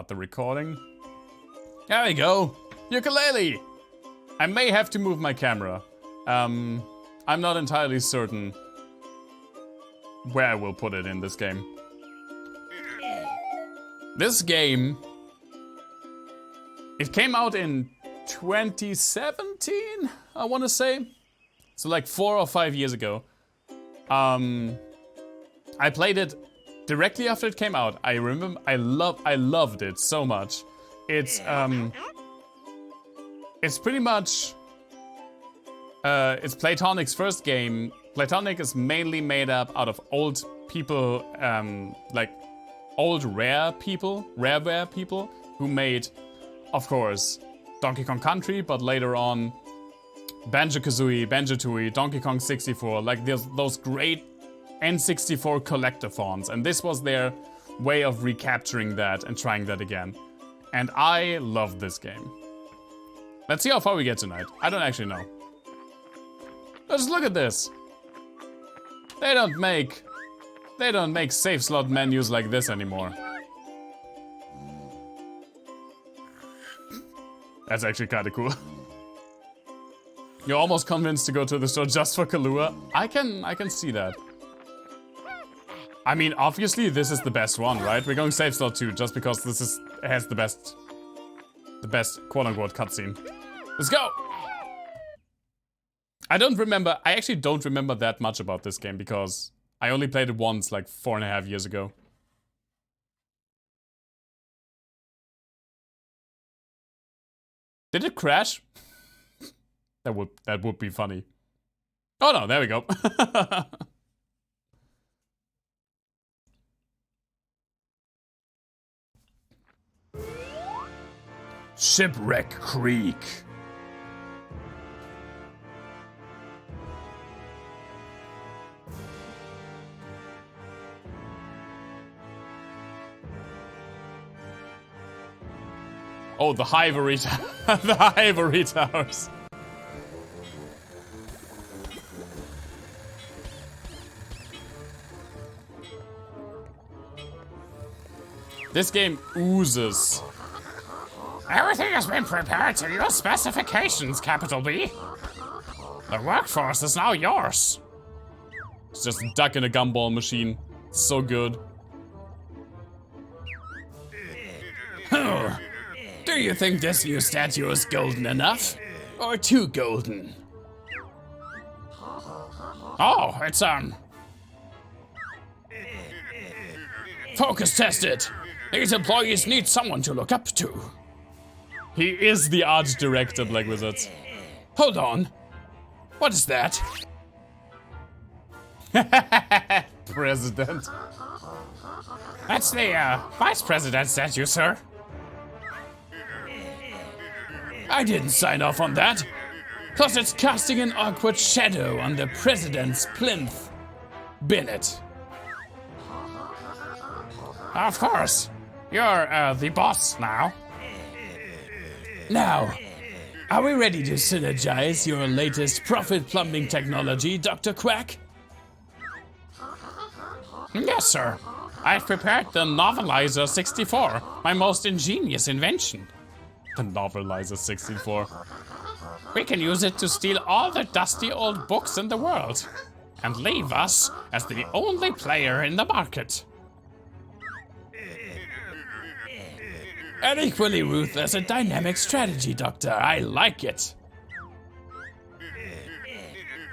start the recording. There we go. Yooka Laylee. I may have to move my camera. I'm not entirely certain where I will put it in this game. This game, it came out in 2017, I want to say. So like 4 or 5 years ago. I played it directly after it came out. I remember I loved it so much. It's pretty much it's Platonic's first game. Platonic is mainly made up out of old people, like old rare people who made, of course, Donkey Kong Country, but later on Banjo-Kazooie, Banjo-Tooie, Donkey Kong 64, like those great N64 collect-a-thons, and this was their way of recapturing that and trying that again. And I love this game. Let's see how far we get tonight. I don't actually know. Let's look at this. They don't make save slot menus like this anymore. That's actually kind of cool. You're almost convinced to go to the store just for Kahlua? I can see that. I mean, obviously this is the best one, right? We're going save slot 2 just because this has the best quote-unquote cutscene. Let's go! I actually don't remember that much about this game because I only played it once like 4.5 years ago. Did it crash? That would be funny. Oh no, there we go. Shipwreck Creek. Oh, the Ivory the Ivory Towers. This game oozes. Everything has been prepared to your specifications, capital B. The workforce is now yours. It's just a duck in a gumball machine. It's so good. Do you think this new statue is golden enough? Or too golden? Oh, it's focus tested. These employees need someone to look up to. He is the art director, Black Wizards. Hold on. What is that? President. That's the vice president statue, sir. I didn't sign off on that. Plus it's casting an awkward shadow on the president's plinth. Bennett. Of course. You're the boss now. Now, are we ready to synergize your latest profit plumbing technology, Dr. Quack? Yes, sir. I've prepared the Novelizer 64, my most ingenious invention. The Novelizer 64. We can use it to steal all the dusty old books in the world and leave us as the only player in the market. An equally ruthless and dynamic strategy, Doctor. I like it.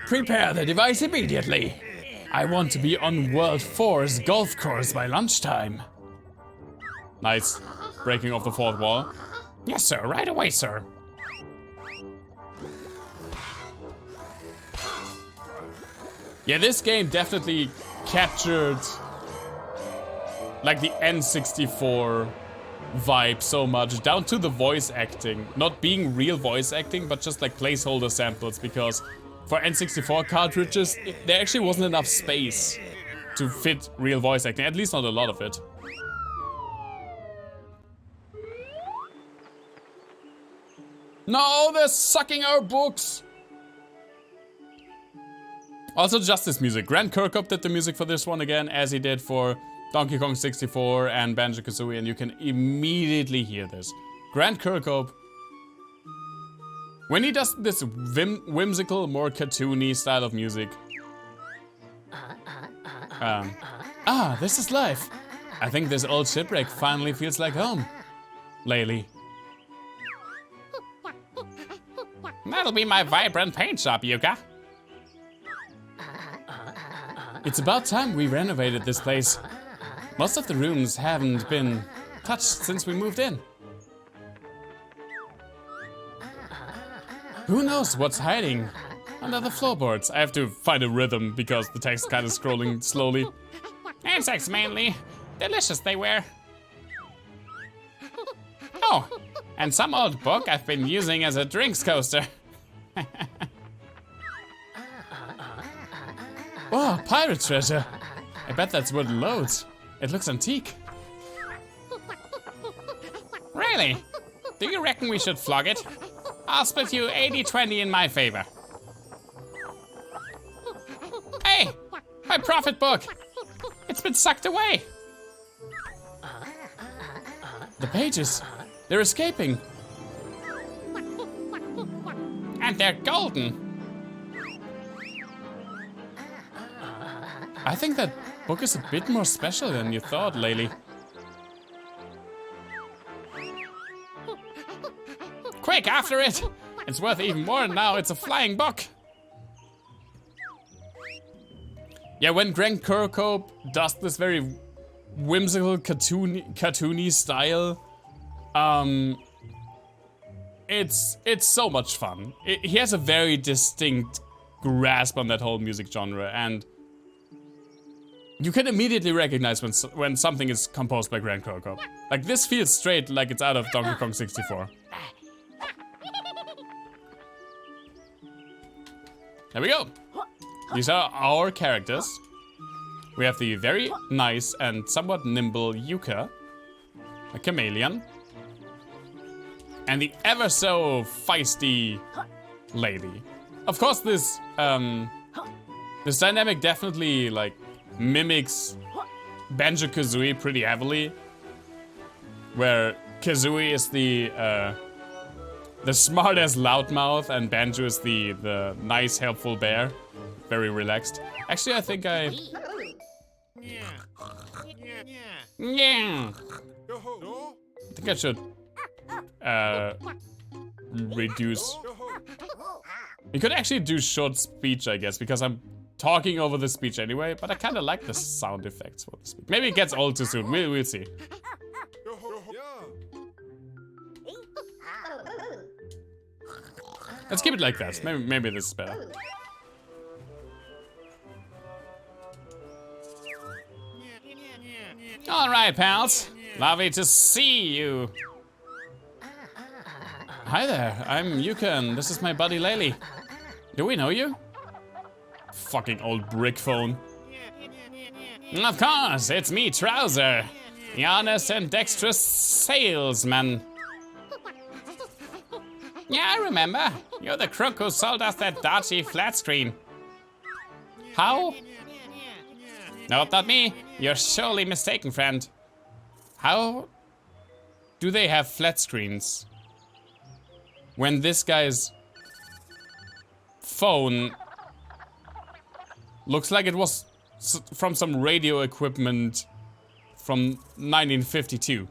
Prepare the device immediately. I want to be on World 4's golf course by lunchtime. Nice. Breaking off the fourth wall. Yes, sir. Right away, sir. Yeah, this game definitely captured like the N64 vibe so much, down to the voice acting. Not being real voice acting, but just like placeholder samples, because for N64 cartridges, there actually wasn't enough space to fit real voice acting, at least not a lot of it. No, they're sucking our books! Also, Justice music. Grant Kirkhope did the music for this one again, as he did for Donkey Kong 64 and Banjo-Kazooie, and you can immediately hear this. Grant Kirkhope, when he does this whimsical, more cartoony style of music. This is life. I think this old shipwreck finally feels like home. Laylee. That'll be my vibrant paint shop, Yooka. It's about time we renovated this place. Most of the rooms haven't been touched since we moved in. Who knows what's hiding under the floorboards? I have to find a rhythm because the text kind of scrolling slowly. Insects mainly. Delicious they were. Oh, and some old book I've been using as a drinks coaster. Oh, pirate treasure. I bet that's worth loads. It looks antique. Really? Do you reckon we should flog it? I'll split you 80-20 in my favor. Hey, my profit book. It's been sucked away. The pages, they're escaping. And they're golden. I think that book is a bit more special than you thought, Laylee. Quick, after it! It's worth even more now, it's a flying book. Yeah, when Grant Kirkhope does this very whimsical, cartoony style, it's so much fun. He has a very distinct grasp on that whole music genre, and you can immediately recognize when something is composed by Grant Kirkhope. Like, this feels straight like it's out of Donkey Kong 64. There we go. These are our characters. We have the very nice and somewhat nimble Yooka, a chameleon, and the ever so feisty Laylee. Of course, this dynamic definitely like mimics Banjo-Kazooie pretty heavily, where Kazooie is the smart-ass loudmouth and Banjo is the nice, helpful bear. Very relaxed. Actually, I think I... Yeah. I think I should reduce. We could actually do short speech, I guess, because I'm talking over the speech anyway, but I kind of like the sound effects for the speech. Maybe it gets old too soon. We'll see. Let's keep it like that. Maybe this is better. All right, pals. Lovely to see you. Hi there. I'm Yooka, and this is my buddy Laylee. Do we know you? Fucking old brick phone. Of course, it's me, Trouser. The honest and dexterous salesman. Yeah, I remember. You're the crook who sold us that dodgy flat screen. How? Nope, not me. You're surely mistaken, friend. How do they have flat screens when this guy's phone looks like it was from some radio equipment from 1952?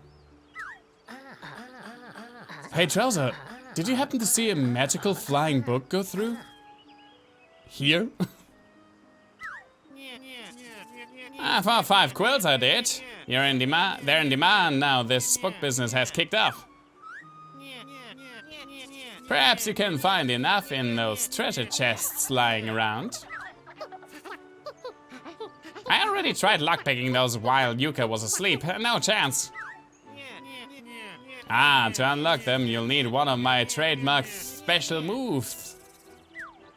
Hey, Trouser, did you happen to see a magical flying book go through? Here? For 5 quills I did. They're in demand now. This book business has kicked off. Perhaps you can find enough in those treasure chests lying around. I already tried lockpicking those while Yooka was asleep. No chance. To unlock them, you'll need one of my trademark special moves.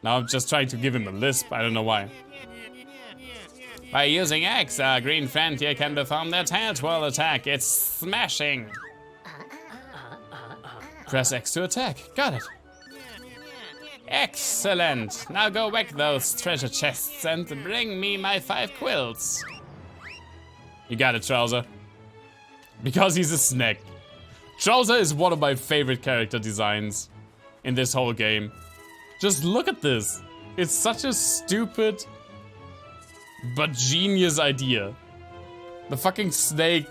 Now I'm just trying to give him a lisp. I don't know why. By using X, our green friend here can perform their tail twirl attack. It's smashing. Press X to attack. Got it. Excellent. Now go whack those treasure chests and bring me my 5 quills. You got it, Trouser. Because he's a snack. Trouser is one of my favorite character designs in this whole game. Just look at this. It's such a stupid but genius idea. The fucking snake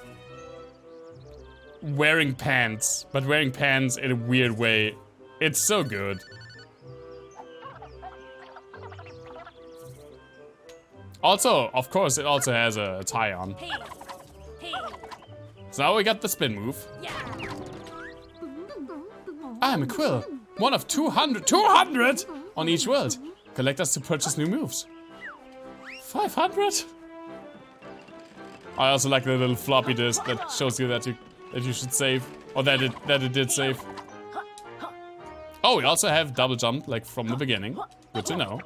wearing pants, but wearing pants in a weird way. It's so good. Also, of course, it also has a tie-on. So now we got the spin move. I'm a quill. One of 200 on each world. Collect us to purchase new moves. 500? I also like the little floppy disk that shows you that you should save. Or that it did save. Oh, we also have double jump, like from the beginning. Good to know.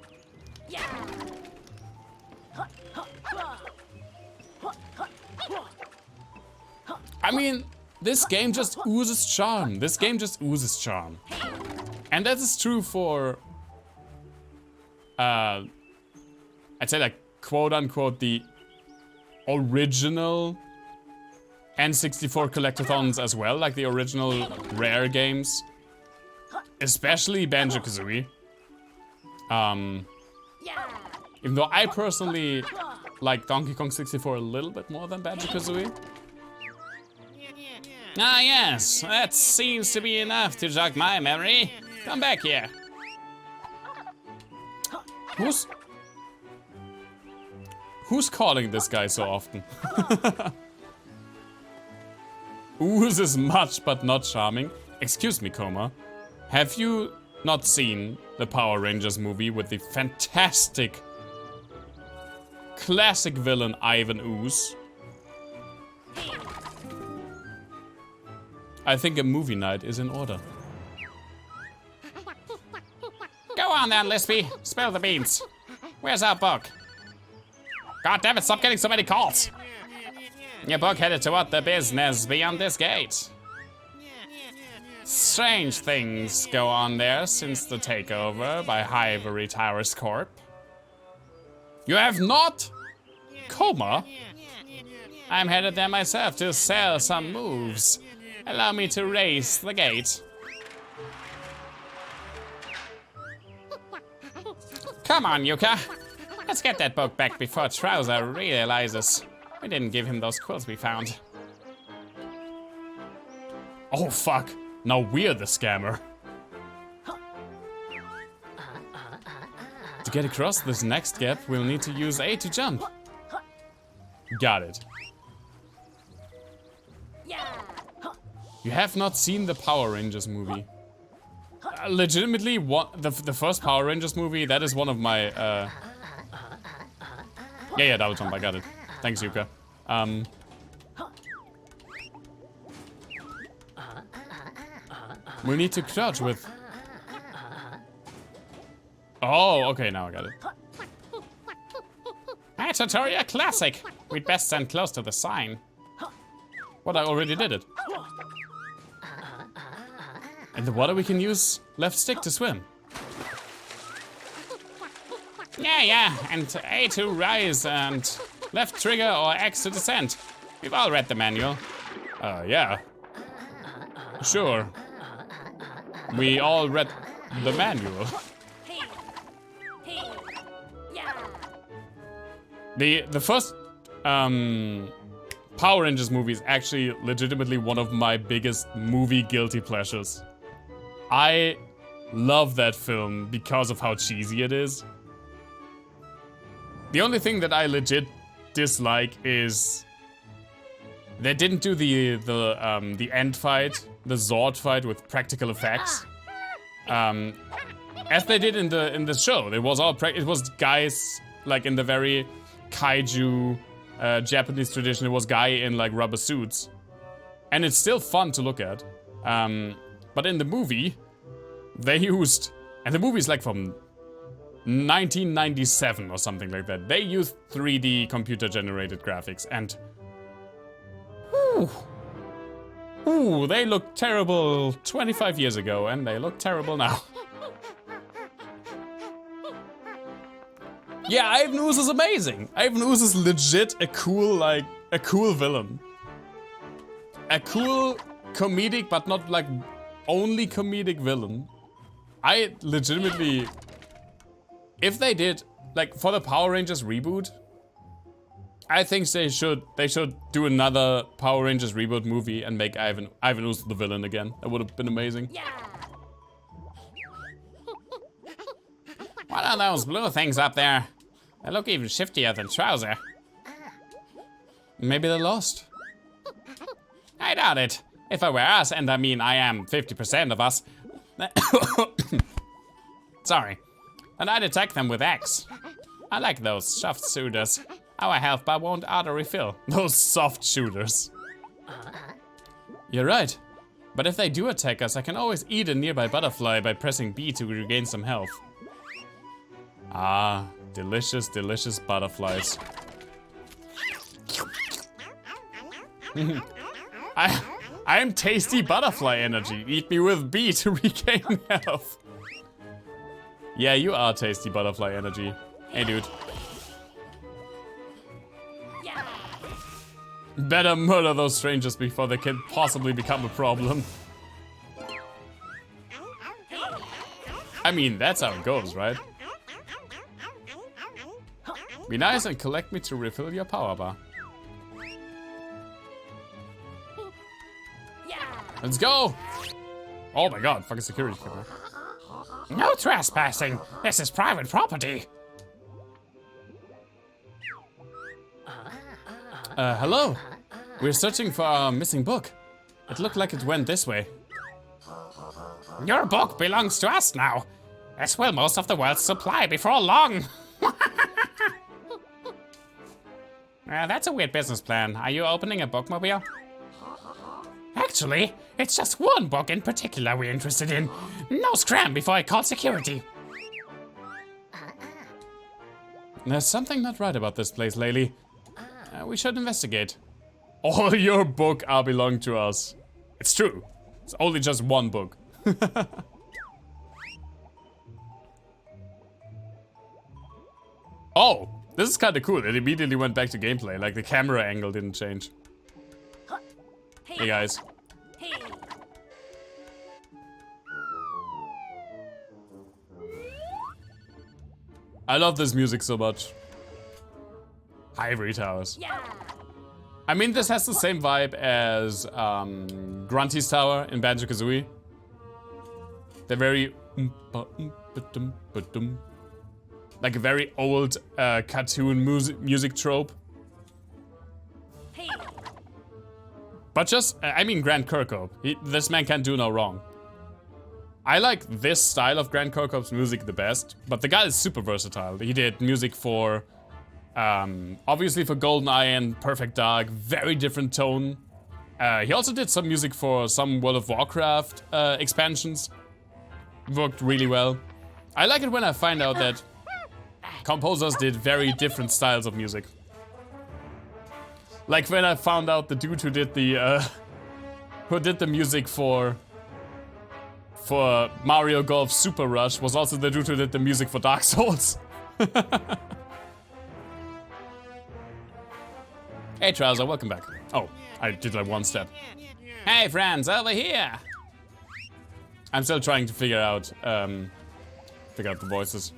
I mean, this game just oozes charm. This game just oozes charm. And that is true for, I'd say like, quote unquote, the original N64 collect-a-thons as well, like the original Rare games. Especially Banjo-Kazooie. Even though I personally like Donkey Kong 64 a little bit more than Banjo-Kazooie. Ah yes, that seems to be enough to jog my memory. Come back here. Who's calling this guy so often? Ooze is much but not charming. Excuse me, Coma. Have you not seen the Power Rangers movie with the fantastic classic villain Ivan Ooze? I think a movie night is in order. Go on then, Lispy. Spill the beans. Where's our book? God damn it, stop getting so many calls. Your book headed toward the business beyond this gate. Strange things go on there since the takeover by Ivory Towers Corp. You have not? Coma? I'm headed there myself to sell some moves. Allow me to raise the gate. Come on, Yooka. Let's get that book back before Trouser realizes we didn't give him those quills we found. Oh fuck. Now we're the scammer. To get across this next gap, we'll need to use A to jump. Got it. You have not seen the Power Rangers movie. Legitimately, the first Power Rangers movie, that is one of my... Yeah, double jump, I got it. Thanks, Yooka. We need to crouch with... Oh, okay, now I got it. A tutorial classic! We'd best stand close to the sign. What, I already did it. In the water we can use left stick to swim. Yeah, and A to rise and left trigger or X to descend. We've all read the manual. Yeah. Sure. We all read the manual. The first Power Rangers movie is actually legitimately one of my biggest movie guilty pleasures. I love that film because of how cheesy it is. The only thing that I legit dislike is they didn't do the end fight, the Zord fight with practical effects, as they did in the show. It was guys like in the very kaiju Japanese tradition. It was guy in like rubber suits, and it's still fun to look at. But in the movie, they used, and the movie's like from 1997 or something like that. They used 3D computer generated graphics, and they looked terrible 25 years ago, and they look terrible now. Yeah, Ivan Ooze is amazing. Ivan Ooze is legit a a cool villain. A cool comedic, but not like only comedic villain. I legitimately, if they did, like for the Power Rangers reboot, I think they should do another Power Rangers reboot movie and make Ivan Ooze the villain again. That would have been amazing. Yeah. What are those blue things up there? They look even shiftier than Trouser. Maybe they're lost. I doubt it. If I were us, and I mean I am 50% of us. Sorry. And I'd attack them with X. I like those soft shooters. Our health bar won't auto-refill. Those soft shooters. You're right. But if they do attack us, I can always eat a nearby butterfly by pressing B to regain some health. Ah, delicious, delicious butterflies. I am tasty butterfly energy. Eat me with B to regain health. Yeah, you are tasty butterfly energy. Hey, dude. Better murder those strangers before they can possibly become a problem. I mean, that's how it goes, right? Be nice and collect me to refill your power bar. Let's go! Oh my god, fucking security camera. No trespassing! This is private property! Hello? We're searching for our missing book. It looked like it went this way. Your book belongs to us now. As will most of the world's supply before long. That's a weird business plan. Are you opening a bookmobile? Actually, it's just one book in particular we're interested in. No scram before I call security. There's something not right about this place, Laylee. We should investigate. All your book are belong to us. It's true. It's only just one book. Oh, this is kind of cool. It immediately went back to gameplay. Like the camera angle didn't change. Hey guys. I love this music so much. Ivory Towers. Yeah. I mean, this has the same vibe as Grunty's Tower in Banjo-Kazooie. They're very like a very old cartoon music trope. Hey. But just, I mean, Grant Kirkhope. This man can't do no wrong. I like this style of Grant Kirkhope's music the best, but the guy is super versatile. He did music for, obviously for GoldenEye and Perfect Dark, very different tone. He also did some music for some World of Warcraft expansions. Worked really well. I like it when I find out that composers did very different styles of music. Like when I found out the dude who did the music for Mario Golf Super Rush was also the dude who did the music for Dark Souls. Hey Trouser, welcome back. Oh, I did like one step. Hey friends, over here! I'm still trying to figure out the voices.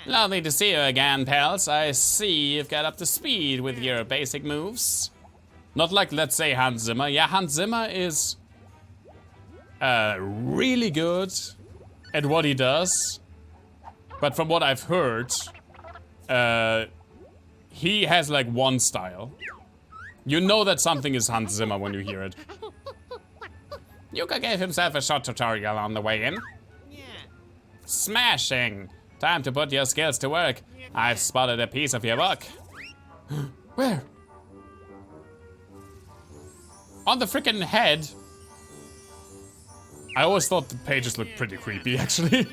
Lovely to see you again, pals. I see you've got up to speed with your basic moves. Not like, let's say, Hans Zimmer. Yeah, Hans Zimmer is really good at what he does. But from what I've heard, he has like one style. You know that something is Hans Zimmer when you hear it. Yooka gave himself a short tutorial on the way in. Smashing! Time to put your skills to work. I've spotted a piece of your book. Where? On the frickin' head. I always thought the pages looked pretty creepy, actually.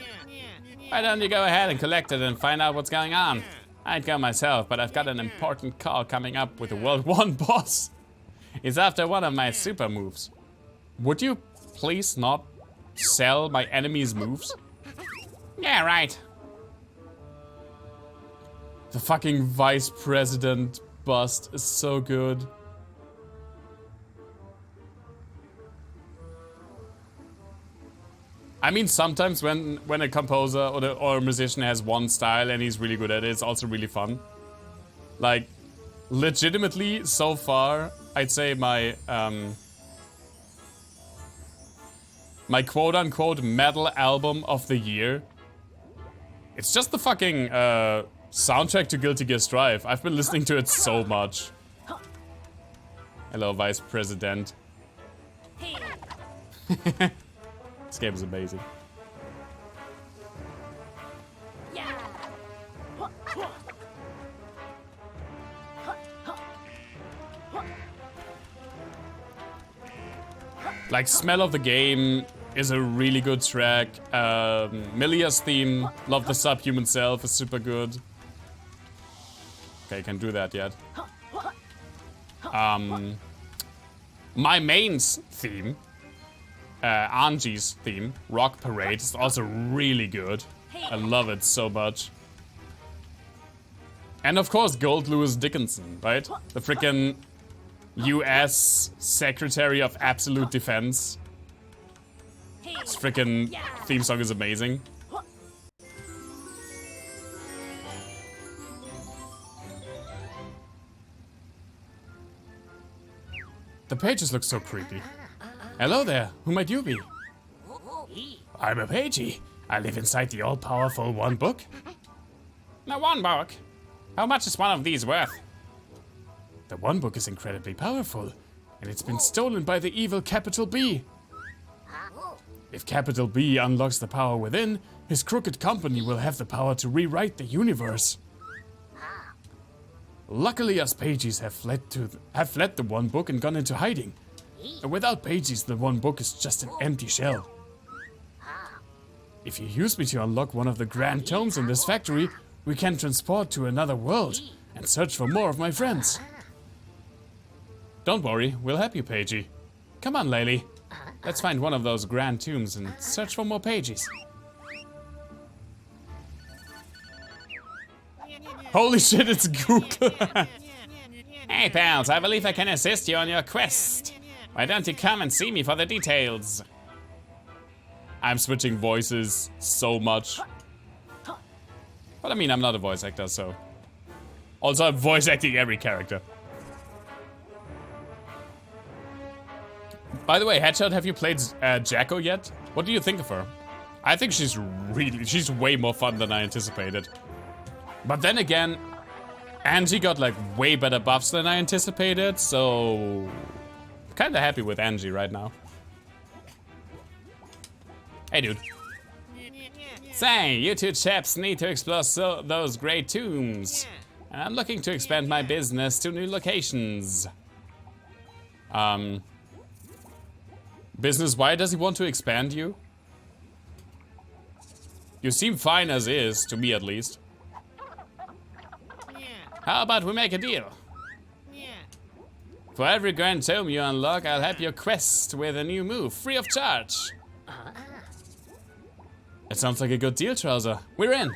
Why don't you go ahead and collect it and find out what's going on? I'd go myself, but I've got an important call coming up with the World 1 boss. He's after one of my super moves. Would you please not sell my enemy's moves? Yeah, right. The fucking vice president bust is so good. I mean, sometimes when a composer or a musician has one style and he's really good at it, it's also really fun. Like, legitimately, so far, I'd say my my quote-unquote metal album of the year, it's just the fucking soundtrack to Guilty Gear Strive. I've been listening to it so much. Hello, Vice President. This game is amazing. Like, Smell of the Game is a really good track. Milia's theme, Love the Subhuman Self, is super good. Okay, can't do that yet. My main's theme, Anji's theme, Rock Parade, is also really good. I love it so much. And of course, Gold Lewis Dickinson, right? The frickin' US Secretary of Absolute Defense. This frickin' theme song is amazing. The pages look so creepy. Hello there, who might you be? I'm a pagey. I live inside the all-powerful One Book. Now, One Book? How much is one of these worth? The One Book is incredibly powerful, and it's been stolen by the evil Capital B. If Capital B unlocks the power within, his crooked company will have the power to rewrite the universe. Luckily, us pages have fled the One Book and gone into hiding. And without pages, the One Book is just an empty shell. If you use me to unlock one of the grand tomes in this factory, we can transport to another world and search for more of my friends. Don't worry, we'll help you, Pagey. Come on, Laylee. Let's find one of those grand tombs and search for more pages. Holy shit, it's Google. Hey, pals, I believe I can assist you on your quest. Why don't you come and see me for the details? I'm switching voices so much. But I mean, I'm not a voice actor, so... Also, I'm voice acting every character. By the way, Headshot, have you played Jacko yet? What do you think of her? I think she's way more fun than I anticipated. But then again, Angie got like way better buffs than I anticipated, so... Kinda happy with Angie right now. Hey, dude. Say, you two chaps need to explore those great tombs. And I'm looking to expand my business to new locations. Business, why does he want to expand you? You seem fine as is, to me at least. How about we make a deal? For every grand tome you unlock, I'll help your quest with a new move, free of charge. That sounds like a good deal, Trouser. We're in.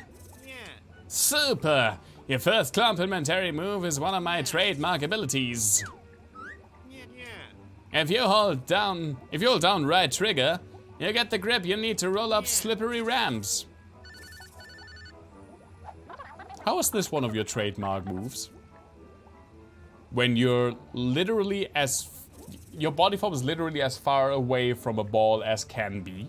Super! Your first complimentary move is one of my trademark abilities. If you hold down right trigger, you get the grip you need to roll up slippery ramps. How is this one of your trademark moves? When you're literally your body form is literally as far away from a ball as can be.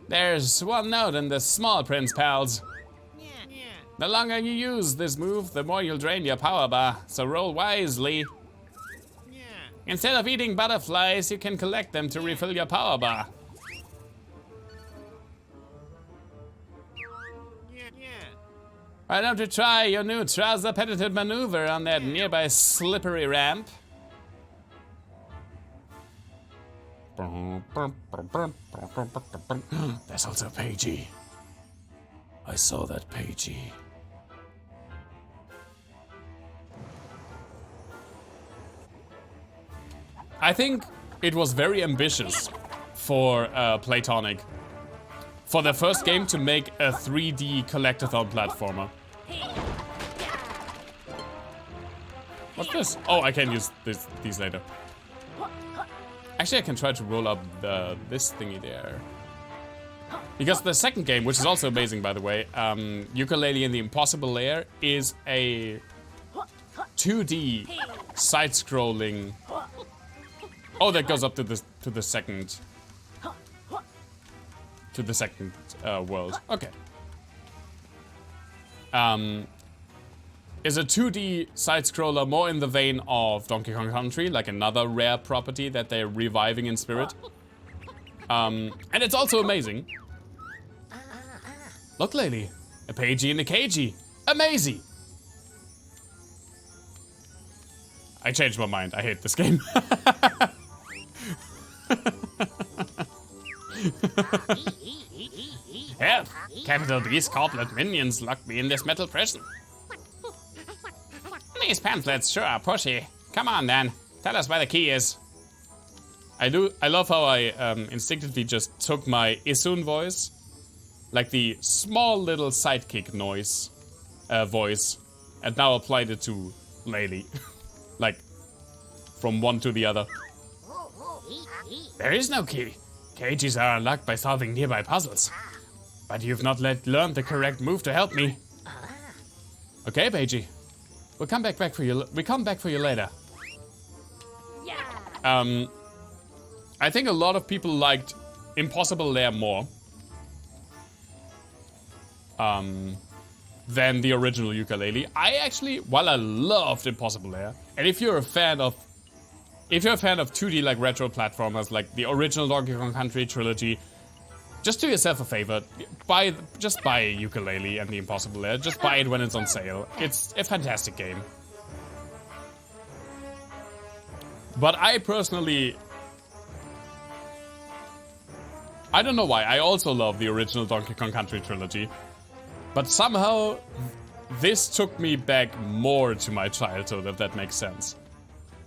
There's one note in the small print, pals. The longer you use this move, the more you'll drain your power bar, so roll wisely. Instead of eating butterflies, you can collect them to refill your power bar. Why don't you try your new trouser-petted maneuver on that nearby slippery ramp? There's also Pagey. I saw that Pagey. I think it was very ambitious for Playtonic, for their first game to make a 3D collect-a-thon platformer. What's this? Oh, I can use these later. Actually, I can try to roll up this thingy there. Because the second game, which is also amazing, by the way, Yooka Laylee in the Impossible Lair is a 2D side-scrolling. Oh, that goes up to the second world. Okay. Is a 2D side-scroller more in the vein of Donkey Kong Country, like another rare property that they're reviving in spirit. And it's also amazing. Look, Laylee, a pagey and a cagey. Amazing! I changed my mind. I hate this game. Help! Capital B's corporate minions locked me in this metal prison. These pamphlets sure are pushy. Come on, then. Tell us where the key is. I love how I instinctively just took my Isun voice, like the small little sidekick noise voice, and now applied it to Laylee. Like, from one to the other. There is no key. Cages are unlocked by solving nearby puzzles. But you've not learned the correct move to help me. Okay, Paigey. We'll come back for you. We come back for you later. I think a lot of people liked Impossible Lair more than the original Yooka Laylee. I actually, while I loved Impossible Lair, and if you're a fan of 2D like retro platformers like the original Donkey Kong Country trilogy, just do yourself a favor. Just buy Yooka Laylee and the Impossible Lair. Just buy it when it's on sale. It's a fantastic game. But I personally, I don't know why. I also love the original Donkey Kong Country trilogy. But somehow, this took me back more to my childhood, if that makes sense.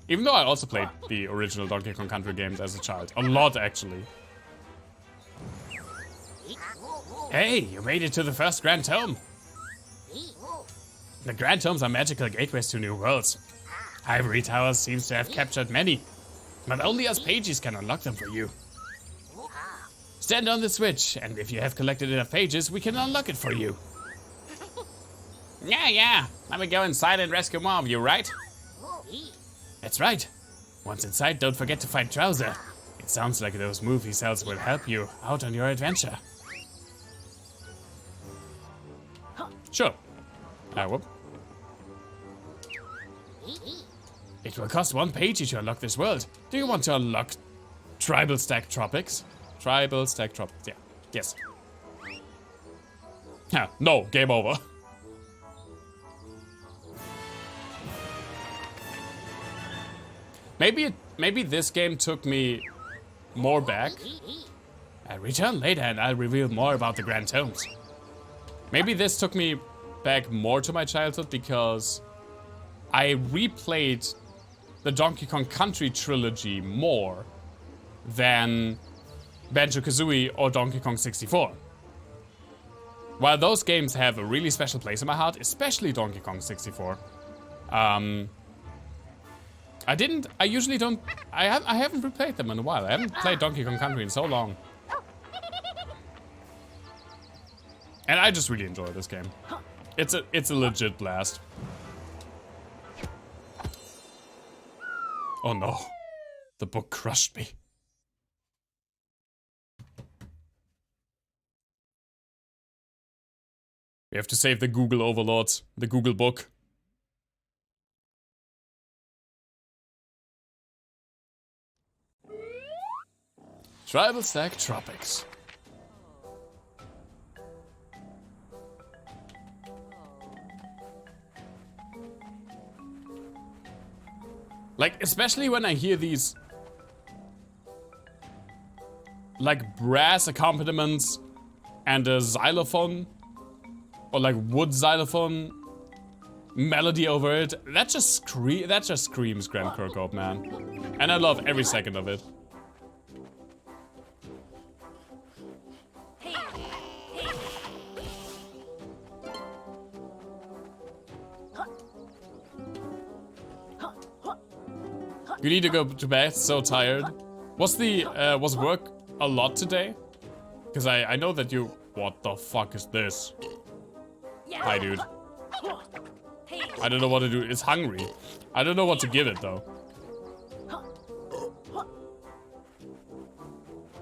Even though I also played the original Donkey Kong Country games as a child. A lot, actually. Hey, you made it to the first Grand Tome. The Grand Tomes are magical gateways to new worlds. Ivory Towers seems to have captured many, but only us pages can unlock them for you. Stand on the switch, and if you have collected enough pages, we can unlock it for you. Yeah. Let me go inside and rescue more of you, right? That's right. Once inside, don't forget to find Trouser. It sounds like those movie cells will help you out on your adventure. Sure. Whoop. It will cost 1 page to unlock this world. Do you want to unlock Tribal Stack Tropics? Tribal Stack Tropics, yeah. Yes. No, game over. Maybe this game took me more back. I'll return later and I'll reveal more about the Grand Tomes. Maybe this took me back more to my childhood because I replayed the Donkey Kong Country trilogy more than Banjo-Kazooie or Donkey Kong 64. While those games have a really special place in my heart, especially Donkey Kong 64, I usually don't, I haven't replayed them in a while. I haven't played Donkey Kong Country in so long. And I just really enjoy this game. It's a legit blast. Oh no, the book crushed me. We have to save the Google overlords, the Google book. Tribal Stack Tropics. Like, especially when I hear these, like, brass accompaniments and a xylophone, or like wood xylophone melody over it, that just screams Grand Kirkhope, man. And I love every second of it. You need to go to bed, so tired. Was work a lot today? Because I know that you... What the fuck is this? Hi, dude. I don't know what to do. It's hungry. I don't know what to give it, though.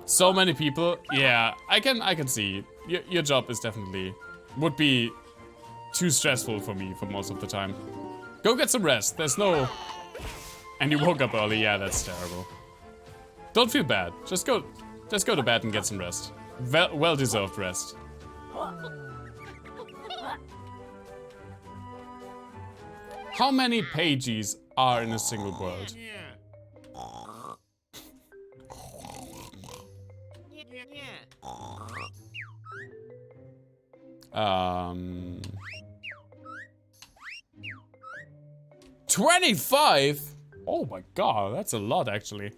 So many people. Yeah, I can see. Your job is definitely... Would be too stressful for me for most of the time. Go get some rest. There's no... And you woke up early. Yeah, that's terrible. Don't feel bad. Just go to bed and get some rest. Well-deserved rest. How many pages are in a single world? 25? Oh my god, that's a lot actually.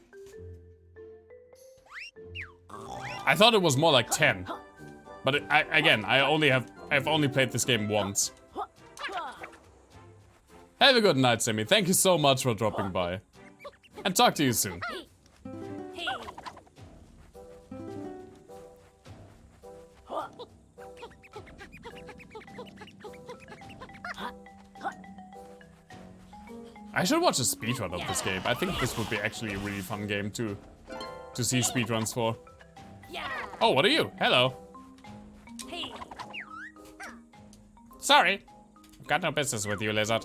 I thought it was more like 10. But I've only played this game once. Have a good night, Sammy. Thank you so much for dropping by. And talk to you soon. I should watch a speedrun of this game. I think this would be actually a really fun game to see speedruns for. Oh, what are you? Hello. Sorry. I've got no business with you, lizard.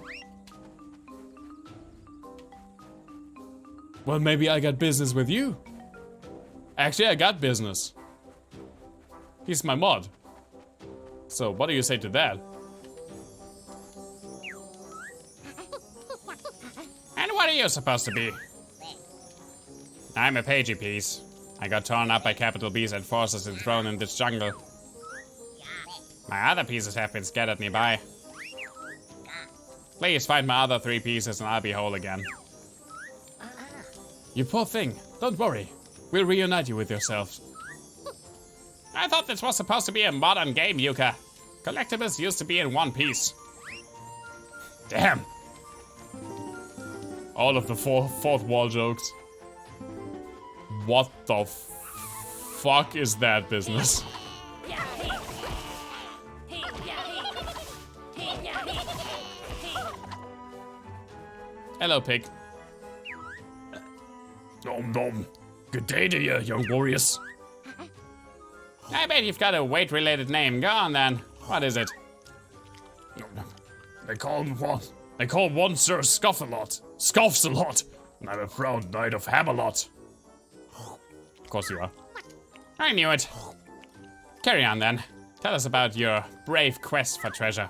Well, maybe I got business with you. Actually, I got business. He's my mod. So, what do you say to that? And what are you supposed to be? I'm a pagey piece. I got torn up by capital B's and forces and thrown in this jungle. My other pieces have been scattered nearby. Please find my other 3 pieces and I'll be whole again. You poor thing. Don't worry. We'll reunite you with yourself. I thought this was supposed to be a modern game, Yooka. Collectibles used to be in one piece. Damn. All of the fourth wall jokes. What the fuck is that business? Hello, pig. Nom nom. Good day to you, young warriors. I bet you've got a weight-related name. Go on then. What is it? They call one Sir Scuffalot. Scoffs a lot. And I'm a proud knight of Hamalot. Of course you are. I knew it. Carry on then. Tell us about your brave quest for treasure.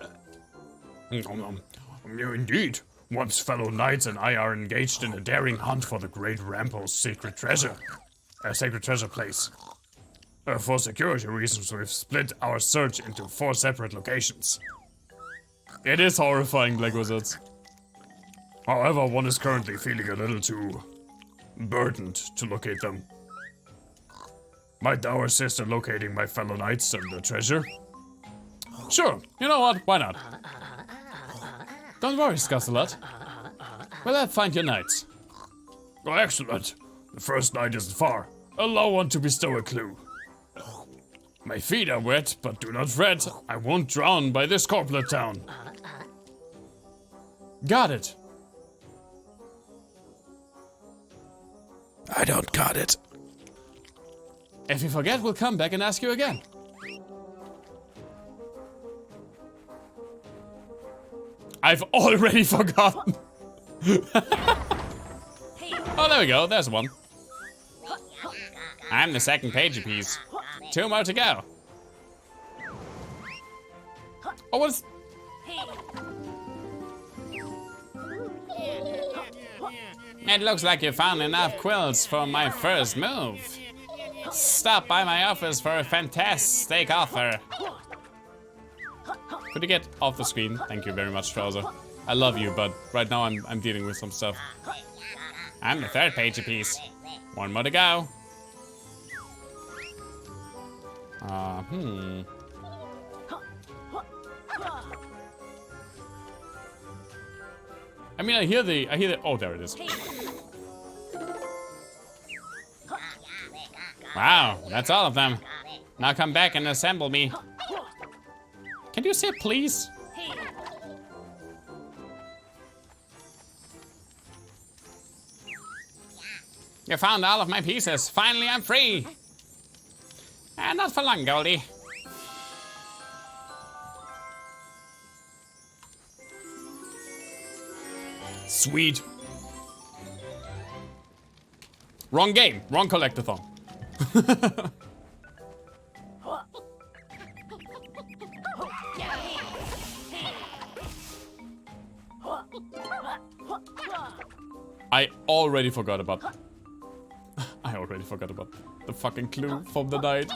Indeed. Once fellow knights and I are engaged in a daring hunt for the Great Rample's sacred treasure. A sacred treasure place. For security reasons, we've split our search into 4 separate locations. It is horrifying, Black Wizards. However, one is currently feeling a little too burdened to locate them. Might thou assist in locating my fellow knights and the treasure? Sure, you know what, why not? Don't worry, Scuffalot. We'll help find your knights. Oh, excellent. The first knight isn't far. Allow one to bestow a clue. My feet are wet, but do not fret. I won't drown by this collect-a-thon. Got it. I don't got it. If you forget, we'll come back and ask you again. I've already forgotten. Oh, there we go. There's one. I'm the second page piece. 2 more to go. Oh, what's... It looks like you found enough quills for my first move. Stop by my office for a fantastic offer. Could you get off the screen? Thank you very much, Trouser. I love you, but right now I'm dealing with some stuff. I'm the third page piece. 1 more to go. I mean, I hear the, oh, there it is. Wow, that's all of them. Now come back and assemble me. Can you say please? You found all of my pieces. Finally, I'm free. And not for long, Goldie. Sweet. Wrong game. Wrong collect-a-thon. I already forgot about the fucking clue from the night.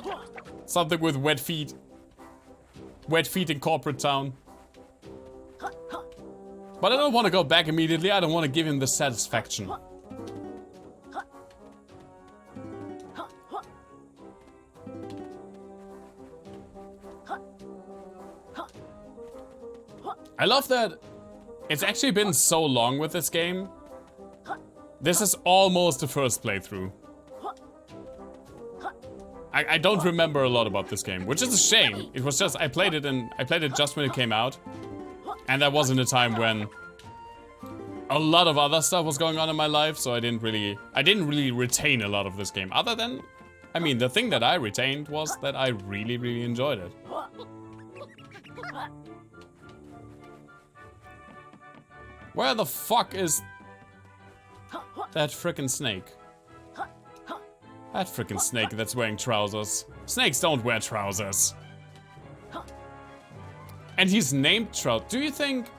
Something with wet feet. Wet feet in corporate town. But I don't want to go back immediately. I don't want to give him the satisfaction. I love that it's actually been so long with this game. This is almost the first playthrough. I don't remember a lot about this game, which is a shame. It was just I played it just when it came out. And that was in a time when a lot of other stuff was going on in my life, so I didn't really retain a lot of this game. Other than, I mean, the thing that I retained was that I really, really enjoyed it. Where the fuck is that frickin' snake? That frickin' snake that's wearing trousers. Snakes don't wear trousers. And he's named Trout. Do you think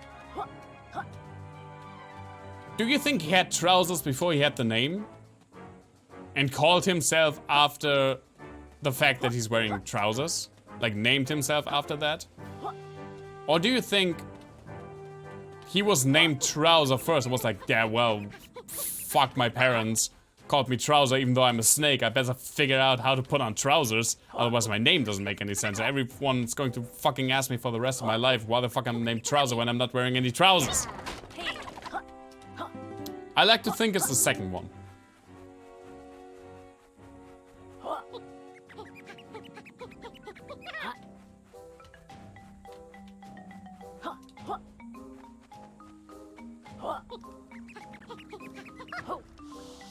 he had trousers before he had the name? And called himself after the fact that he's wearing trousers? Like named himself after that? Or do you think he was named Trouser first and was like, yeah, well, fuck my parents. Called me Trouser even though I'm a snake. I better figure out how to put on trousers. Otherwise my name doesn't make any sense. Everyone's going to fucking ask me for the rest of my life why the fuck I'm named Trouser when I'm not wearing any trousers. I like to think it's the second one.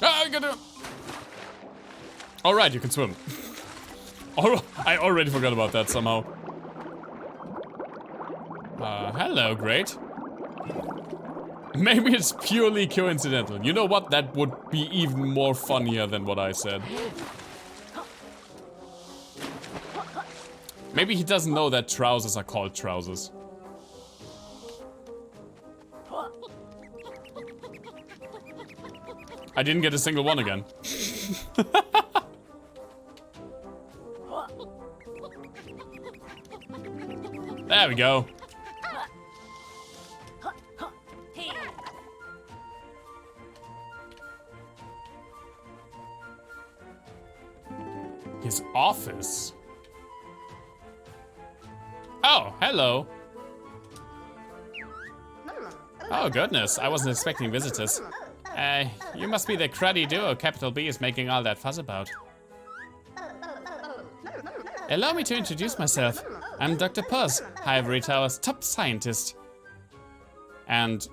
I gotta... Alright, you can swim. I already forgot about that somehow. Hello, great. Maybe it's purely coincidental. You know what? That would be even more funnier than what I said. Maybe he doesn't know that trousers are called trousers. I didn't get a single one again. There we go. His office. Oh, hello. Oh goodness, I wasn't expecting visitors. You must be the cruddy duo Capital B is making all that fuss about. Allow me to introduce myself. I'm Dr. Puss, Ivory Tower's top scientist. And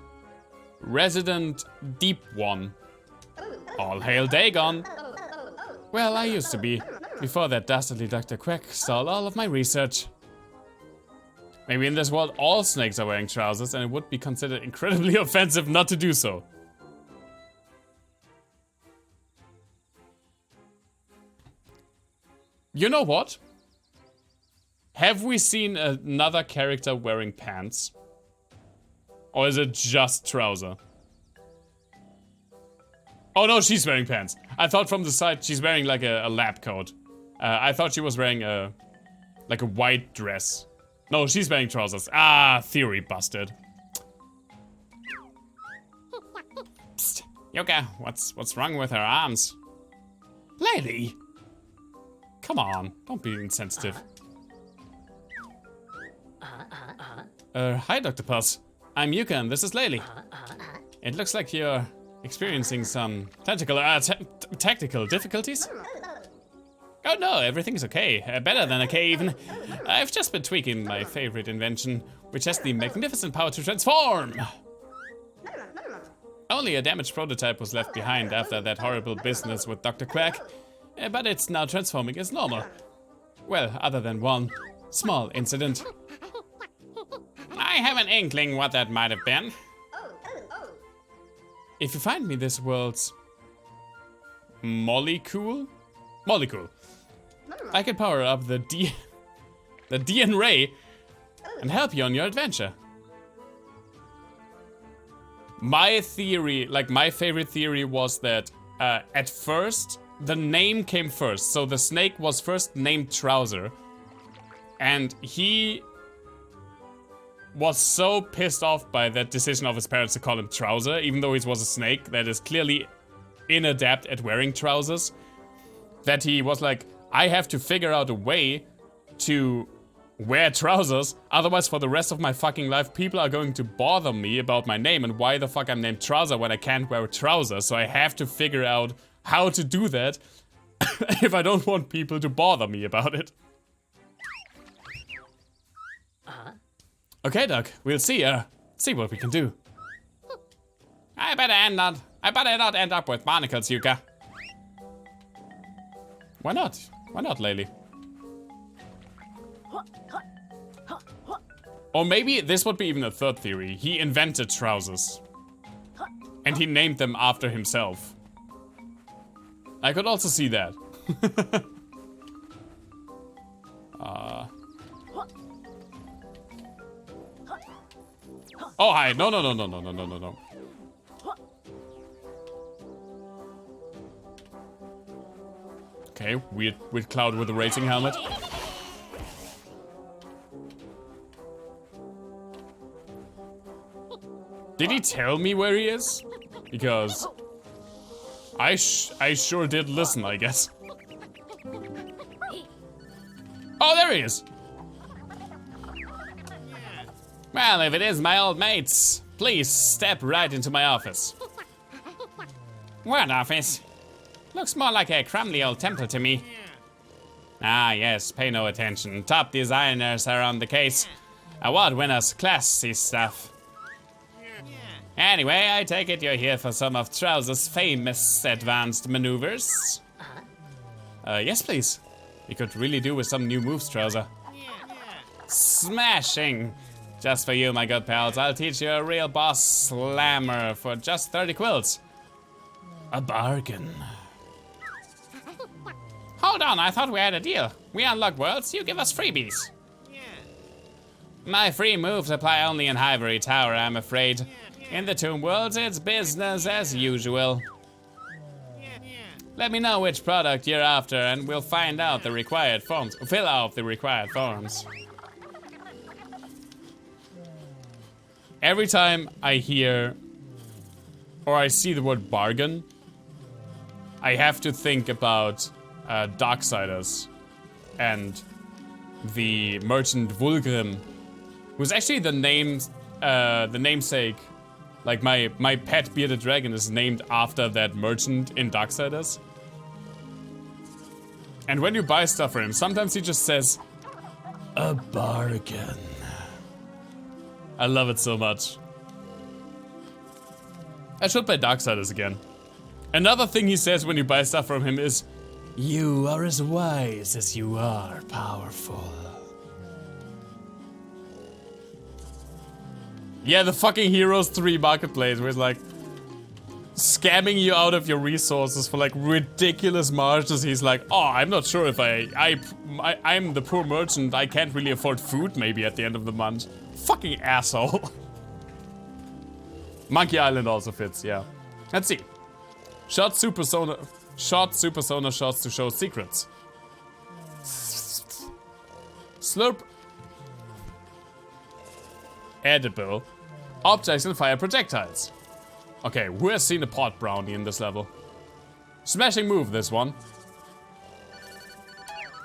Resident Deep One. All hail Dagon. Well, I used to be, before that dastardly Dr. Quack stole all of my research. Maybe in this world all snakes are wearing trousers and it would be considered incredibly offensive not to do so. You know what? Have we seen another character wearing pants? Or is it just trouser? Oh no, she's wearing pants. I thought from the side she's wearing like a lab coat. I thought she was wearing like a white dress. No, she's wearing trousers. Ah, theory busted. Psst, Yooka, what's wrong with her arms? Laylee! Come on, don't be insensitive. Hi, Dr. Puss. I'm Yooka and this is Laylee. It looks like you're experiencing some technical difficulties. Oh no, everything's okay. Better than okay even. I've just been tweaking my favorite invention, which has the magnificent power to transform. Only a damaged prototype was left behind after that horrible business with Dr. Quack, but it's now transforming as normal. Well, other than one small incident. I have an inkling what that might have been. If you find me this world's molecule, I can power up the DN Ray and help you on your adventure. My theory, like my favorite theory, was that at first the name came first. So the snake was first named Trouser, and he was so pissed off by that decision of his parents to call him Trouser, even though he was a snake that is clearly inadept at wearing trousers, that he was like, I have to figure out a way to wear trousers, otherwise for the rest of my fucking life people are going to bother me about my name and why the fuck I'm named Trouser when I can't wear trousers. So I have to figure out how to do that if I don't want people to bother me about it. Okay, Doc, we'll see what we can do. I better not end up with barnacles, Yooka. Why not? Why not, Laylee? Or maybe this would be even a third theory. He invented trousers. And he named them after himself. I could also see that. Oh, hi. No. Okay, weird cloud with a racing helmet. Did he tell me where he is? Because I sure did listen, I guess. Oh, there he is. Well, if it is my old mates, please step right into my office. What office? Looks more like a crumbly old temple to me. Ah, yes, pay no attention. Top designers are on the case. Award winners, classy stuff. Anyway, I take it you're here for some of Trouser's famous advanced maneuvers. Yes, please. We could really do with some new moves, Trouser. Smashing! Just for you, my good pals, I'll teach you a real boss slammer for just 30 quills. A bargain. Hold on, I thought we had a deal. We unlock worlds, you give us freebies. My free moves apply only in Ivory Tower, I'm afraid. In the Tomb Worlds, it's business as usual. Let me know which product you're after and we'll find out the required forms. Fill out the required forms. Every time I hear or I see the word bargain, I have to think about Darksiders and the merchant Vulgrim, who's actually the namesake. Like my pet bearded dragon is named after that merchant in Darksiders. And when you buy stuff for him, sometimes he just says, a bargain. I love it so much. I should play Darksiders again. Another thing he says when you buy stuff from him is, you are as wise as you are powerful. Yeah, the fucking Heroes 3 marketplace where it's like scamming you out of your resources for like ridiculous marges. He's like, oh, I'm not sure if I'm the poor merchant. I can't really afford food maybe at the end of the month. Fucking asshole. Monkey Island also fits, yeah. Let's see. Shot super sonar shots to show secrets. Slurp. Edible. Objects and fire projectiles. Okay, who has seen a pot brownie in this level? Smashing move, this one.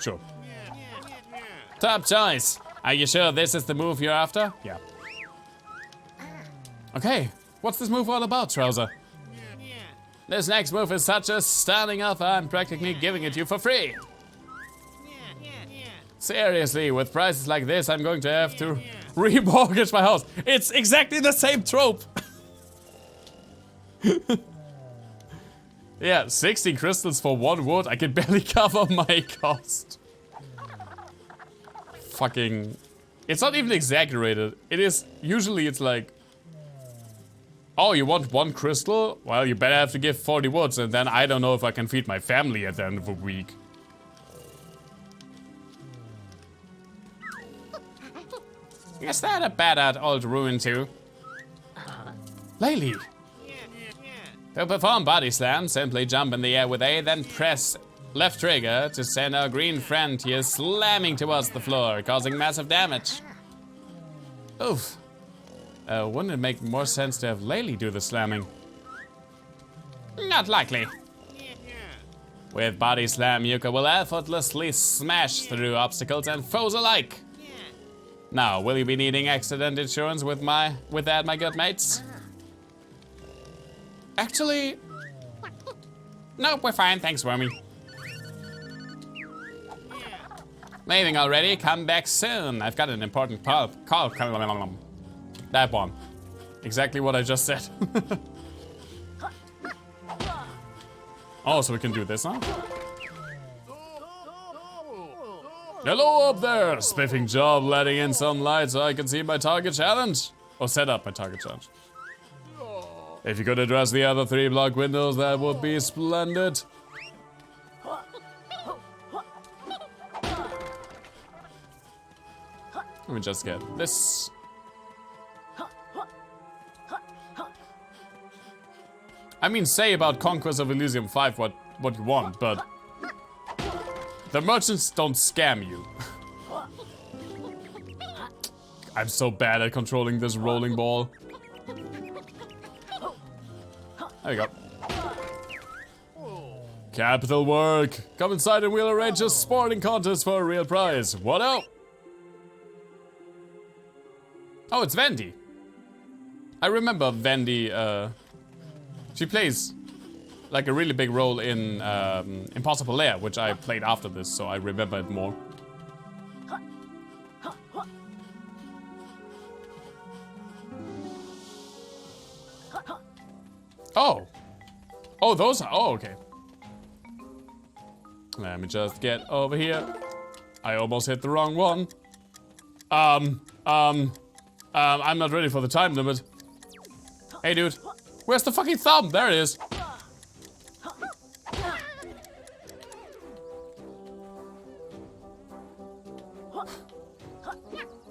Sure. Top choice. Are you sure this is the move you're after? Yeah. Okay, what's this move all about, Trouser? This next move is such a stunning offer, I'm practically giving it to you for free. Seriously, with prices like this, I'm going to have to remortgage my house. It's exactly the same trope. Yeah, 60 crystals for 1 wood. I can barely cover my cost. Fucking... It's not even exaggerated. It is... Usually it's like... Oh, you want 1 crystal? Well, you better have to give 40 woods, and then I don't know if I can feed my family at the end of a week. Is that a bad old ruin too? Laylee! To perform body slam, simply jump in the air with A, then press left trigger to send our green friend here slamming towards the floor, causing massive damage. Oof. Wouldn't it make more sense to have Laylee do the slamming? Not likely. With body slam, Yooka will effortlessly smash through obstacles and foes alike. Now, will you be needing accident insurance with that, my good mates? Actually, nope, we're fine, thanks, Wormy. Leaving already? Come back soon. I've got an important call. That one. Exactly what I just said. Oh, so we can do this, huh? Hello up there! Spiffing job letting in some light so I can see my target challenge. Or set up my target challenge. If you could address the other 3 block windows, that would be splendid. Let me just get this. I mean, say about Conquest of Elysium 5 what you want, but the merchants don't scam you. I'm so bad at controlling this rolling ball. There we go. Capital work. Come inside and we'll arrange a sporting contest for a real prize. What else? Oh, it's Vandy. I remember Vandy, she plays like a really big role in Impossible Lair, which I played after this, so I remember it more. Oh. Oh, those are, oh, okay. Let me just get over here. I almost hit the wrong one. I'm not ready for the time limit. Hey, dude. Where's the fucking thumb? There it is.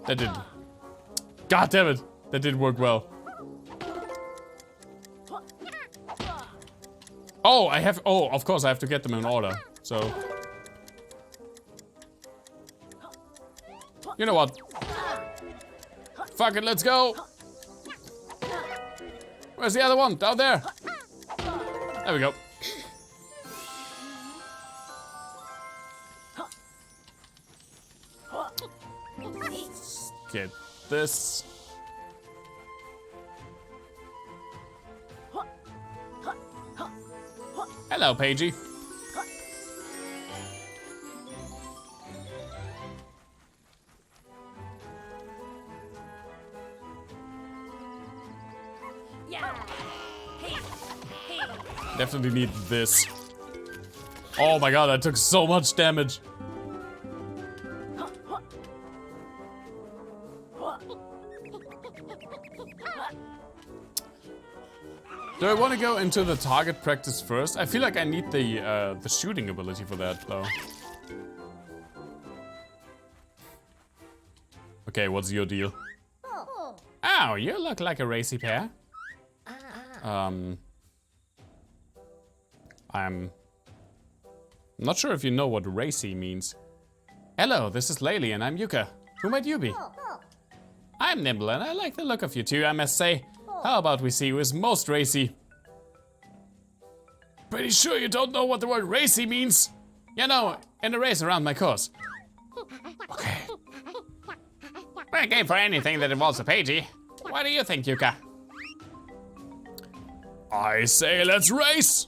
That didn't. God damn it. That didn't work well. Oh, I have, oh, of course I have to get them in order, so. You know what? Fuck it, let's go. Where's the other one? Down there. There we go. Get this. Hello, Pagey. Definitely need this. Oh my god, I took so much damage. Do I want to go into the target practice first? I feel like I need the shooting ability for that, though. Okay, what's your deal? Oh, you look like a racy pair. I'm not sure if you know what racy means. Hello, this is Laylee and I'm Yooka. Who might you be? I'm Nimble and I like the look of you two, I must say. How about we see who is most racy? Pretty sure you don't know what the word racy means? You know, in a race around my course. Okay. We're game for anything that involves a pagey. What do you think, Yooka? I say let's race!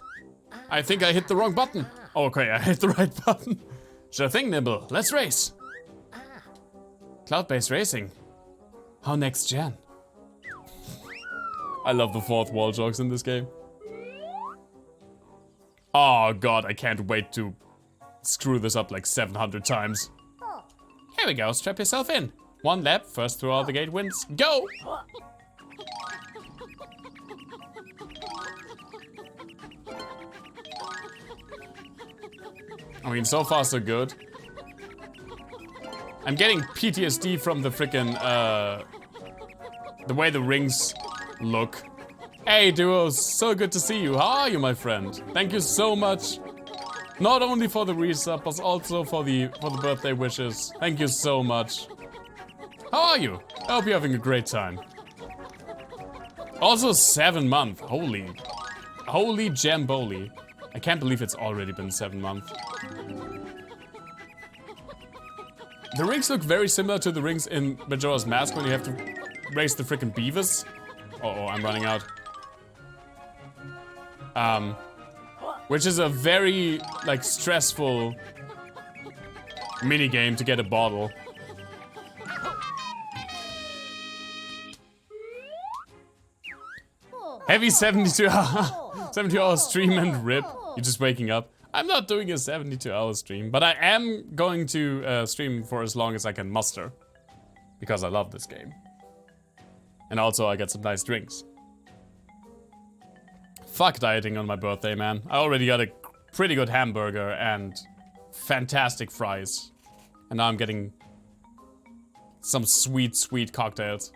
I think I hit the wrong button. Okay, I hit the right button. Sure thing, Nimble. Let's race. Cloud-based racing. How next gen? I love the fourth wall jokes in this game. Oh god, I can't wait to screw this up like 700 times. Here we go, strap yourself in. One lap, first through all the gate wins. Go! I mean, so far so good. I'm getting PTSD from the frickin', the way the rings look. Hey duos, so good to see you. How are you, my friend? Thank you so much. Not only for the resub, but also for the birthday wishes. Thank you so much. How are you? I hope you're having a great time. Also 7 months. Holy jamboli. I can't believe it's already been 7 months. The rings look very similar to the rings in Majora's Mask when you have to race the frickin' beavers. Uh-oh, I'm running out. Which is a very, like, stressful minigame to get a bottle. Heavy 72 hour stream and rip. You're just waking up. I'm not doing a 72-hour stream, but I am going to stream for as long as I can muster. Because I love this game. And also I get some nice drinks. Fuck dieting on my birthday, man. I already got a pretty good hamburger and fantastic fries. And now I'm getting some sweet, sweet cocktails.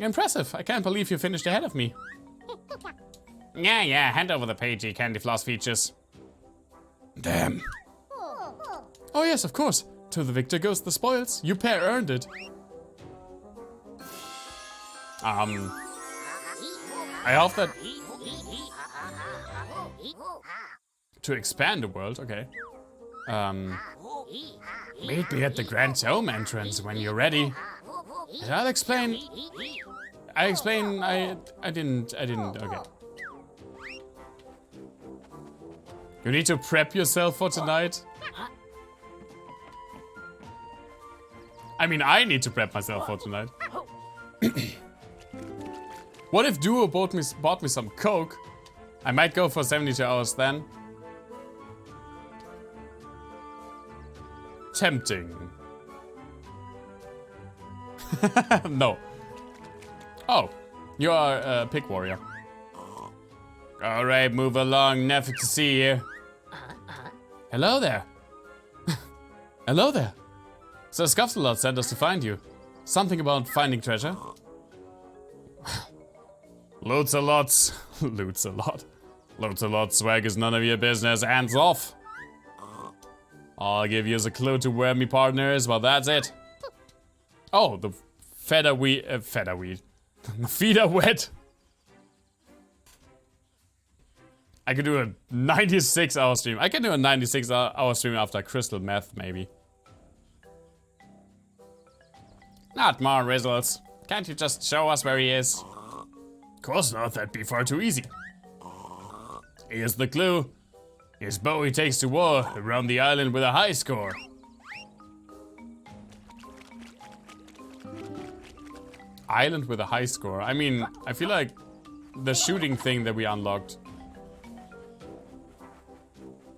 Impressive. I can't believe you finished ahead of me. Yeah, hand over the pagey candy floss features. Damn. Oh yes, of course. To the victor goes the spoils. You pair earned it. I hope that... To expand the world, okay. Meet me at the Grand Dome entrance when you're ready. And I'll explain... I didn't, okay. You need to prep yourself for tonight? I mean, I need to prep myself for tonight. What if Duo bought me some Coke? I might go for 72 hours then. Tempting. No. Oh, you are a pig warrior. Alright, move along, never to see you. Hello there. Hello there. Sir Scuffsalot sent us to find you. Something about finding treasure? Loads a lot. Loads a lot. Loads a lot. Swag is none of your business. Hands off. All I'll give you is a clue to where me partner is, well that's it. Oh, the featherweed. The feet are wet. I could do a 96-hour stream. I can do a 96-hour stream after crystal meth, maybe. Not more results. Can't you just show us where he is? Of course not, that'd be far too easy. Here's the clue. His bow he takes to war around the island with a high score. Island with a high score? I mean, I feel like the shooting thing that we unlocked.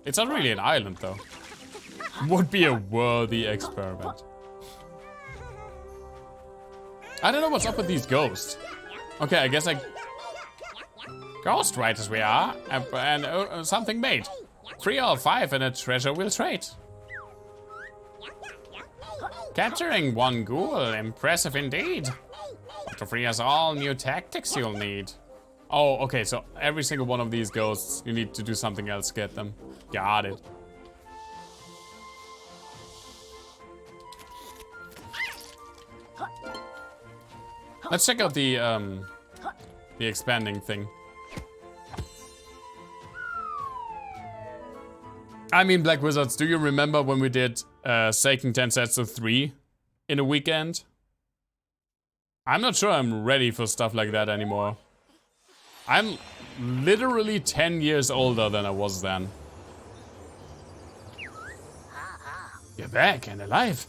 It's not really an island though. Would be a worthy experiment. I don't know what's up with these ghosts. Okay, I guess Ghost writers we are, and something made. 3 or 5 and a treasure will trade. Capturing 1 ghoul, impressive indeed. But to free us all, new tactics you'll need. Oh, okay, so every single one of these ghosts, you need to do something else to get them. Got it. Let's check out the expanding thing. I mean, Black Wizards, do you remember when we did Seiken Densetsu 3 in a weekend? I'm not sure I'm ready for stuff like that anymore. I'm literally 10 years older than I was then. You're back and alive.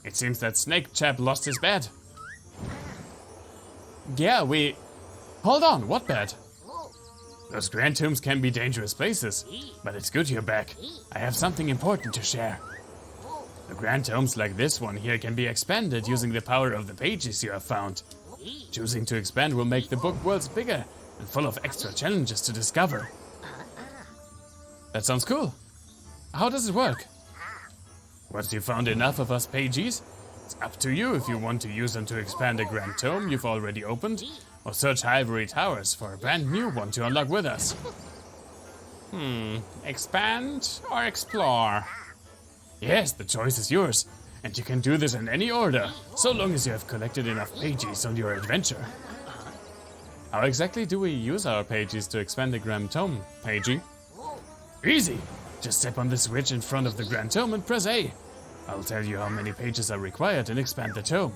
It seems that Snake Chap lost his bed. Yeah, Hold on, what bed? Those grand tombs can be dangerous places, but it's good you're back. I have something important to share. The grand tomes like this one here can be expanded using the power of the pages you have found. Choosing to expand will make the book worlds bigger and full of extra challenges to discover. That sounds cool. How does it work? Once you've found enough of us pages, it's up to you if you want to use them to expand a grand tome you've already opened, or search Ivory Towers for a brand new one to unlock with us. Expand or explore? Yes, the choice is yours, and you can do this in any order, so long as you have collected enough pages on your adventure. How exactly do we use our pages to expand the grand tome, Pagey? Easy! Just step on the switch in front of the grand tome and press A. I'll tell you how many pages are required and expand the tome.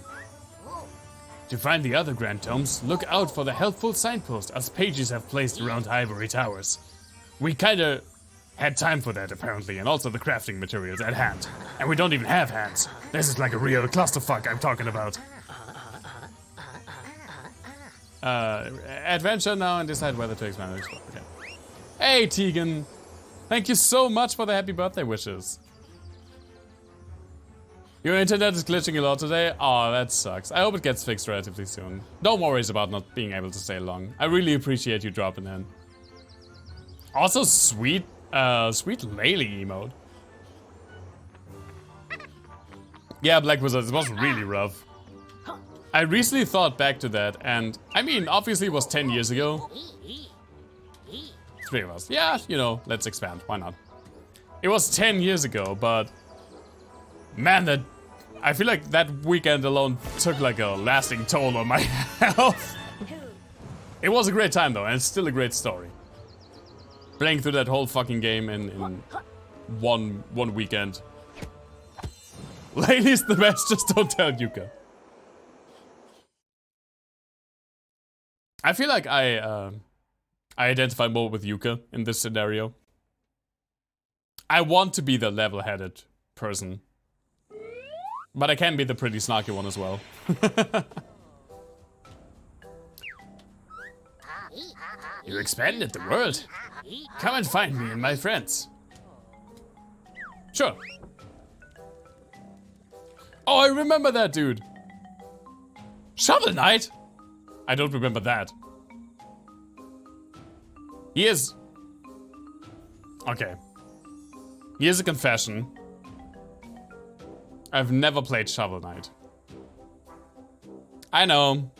To find the other grand tomes, look out for the helpful signpost us pages have placed around Ivory Towers. We kinda had time for that apparently, and also the crafting materials at hand. And we don't even have hands. This is like a real clusterfuck I'm talking about. Adventure now and decide whether to expand or explore. Okay. Hey Tegan! Thank you so much for the happy birthday wishes. Your internet is glitching a lot today? Oh, that sucks. I hope it gets fixed relatively soon. No worries about not being able to stay long. I really appreciate you dropping in. Also, sweet Laylee emote. Yeah, Black Wizard, it was really rough. I recently thought back to that, and I mean, obviously it was 10 years ago. 3 of us. Yeah, you know, let's expand. Why not? It was 10 years ago, but man, I feel like that weekend alone took like a lasting toll on my health. It was a great time though, and it's still a great story. Playing through that whole fucking game in one weekend. Laylee's the best, just don't tell Yooka. I feel like I identify more with Yooka in this scenario. I want to be the level-headed person. But I can be the pretty snarky one as well. You expanded the world. Come and find me and my friends. Sure. Oh, I remember that dude. Shovel Knight? I don't remember that. Here's... Okay. Here's a confession. I've never played Shovel Knight. I know.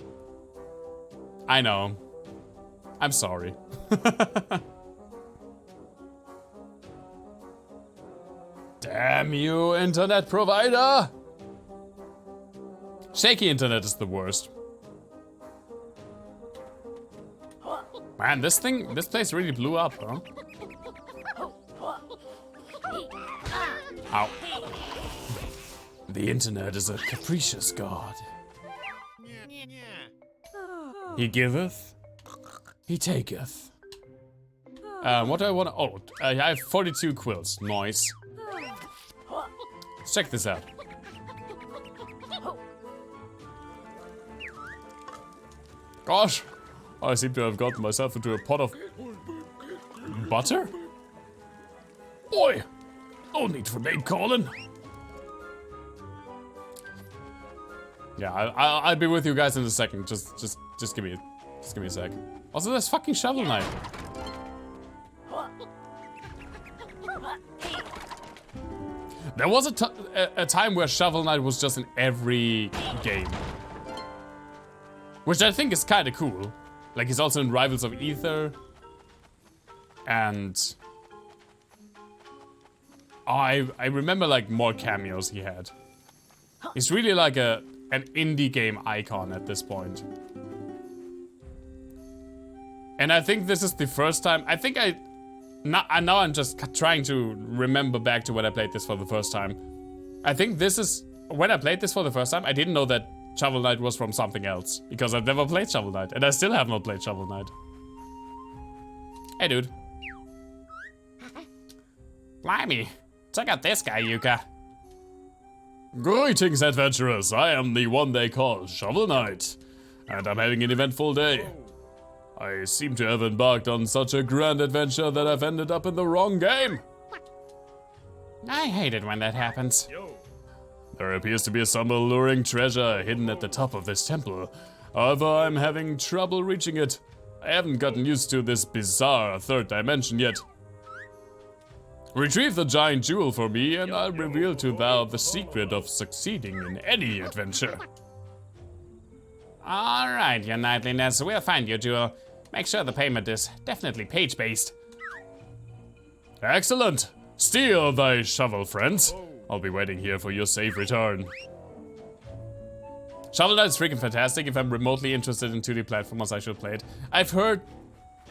I know. I'm sorry. Damn you, internet provider! Shaky internet is the worst. Man, this place really blew up, huh? Ow. The internet is a capricious god. He giveth, he taketh. What do I want to... Oh, I have 42 quills. Nice. Let's check this out. Gosh, I seem to have gotten myself into a pot of butter? Boy, no need for name calling. Yeah, I'll be with you guys in a second. Just give me a sec. Also, there's fucking Shovel Knight. There was a time where Shovel Knight was just in every game. Which I think is kind of cool. Like, he's also in Rivals of Ether. And... oh, I remember, like, more cameos he had. He's really like an indie game icon at this point. And I think this is the first time... I think now I'm just trying to remember back to when I played this for the first time. I think this is... when I played this for the first time, I didn't know that Shovel Knight was from something else. Because I've never played Shovel Knight. And I still have not played Shovel Knight. Hey, dude. Blimey. Check out this guy, Yooka. Greetings, adventurers. I am the one they call Shovel Knight, and I'm having an eventful day. I seem to have embarked on such a grand adventure that I've ended up in the wrong game. I hate it when that happens. There appears to be some alluring treasure hidden at the top of this temple. However, I'm having trouble reaching it. I haven't gotten used to this bizarre third dimension yet. Retrieve the giant jewel for me, and I'll reveal to thou the secret of succeeding in any adventure. Alright, your knightliness, we'll find your jewel. Make sure the payment is definitely page-based. Excellent! Steal thy shovel, friends. I'll be waiting here for your safe return. Shovel Knight is freaking fantastic. If I'm remotely interested in 2D platformers, I should play it. I've heard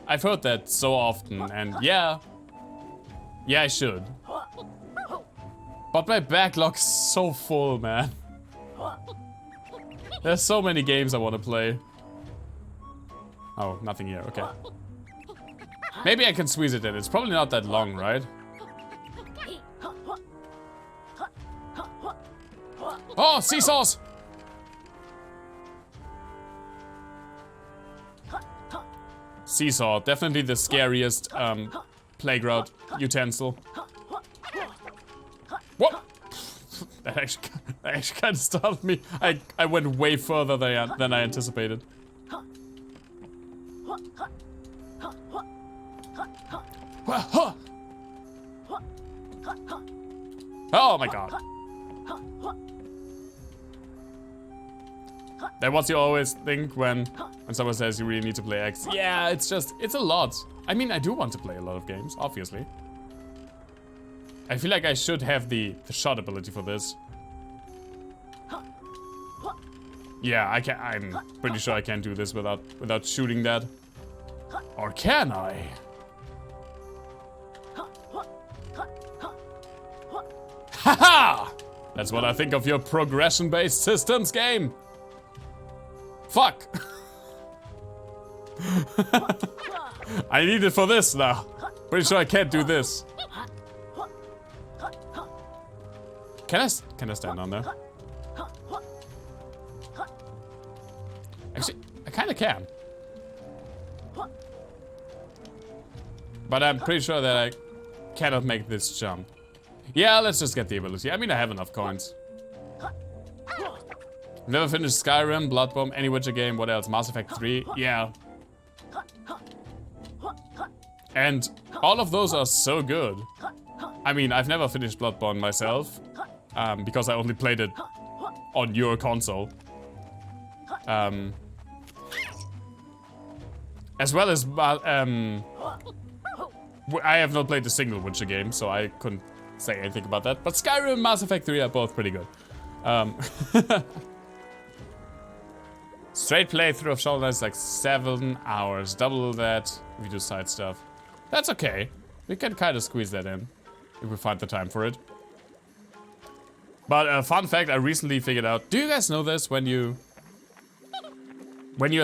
that so often, and yeah, I should. But my backlog's so full, man. There's so many games I want to play. Oh, nothing here, okay. Maybe I can squeeze it in. It's probably not that long, right? Oh, seesaws! Seesaw, definitely the scariest playground utensil. What? That actually kind of startled me. I went way further than I anticipated. Oh my god. That's what you always think when someone says you really need to play X. Yeah, it's a lot. I mean, I do want to play a lot of games, obviously. I feel like I should have the shot ability for this. Yeah, I'm pretty sure I can't do this without shooting that. Or can I? Haha! That's what I think of your progression-based systems game. Fuck! I need it for this now. Pretty sure I can't do this. Can I stand on there? Actually, I kinda can. But I'm pretty sure that I cannot make this jump. Yeah, let's just get the ability. I mean, I have enough coins. Never finished Skyrim, Bloodborne, any Witcher game, what else? Mass Effect 3, yeah. And all of those are so good. I mean, I've never finished Bloodborne myself, because I only played it on your console. As well as, I have not played a single Witcher game, so I couldn't say anything about that. But Skyrim and Mass Effect 3 are both pretty good. Straight playthrough of Shovel Knight is like 7 hours. Double that if you do side stuff. That's okay. We can kind of squeeze that in if we find the time for it. But fun fact, I recently figured out. Do you guys know this? When you're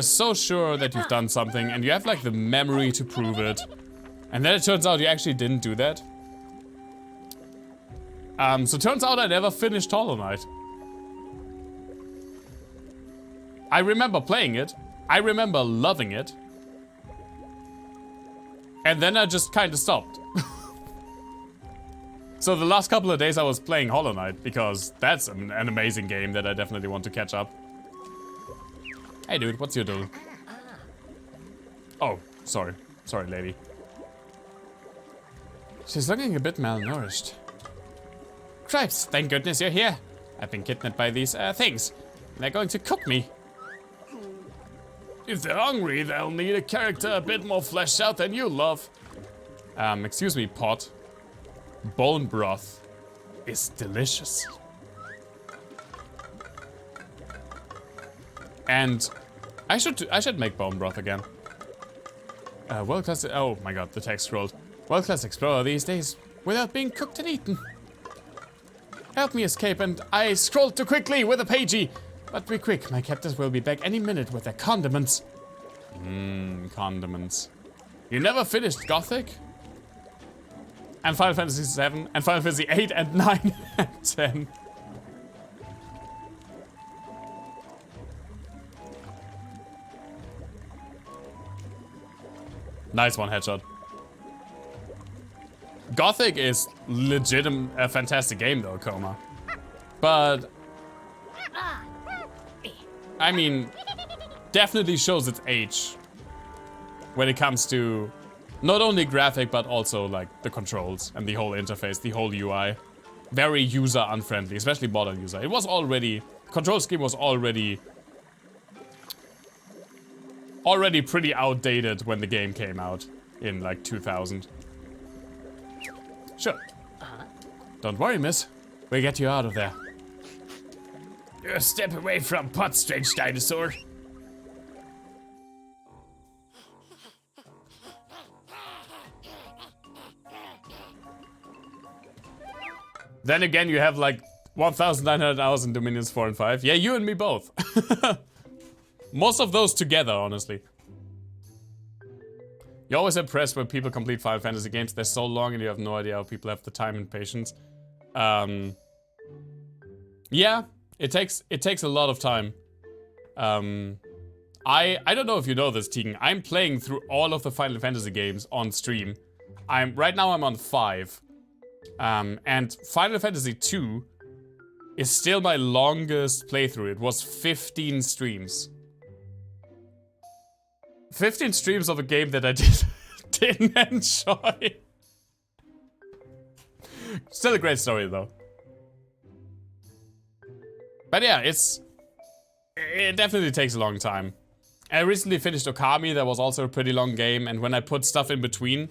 so sure that you've done something and you have like the memory to prove it, and then it turns out you actually didn't do that. So it turns out I never finished Hollow Knight. I remember playing it. I remember loving it. And then I just kind of stopped. So the last couple of days I was playing Hollow Knight because that's an amazing game that I definitely want to catch up. Hey dude, what's your deal? Oh, sorry. Sorry, lady. She's looking a bit malnourished. Cripes, thank goodness you're here. I've been kidnapped by these things. They're going to cook me. If they're hungry, they'll need a character a bit more fleshed out than you love. Excuse me, pot. Bone broth is delicious. And I should make bone broth again. World-class, oh my god, the text scrolled. World-class explorer these days without being cooked and eaten. Help me escape, and I scrolled too quickly with a pagey. But be quick, my captors will be back any minute with their condiments. Condiments. You never finished Gothic? And Final Fantasy 7, and Final Fantasy 8 and 9 and 10. Nice one, headshot. Gothic is legitimate, a fantastic game though, Coma. But I mean, definitely shows its age when it comes to not only graphic but also like the controls and the whole interface, the whole UI. Very user unfriendly, especially modern user. It was already, control scheme was already pretty outdated when the game came out in like 2000. Sure. Don't worry, miss. We'll get you out of there. Step away from pot, strange dinosaur. Then again, you have like 1,900 hours in Dominions 4 and 5. Yeah, you and me both. Most of those together, honestly. You're always impressed when people complete Final Fantasy games. They're so long and you have no idea how people have the time and patience. Yeah, it takes a lot of time. I don't know if you know this, Tegan. I'm playing through all of the Final Fantasy games on stream. Right now I'm on 5. And Final Fantasy 2 is still my longest playthrough. It was 15 streams. 15 streams of a game that I didn't enjoy. Still a great story though. But yeah, it definitely takes a long time. I recently finished Okami. That was also a pretty long game, and when I put stuff in between,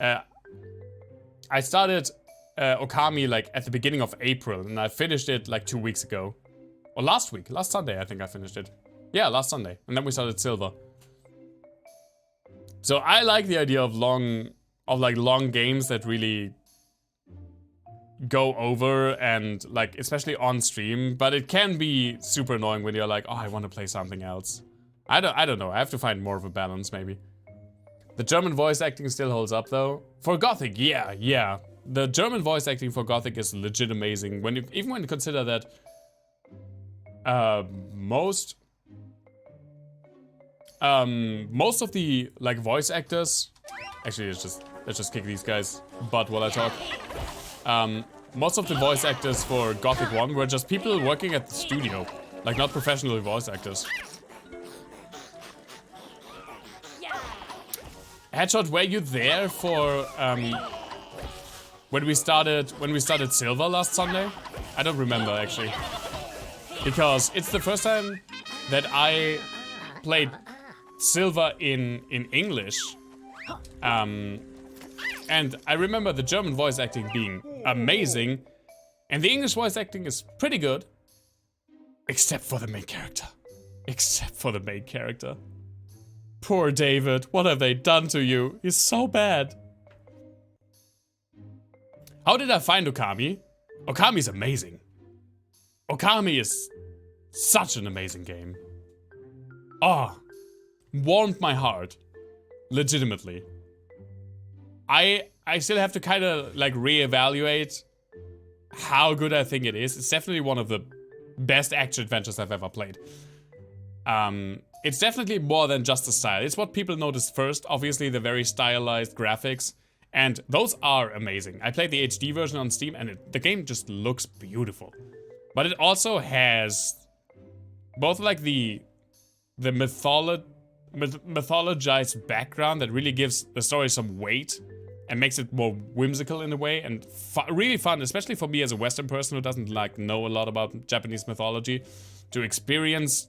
I started Okami like at the beginning of April, and I finished it like 2 weeks ago. Or last Sunday I think I finished it. Yeah, last Sunday. And then we started Silver. So I like the idea of long games that really go over and like, especially on stream, but it can be super annoying when you're like, oh, I want to play something else. I don't know. I have to find more of a balance maybe. The German voice acting still holds up though. For Gothic, yeah. The German voice acting for Gothic is legit amazing. Even when you consider that most of the like voice actors, actually let's just kick these guys butt while I talk. Most of the voice actors for Gothic 1 were just people working at the studio, like not professional voice actors. Headshot, were you there for when we started Silver last Sunday? I don't remember actually, because it's the first time that I played Silver in English. And I remember the German voice acting being amazing, and the English voice acting is pretty good, except for the main character. Poor David, what have they done to you? He's so bad. How did I find Okami? Okami's amazing. Okami is such an amazing game. Oh, warmed my heart. Legitimately. I still have to kind of like reevaluate how good I think it is. It's definitely one of the best action adventures I've ever played. It's definitely more than just the style. It's what people notice first. Obviously, the very stylized graphics, and those are amazing. I played the HD version on Steam, and the game just looks beautiful. But it also has both like the mythologized background that really gives the story some weight and makes it more whimsical in a way, and really fun, especially for me as a Western person who doesn't like know a lot about Japanese mythology, to experience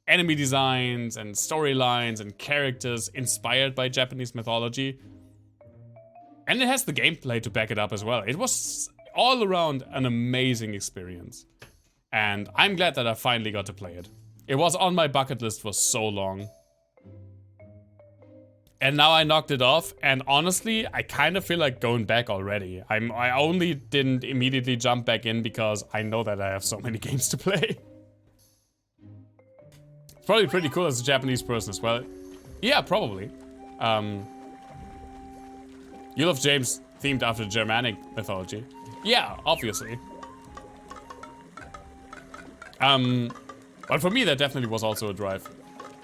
enemy designs and storylines and characters inspired by Japanese mythology. And it has the gameplay to back it up as well. It was all around an amazing experience. And I'm glad that I finally got to play it. It was on my bucket list for so long. And now I knocked it off, and honestly, I kind of feel like going back already. I only didn't immediately jump back in because I know that I have so many games to play. It's probably pretty cool as a Japanese person as well. Yeah, probably. You love James themed after Germanic mythology. Yeah, obviously. But for me, that definitely was also a drive.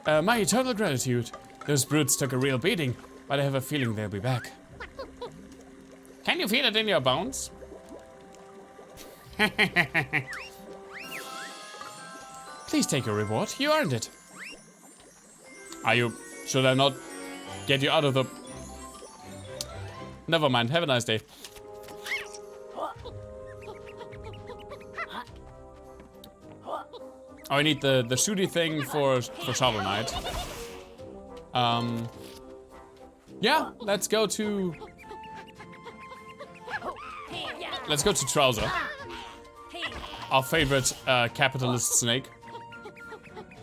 My eternal gratitude. Those brutes took a real beating. but I have a feeling they'll be back. Can you feel it in your bones? Please take your reward. You earned it. Are you... Should I not get you out of the... Never mind. Have a nice day. Oh, I need the shooty thing for Shovel Knight. Yeah, let's go to Trouser. Our favorite capitalist snake.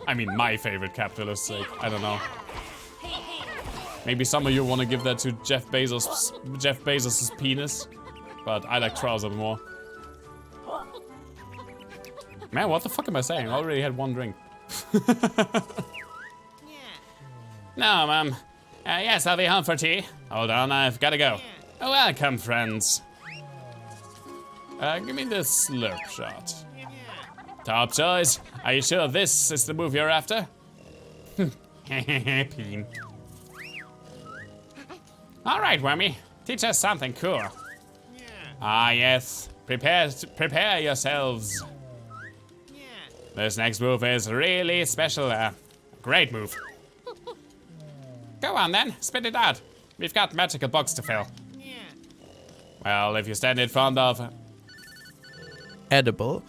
I mean, my favorite capitalist snake. I don't know. Maybe some of you want to give that to Jeff Bezos's penis, but I like Trouser more. Man, what the fuck am I saying? I already had one drink. No, Mum. Yes, I'll be home for tea. Hold on, I've got to go. Welcome, friends. Give me this slurp shot. Top choice. Are you sure this is the move you're after? Peen. All right, Wormy. Teach us something cool. Ah, yes. Prepare yourselves. This next move is really special. Great move. Go on then, spit it out. We've got magical box to fill. Well, if you stand in front of edible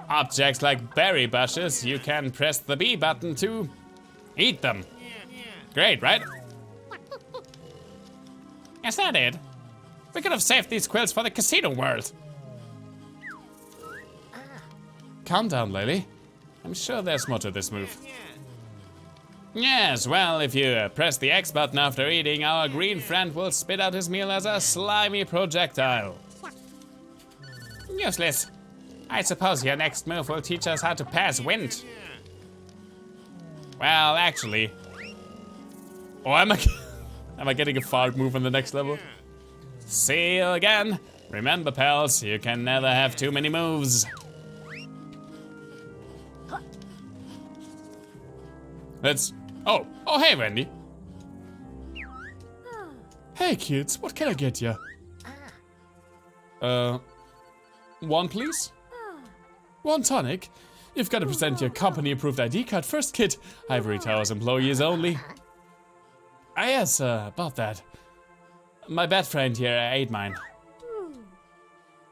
objects like berry bushes, you can press the B button to eat them. Great, right? Is that it? We could have saved these quills for the casino world. Calm down, Laylee. I'm sure there's more to this move. Yes, well, if you press the X button after eating, our green friend will spit out his meal as a slimy projectile. Useless. I suppose your next move will teach us how to pass wind. Well, actually... Oh, am I getting a fart move on the next level? See you again. Remember, pals, you can never have too many moves. Let's... Oh, hey, Wendy. Hey, kids, what can I get you? One, please? One tonic? You've got to present your company-approved ID card first, kid. Ivory Tower's employees only. Ah, yes, about that. My bad friend here ate mine.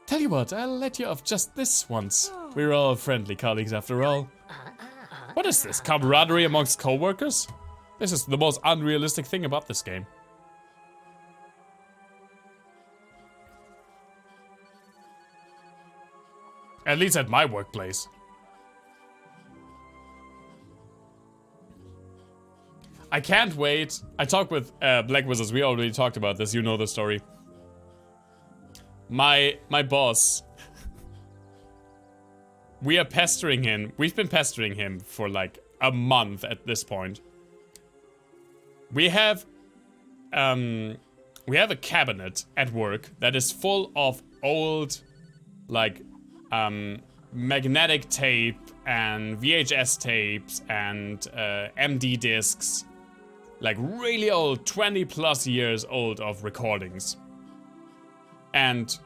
Tell you what, I'll let you off just this once. We're all friendly colleagues after all. What is this, camaraderie amongst co-workers? This is the most unrealistic thing about this game. At least at my workplace. I can't wait. I talked with Black Wizards. We already talked about this. You know the story. My boss. We are pestering him. We've been pestering him for like a month at this point. We have a cabinet at work that is full of old, like, magnetic tape and VHS tapes and MD discs. Like really old, 20 plus years old of recordings. And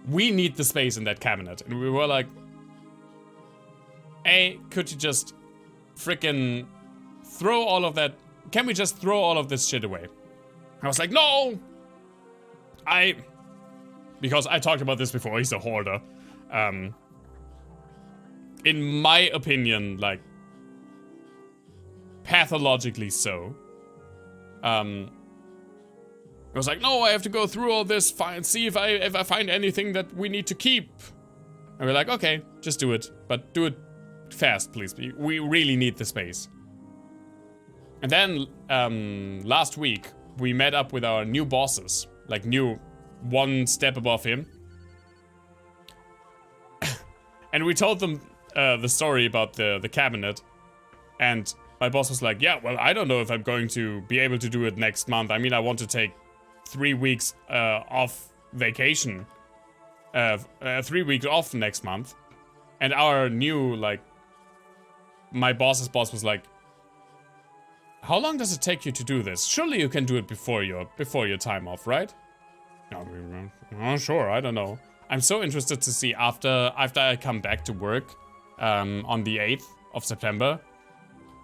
we need the space in that cabinet. And we were like, hey, could you just frickin' throw all of that? Can we just throw all of this shit away? I was like, no! Because I talked about this before, he's a hoarder. In my opinion, like, pathologically so. I was like, no, I have to go through all this, see if I find anything that we need to keep. And we're like, okay, just do it. But do it fast, please. We really need the space. And then, last week, we met up with our new bosses. Like, new, one step above him. And we told them the story about the cabinet. And my boss was like, yeah, well, I don't know if I'm going to be able to do it next month. I mean, I want to take 3 weeks off vacation. 3 weeks off next month. And our new, like, my boss's boss was like, How long does it take you to do this? Surely you can do it before your time off, right? Sure, I don't know. I'm so interested to see after I come back to work on the 8th of September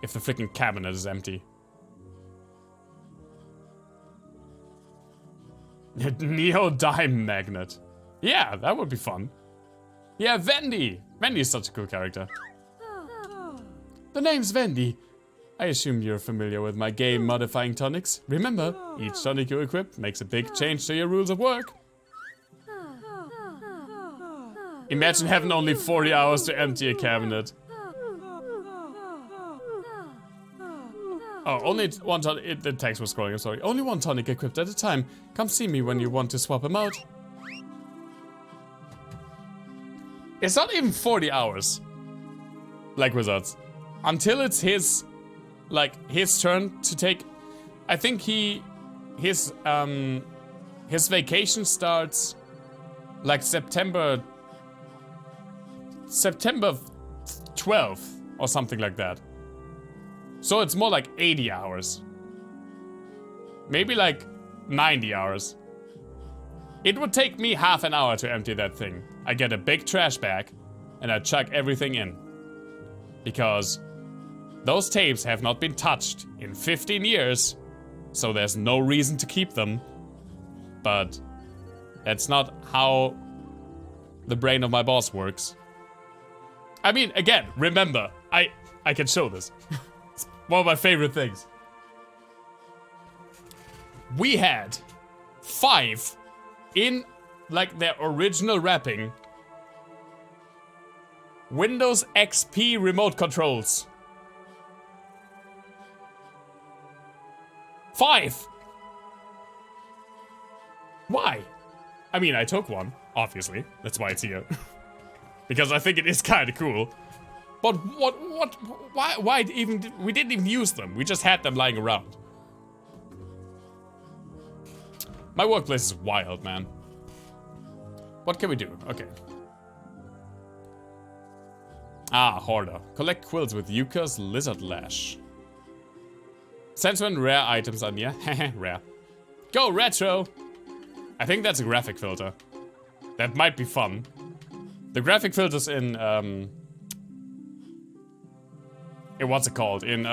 if the freaking cabinet is empty. Neo Dime Magnet. Yeah, that would be fun. Yeah, Wendy. Wendy is such a cool character. The name's Wendy. I assume you're familiar with my game modifying tonics. Remember, each tonic you equip makes a big change to your rules of work. Imagine having only 40 hours to empty a cabinet. Oh, only one tonic. The text was scrolling, I'm sorry. Only one tonic equipped at a time. Come see me when you want to swap them out. It's not even 40 hours. Like Wizards. Until it's his turn to take. I think his vacation starts like September 12th or something like that. So it's more like 80 hours. Maybe like 90 hours. It would take me half an hour to empty that thing. I get a big trash bag and I chuck everything in. Because those tapes have not been touched in 15 years, so there's no reason to keep them. But that's not how the brain of my boss works. I mean, again, remember, I can show this. It's one of my favorite things. We had 5 in like their original wrapping Windows XP remote controls. 5! Why? I mean, I took one, obviously. That's why it's here. Because I think it is kind of cool. But why even, we didn't even use them. We just had them lying around. My workplace is wild, man. What can we do? Okay. Ah, Hoarder. Collect quills with Yooka's Lizard Lash. Sense when rare items are near. Rare. Go retro! I think that's a graphic filter. That might be fun. The graphic filters in what's it called? In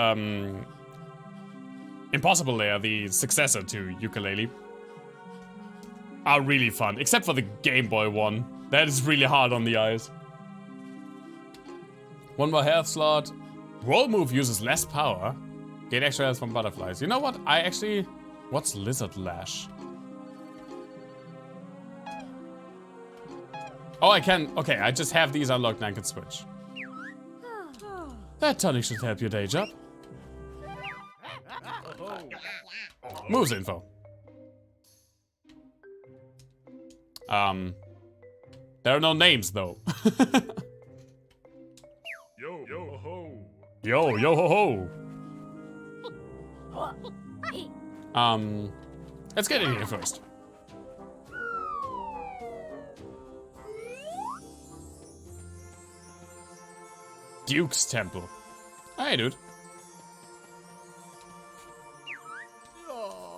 Impossible Lair, the successor to Yooka Laylee, are really fun. Except for the Game Boy one. That is really hard on the eyes. One more health slot. Roll move uses less power. Gain extra health from butterflies. You know what? What's Lizard Lash? Oh, I can. Okay, I just have these unlocked and I can switch. That tonic should help your day job. Moves info. There are no names though. Yo, yo, ho. Yo, yo, ho, ho. Let's get in here first. Duke's Temple. Hey, dude.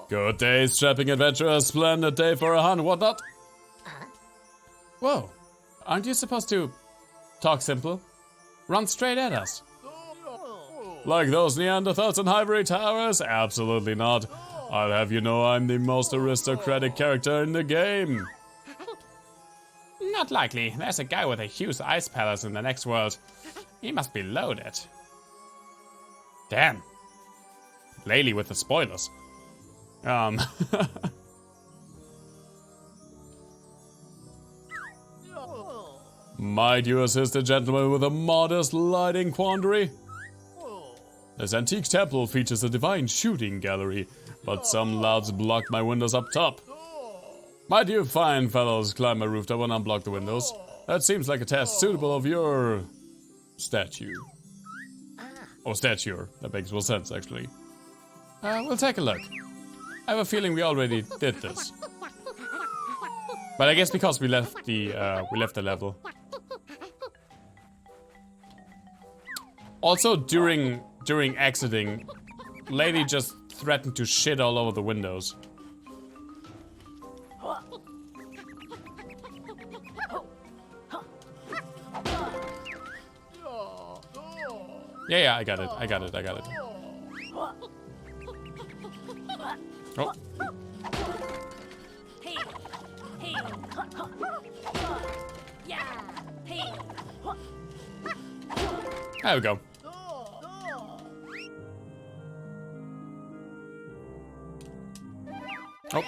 Good day, strapping adventurer. Splendid day for a hunt. Whatnot? Whoa. Aren't you supposed to talk simple? Run straight at us. Like those Neanderthals in Ivory Towers? Absolutely not. I'll have you know I'm the most aristocratic character in the game. Not likely. There's a guy with a huge ice palace in the next world. He must be loaded. Damn. Laylee with the spoilers. Might you assist a gentleman with a modest lighting quandary? This antique temple features a divine shooting gallery, but some louds blocked my windows up top. Might you fine fellows climb my rooftop and unblock the windows? That seems like a task suitable of your statue. Or stature. That makes more sense, actually. We'll take a look. I have a feeling we already did this. But I guess because we left the level. Also, during exiting, lady just threatened to shit all over the windows. Yeah, I got it. Oh. There we go. Oh.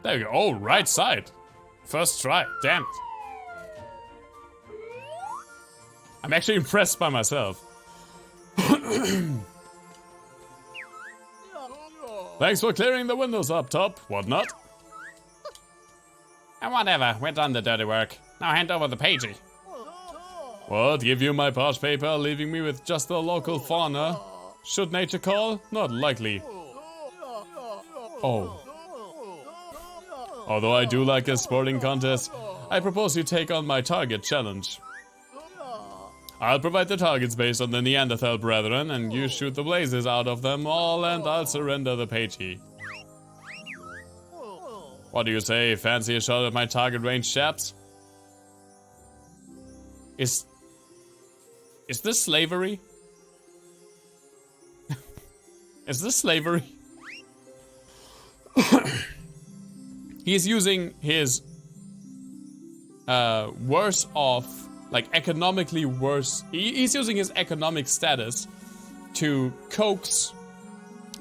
There we go. Oh, right side. First try. Damn it. I'm actually impressed by myself. Thanks for clearing the windows up top. Whatnot? And whatever. We're done the dirty work. Now hand over the pagey. What? Give you my parch paper, leaving me with just the local fauna? Should nature call? Not likely. Oh. Although I do like a sporting contest, I propose you take on my target challenge. I'll provide the targets based on the Neanderthal brethren, and you shoot the blazes out of them all, and I'll surrender the pagey. What do you say? Fancy a shot at my target range, chaps? Is this slavery? Is this slavery? He's using his worse off, like economically worse. He's using his economic status to coax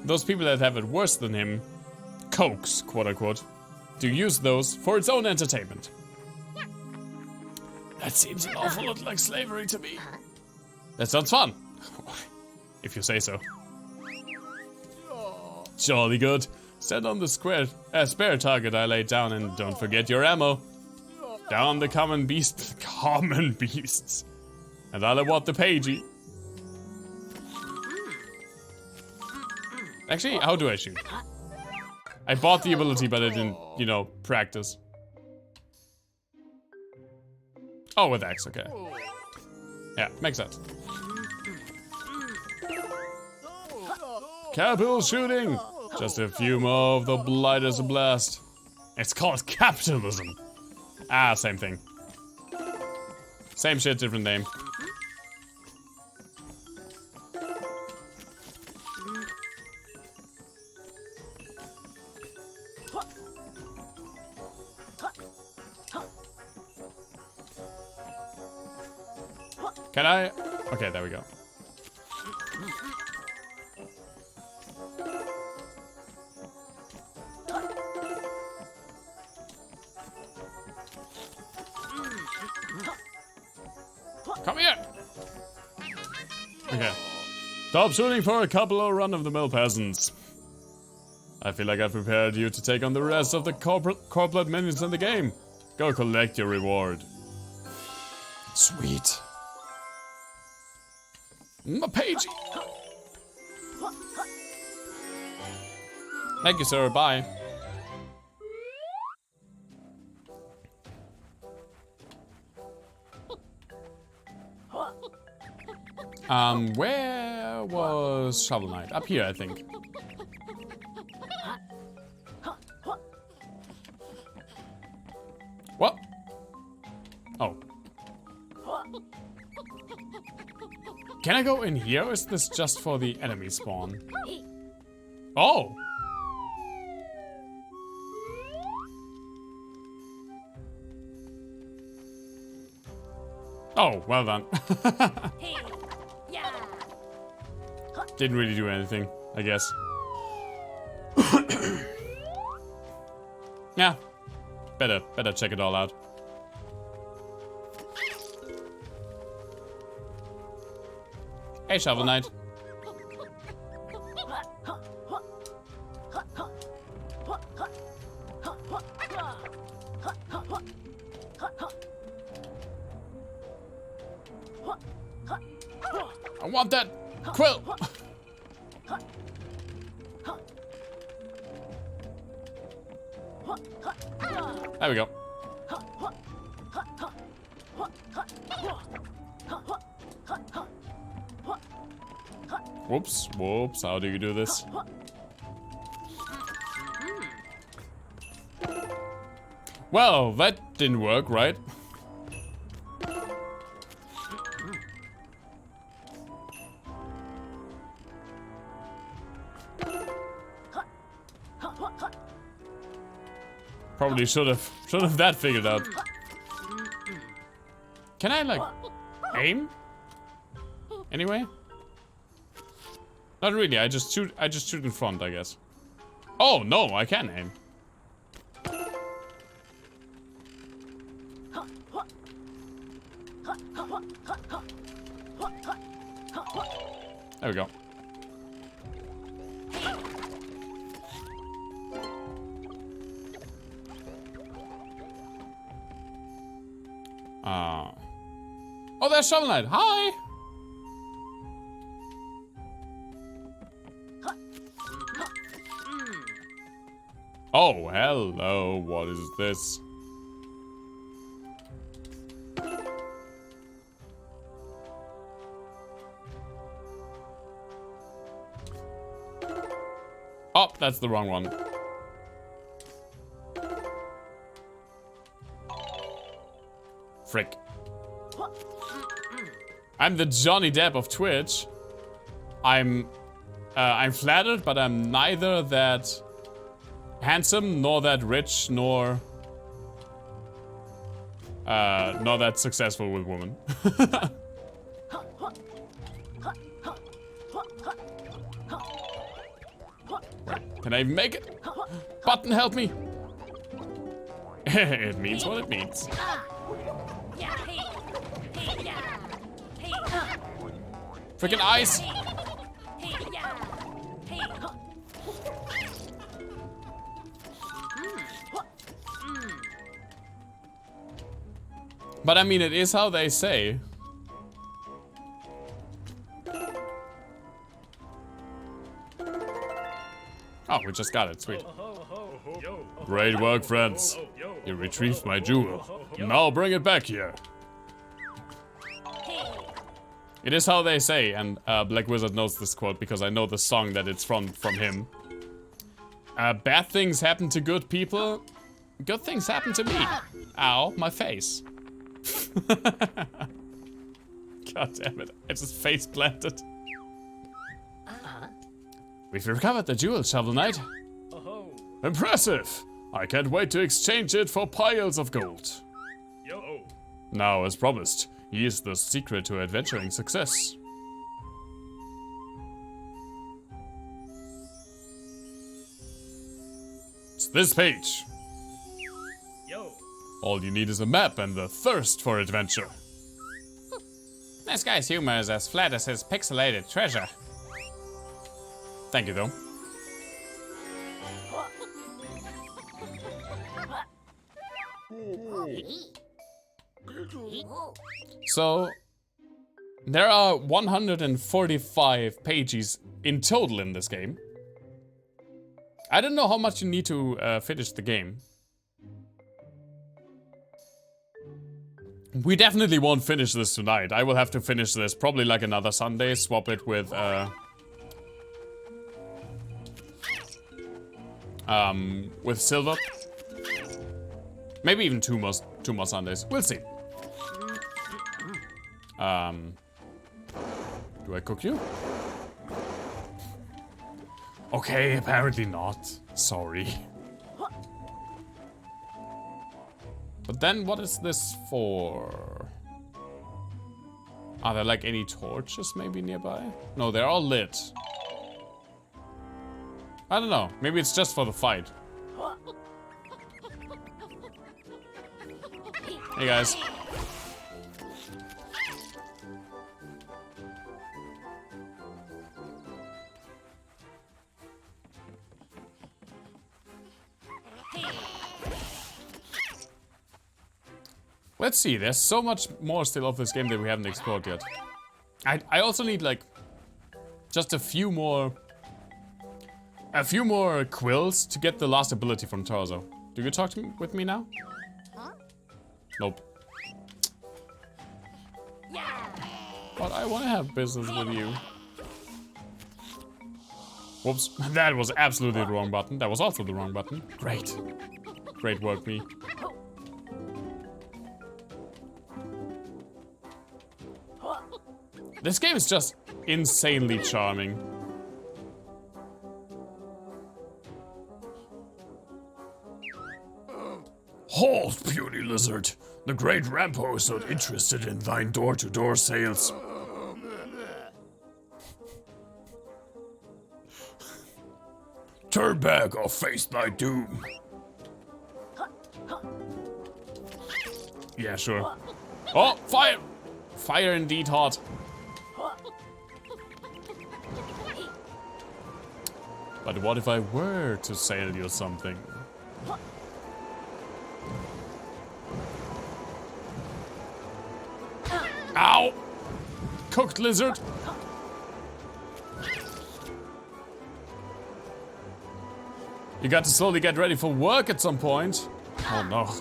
those people that have it worse than him, coax, quote unquote, to use those for its own entertainment. That seems an awful lot like slavery to me. That sounds fun, if you say so. Jolly good. Set on the spare target I laid down, and don't forget your ammo. Down the common beasts. And I'll award the pagey. Actually, how do I shoot? I bought the ability, but I didn't, you know, practice. Oh, with X, okay. Yeah, makes sense. Capital shooting! Just a few more of the blighters blast. It's called capitalism. Ah, same thing. Same shit, different name. Can I? Okay, there we go. Come here! Okay. Stop shooting for a couple of run-of-the-mill peasants. I feel like I've prepared you to take on the rest of the corporate minions in the game. Go collect your reward. Sweet. My pagey. Thank you, sir. Bye. Where was Shovel Knight? Up here, I think. What? Oh. Can I go in here, or is this just for the enemy spawn? Oh! Oh, well done. Didn't really do anything, I guess. Yeah. Better check it all out. Hey, Shovel Knight. I want that quill. There we go. Whoops, whoops, how do you do this? Well, that didn't work, right? Probably should have that figured out. Can I like aim? Anyway? Not really, I just shoot in front, I guess. Oh no, I can aim. There we go. Oh, there's Shovel Knight. Hi. Oh, hello. What is this? Oh, that's the wrong one. Frick. I'm the Johnny Depp of Twitch. I'm flattered, but I'm neither that handsome, nor that rich, nor that successful with women. Wait, can I even make it? Button, help me! It means what it means. Freaking ice! But I mean, it is how they say. Oh, we just got it. Sweet. Great work, friends. You retrieved my jewel. Now bring it back here. It is how they say, and Black Wizard knows this quote because I know the song that it's from him. Bad things happen to good people. Good things happen to me. Ow, my face. God damn it, I just face planted. We've recovered the jewel, Shovel Knight. Impressive! I can't wait to exchange it for piles of gold. Now, as promised, here's the secret to adventuring success. It's this page. All you need is a map and the thirst for adventure. This guy's humor is as flat as his pixelated treasure. Thank you, though. So, there are 145 pages in total in this game. I don't know how much you need to finish the game. We definitely won't finish this tonight. I will have to finish this probably like another Sunday, swap it with Silver. Maybe even two more Sundays. We'll see. Do I cook you? Okay, apparently not. Sorry. But then what is this for? Are there like any torches maybe nearby? No, they're all lit. I don't know. Maybe it's just for the fight. Hey guys. Let's see, there's so much more still of this game that we haven't explored yet. I also need like just a few more quills to get the last ability from Torso. Do you talk with me now? Nope. But I want to have business with you. Whoops, that was absolutely the wrong button. That was also the wrong button. Great. Great work, me. This game is just insanely charming. Halt, puny lizard. The great Rampo is not interested in thine door-to-door sales. Turn back or face thy doom. Yeah, sure. Oh, fire! Fire indeed hot. But what if I were to sell you something? Ow! Cooked lizard! You got to slowly get ready for work at some point. Oh no.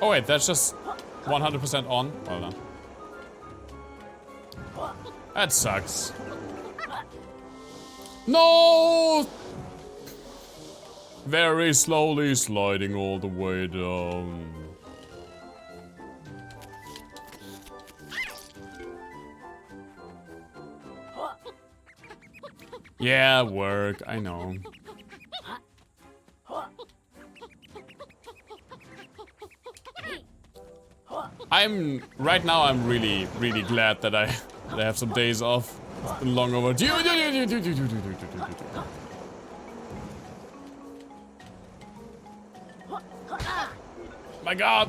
Oh wait, that's just 100% on. Hold on. That sucks. No! Very slowly sliding all the way down. Yeah, work, I know. Right now I'm really glad that I have some days off. It's been long overdue. My god!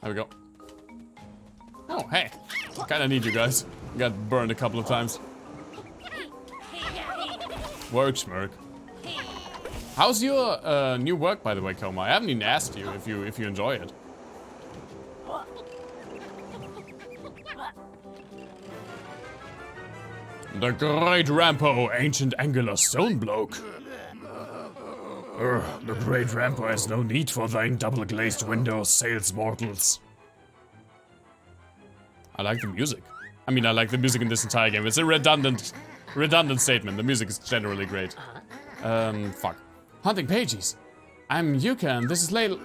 There we go. Oh, hey. I kinda need you guys. Got burned a couple of times. Work, schmirk. How's your new work, by the way, Koma? I haven't even asked you if you enjoy it. The great Rampo, ancient angular stone bloke. The great Rampo has no need for thine double-glazed windows, sales mortals. I like the music. I mean, I like the music in this entire game. It's a redundant statement. The music is generally great. Fuck. Hunting pages. I'm Yooka and this is Laylee.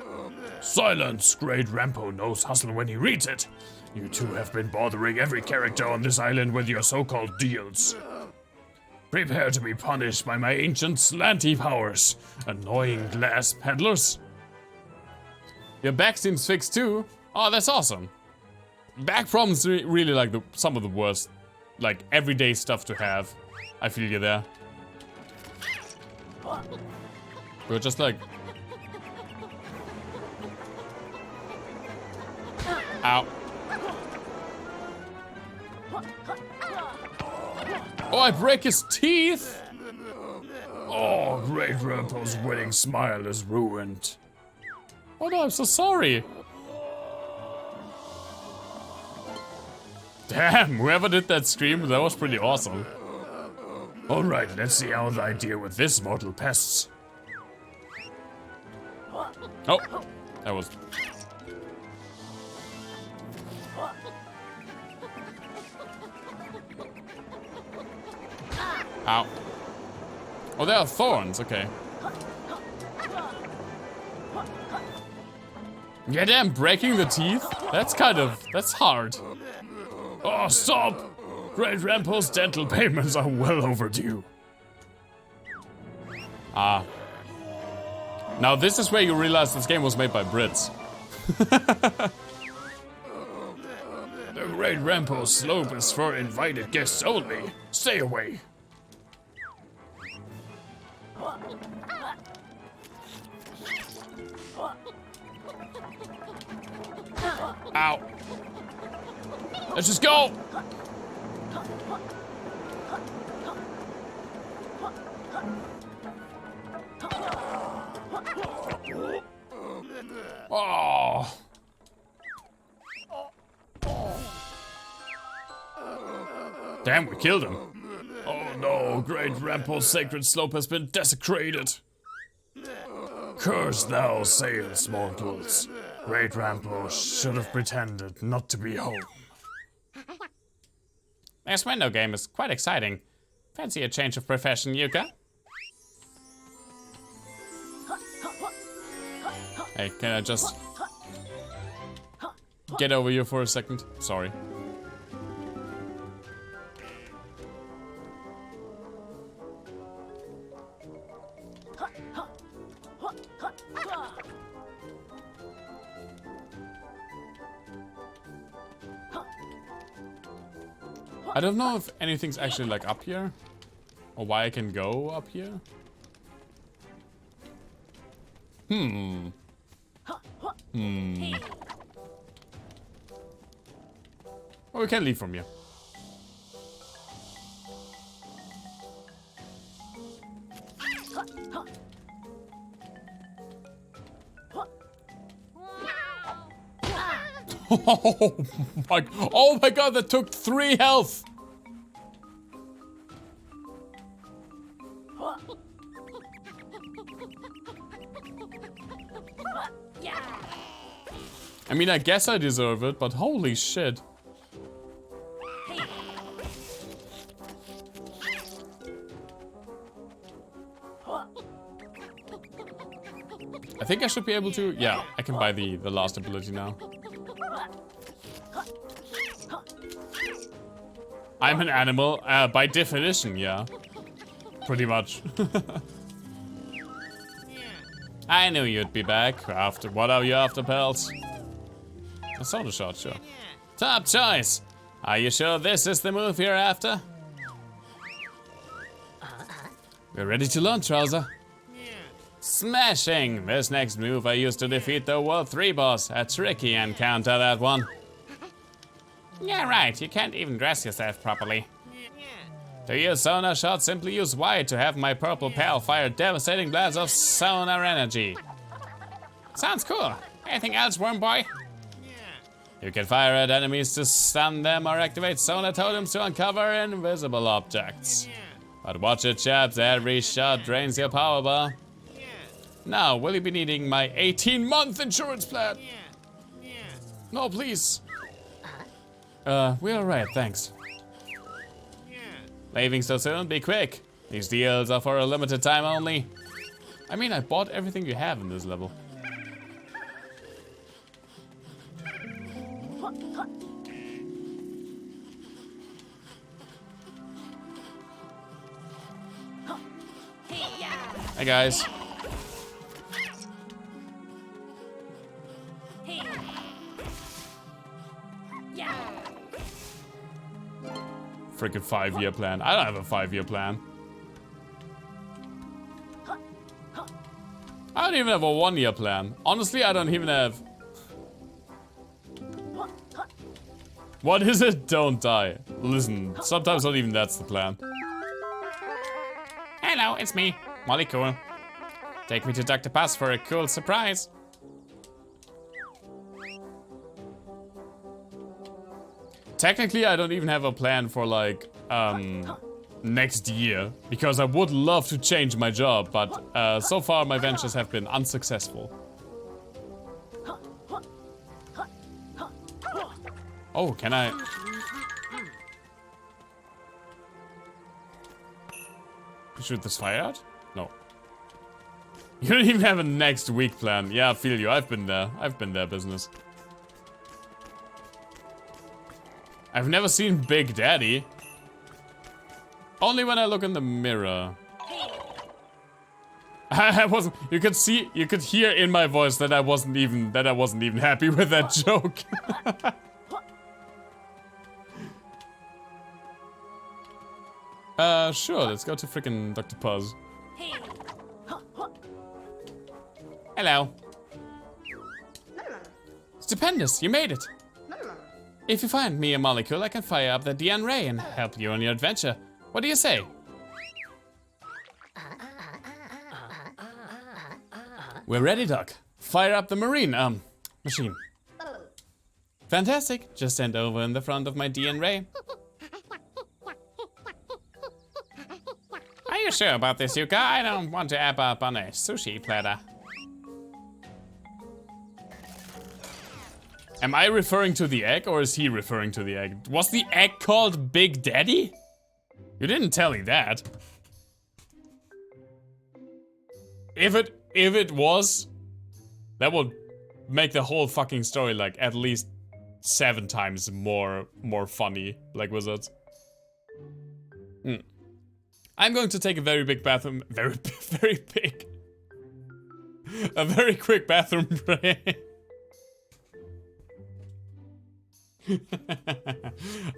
Silence! Great Rampo knows hustle when he reads it. You two have been bothering every character on this island with your so-called deals. Prepare to be punished by my ancient slanty powers, annoying glass peddlers. Your back seems fixed too. Oh, that's awesome. Back problems really like some of the worst, like everyday stuff to have. I feel you there. We're just like, ow. Oh, I break his teeth. Oh, great Rampo's winning smile is ruined. Oh no, I'm so sorry. Damn, whoever did that scream, that was pretty awesome. Alright, let's see how I deal with this mortal pests. Oh, that was... Ow. Oh, there are thorns, okay. Yeah, damn, breaking the teeth? That's hard. Oh, stop! Great Rampo's dental payments are well overdue. Ah. Now this is where you realize this game was made by Brits. The great Rampo's slope is for invited guests only. Stay away. Ow. Let's just go! Oh. Damn, we killed him. Oh no, great Rampo's sacred slope has been desecrated. Curse thou sails, mortals. Great Rampo should have pretended not to be home. This window game is quite exciting. Fancy a change of profession, Yooka? Hey, can I just get over here for a second? Sorry. I don't know if anything's actually like up here, or why I can go up here. Well, we can leave from here. Oh my god, that took 3 health! I mean, I guess I deserve it, but holy shit. I think I should be able to. Yeah, I can buy the last ability now. I'm an animal, by definition, yeah. Pretty much. I knew you'd be back. After what are you after, pals? A soda shot, sure. Top choice. Are you sure this is the move you're after? We're ready to launch, Trouser. Smashing! This next move I used to defeat the World 3 boss. A tricky encounter, that one. Yeah, right. You can't even dress yourself properly. To use sonar shot, simply use Y to have my purple pal fire devastating blasts of sonar energy. Sounds cool. Anything else, worm boy? You can fire at enemies to stun them or activate sonar totems to uncover invisible objects. But watch it, chaps. Every shot drains your power bar. Now, will you be needing my 18-month insurance plan? No, please. We're alright, thanks. Leaving so soon? Be quick. These deals are for a limited time only. I mean, I bought everything you have in this level. Hey guys. Freaking 5-year plan. I don't have a 5-year plan. I don't even have a 1-year plan. Honestly, I don't even have... What is it? Don't die. Listen, sometimes not even that's the plan. Hello, it's me, Molly Cool. Take me to Dr. Paz for a cool surprise. Technically, I don't even have a plan for like, next year. Because I would love to change my job, but so far my ventures have been unsuccessful. Oh, can I? Shoot this fire out? No. You don't even have a next week plan. Yeah, I feel you. I've been there. I've been there, business. I've never seen Big Daddy. Only when I look in the mirror. I wasn't. You could see. You could hear in my voice that I wasn't even happy with that joke. Sure. Let's go to frickin' Dr. Paz. Hello. Stupendous! You made it. If you find me a molecule, I can fire up the DN ray and help you on your adventure. What do you say? We're ready, Doc. Fire up the marine, machine. Fantastic. Just stand over in the front of my DN ray. Are you sure about this, Yooka? I don't want to app up on a sushi platter. Am I referring to the egg or is he referring to the egg? Was the egg called Big Daddy? You didn't tell me that. If it was, that would make the whole fucking story like at least 7 times more funny, like wizards. I'm going to take a very big bathroom, very big. A very quick bathroom break.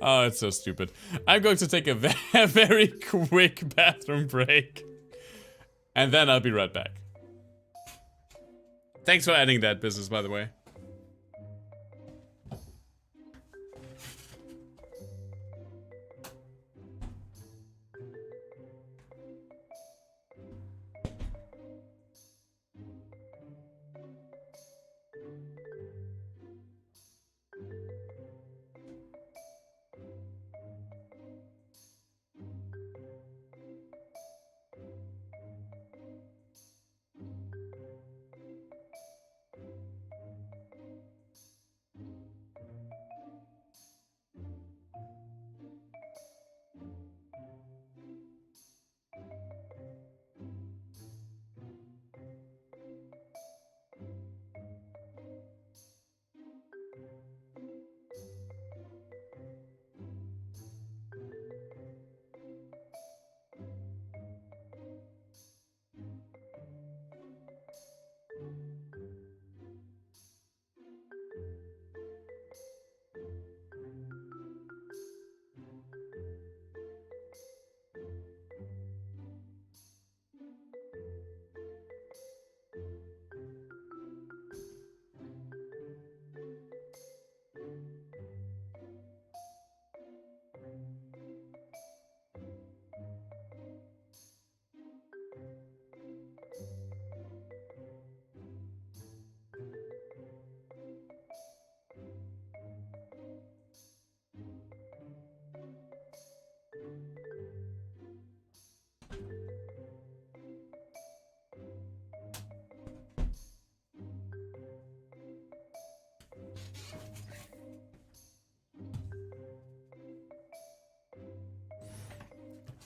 Oh, it's so stupid. I'm going to take a very quick bathroom break. And then I'll be right back. Thanks for adding that business, by the way.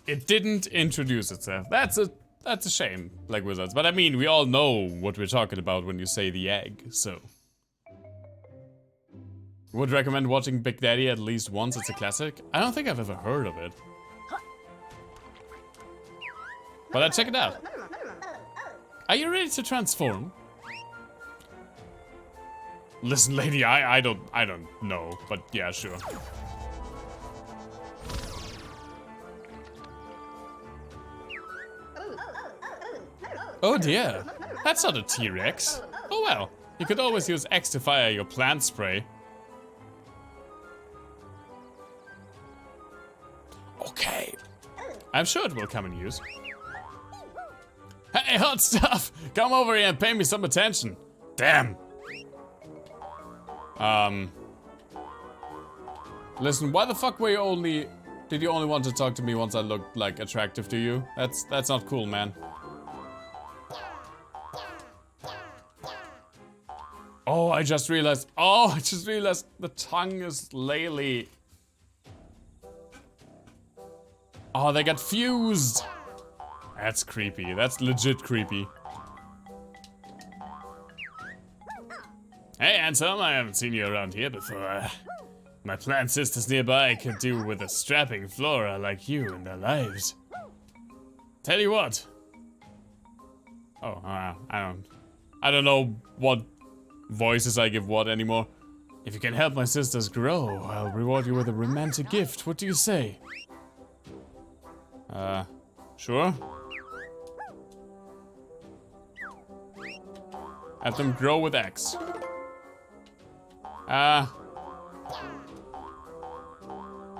It didn't introduce itself. That's a shame, like wizards. But I mean, we all know what we're talking about when you say the egg, so. Would recommend watching Big Daddy at least once, it's a classic. I don't think I've ever heard of it. But I'll check it out. Are you ready to transform? Listen, lady, I don't know, but yeah, sure. Oh dear, that's not a T-Rex. Oh well, you could always use X to fire your plant spray. Okay, I'm sure it will come in use. Hey, hot stuff! Come over here and pay me some attention. Damn. Listen, why the fuck were you did you only want to talk to me once I looked like attractive to you? That's not cool, man. Oh, I just realized the tongue is Laylee. Oh, they got fused. That's creepy. That's legit creepy. Hey, handsome, I haven't seen you around here before. My plant sisters nearby could do with a strapping flora like you in their lives. Tell you what. Oh, I don't know what voices I give what anymore. If you can help my sisters grow, I'll reward you with a romantic gift. What do you say? Sure. Have them grow with X.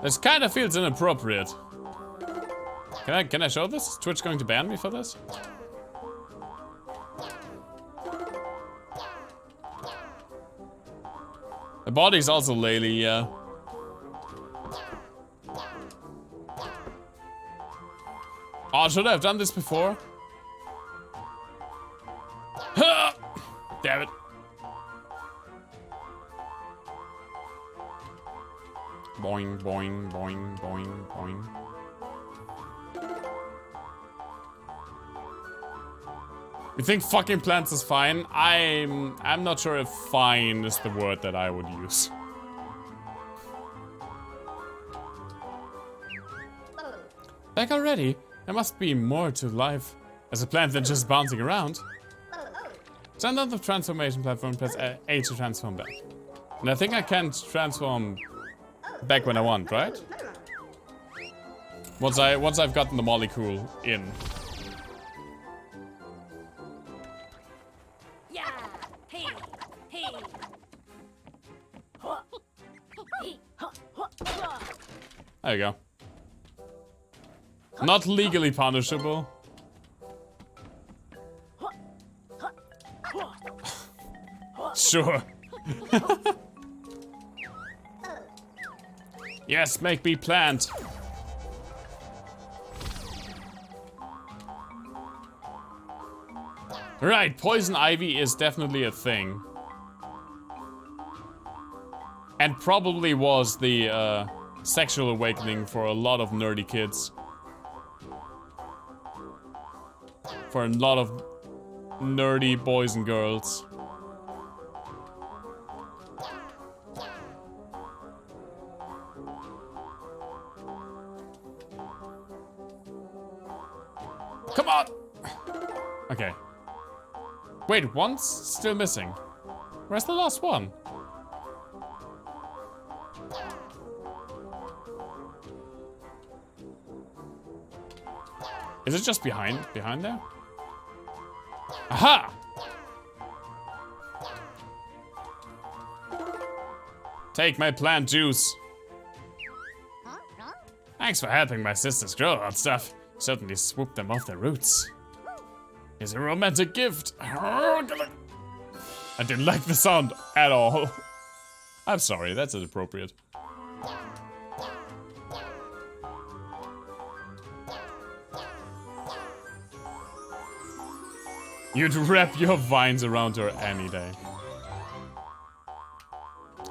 This kind of feels inappropriate. Can I show this? Is Twitch going to ban me for this? The body's also Laylee, yeah. Oh, should I have done this before? Damn it. boing, boing, boing, boing, boing. You think fucking plants is fine? I'm not sure if fine is the word that I would use. Back already? There must be more to life as a plant than just bouncing around. Turn on the transformation platform, press A to transform back. And I think I can transform back when I want, right? Once I've gotten the molecule in. There you go. Not legally punishable. Sure. Yes, make me plant. Right, poison ivy is definitely a thing. And probably was the sexual awakening for a lot of nerdy kids. For a lot of nerdy boys and girls. Come on! Okay. Wait, one's still missing. Where's the last one? Is it just behind there? Aha! Take my plant juice. Thanks for helping my sisters grow that stuff. Certainly swooped them off their roots. Here's a romantic gift. I didn't like the sound at all. I'm sorry, that's inappropriate. You'd wrap your vines around her any day.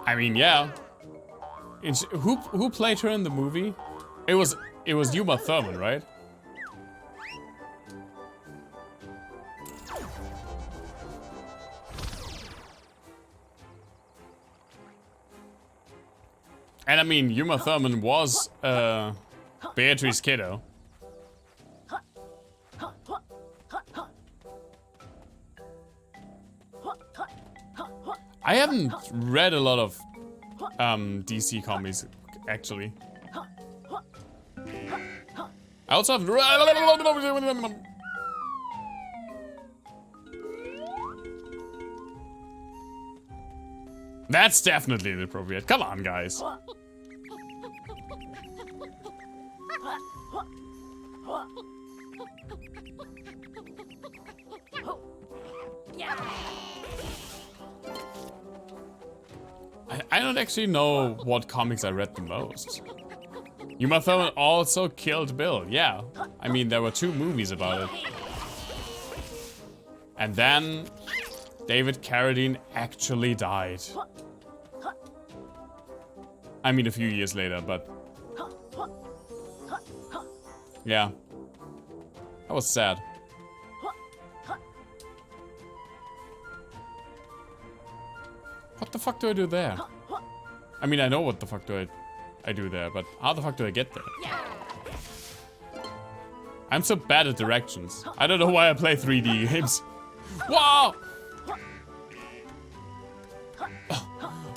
I mean, yeah. Who played her in the movie? It was Uma Thurman, right? And I mean, Uma Thurman was Beatrice Kiddo. I haven't read a lot of DC comics, actually. I also have. That's definitely inappropriate. Come on, guys. I don't actually know what comics I read the most. Uma Thurman also killed Bill. Yeah, I mean there were 2 movies about it. And then David Carradine actually died. I mean a few years later, but yeah, that was sad. What the fuck do I do there? I mean, I know what the fuck do I do there, but how the fuck do I get there? I'm so bad at directions. I don't know why I play 3D games. Wow!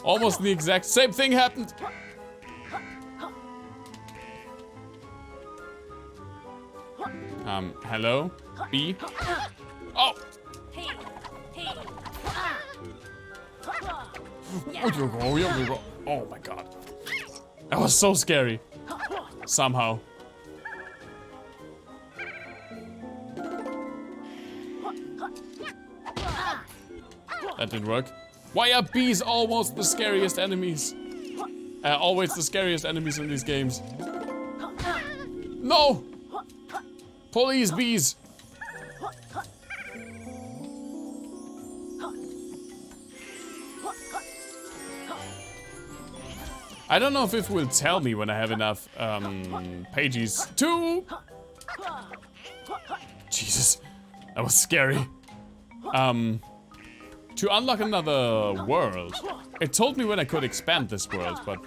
Almost the exact same thing happened. Hello? B? Oh! Oh my god. That was so scary. Somehow. That didn't work. Why are bees almost the scariest enemies? Always the scariest enemies in these games. No! Police bees! I don't know if it will tell me when I have enough pages to... Jesus, that was scary. To unlock another world. It told me when I could expand this world, but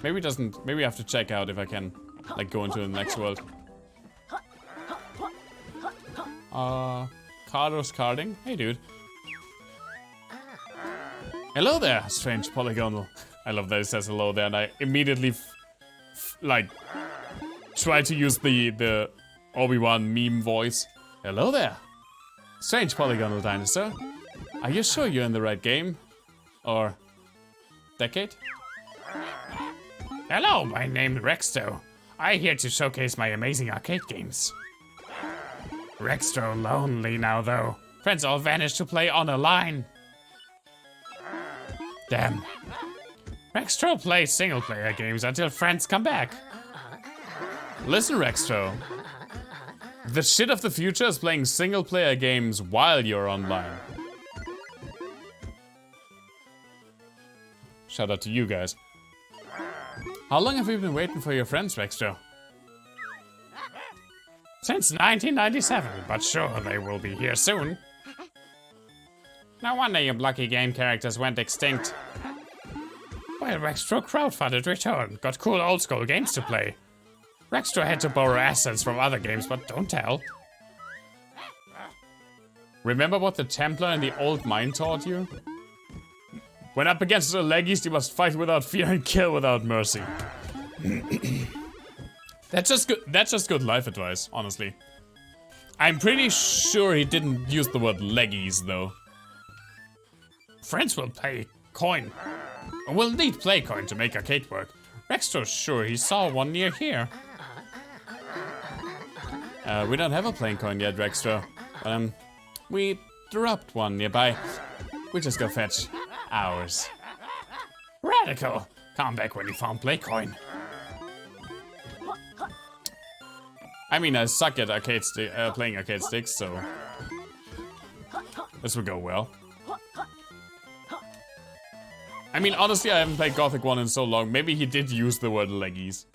maybe it doesn't. Maybe I have to check out if I can, like, go into the next world. Cardos carding. Hey, dude. Hello there, strange polygonal. I love that it says hello there, and I immediately, like, try to use the Obi-Wan meme voice. Hello there, strange polygonal dinosaur. Are you sure you're in the right game? Or decade? Hello, my name is Rexto. I'm here to showcase my amazing arcade games. Rexto lonely now though. Friends all vanished to play on a line. Damn. Rexto plays single player games until friends come back. Listen, Rexto. The shit of the future is playing single player games while you're online. Shout out to you guys. How long have you been waiting for your friends, Rexto? Since 1997, but sure they will be here soon. No wonder your lucky game characters went extinct. Well, Rextro crowdfunded return, got cool old school games to play. Rextro had to borrow assets from other games, but don't tell. Remember what the Templar in the old mine taught you? When up against the leggies, you must fight without fear and kill without mercy. That's just good life advice, honestly. I'm pretty sure he didn't use the word leggies, though. Friends will pay coin. We'll need play coin to make arcade work. Rextro's sure he saw one near here. We don't have a playing coin yet, Rextro. We dropped one nearby. We just go fetch ours. Radical! Come back when you found play coin. I mean, I suck at playing arcade sticks, so this will go well. I mean, honestly, I haven't played Gothic 1 in so long. Maybe he did use the word leggies.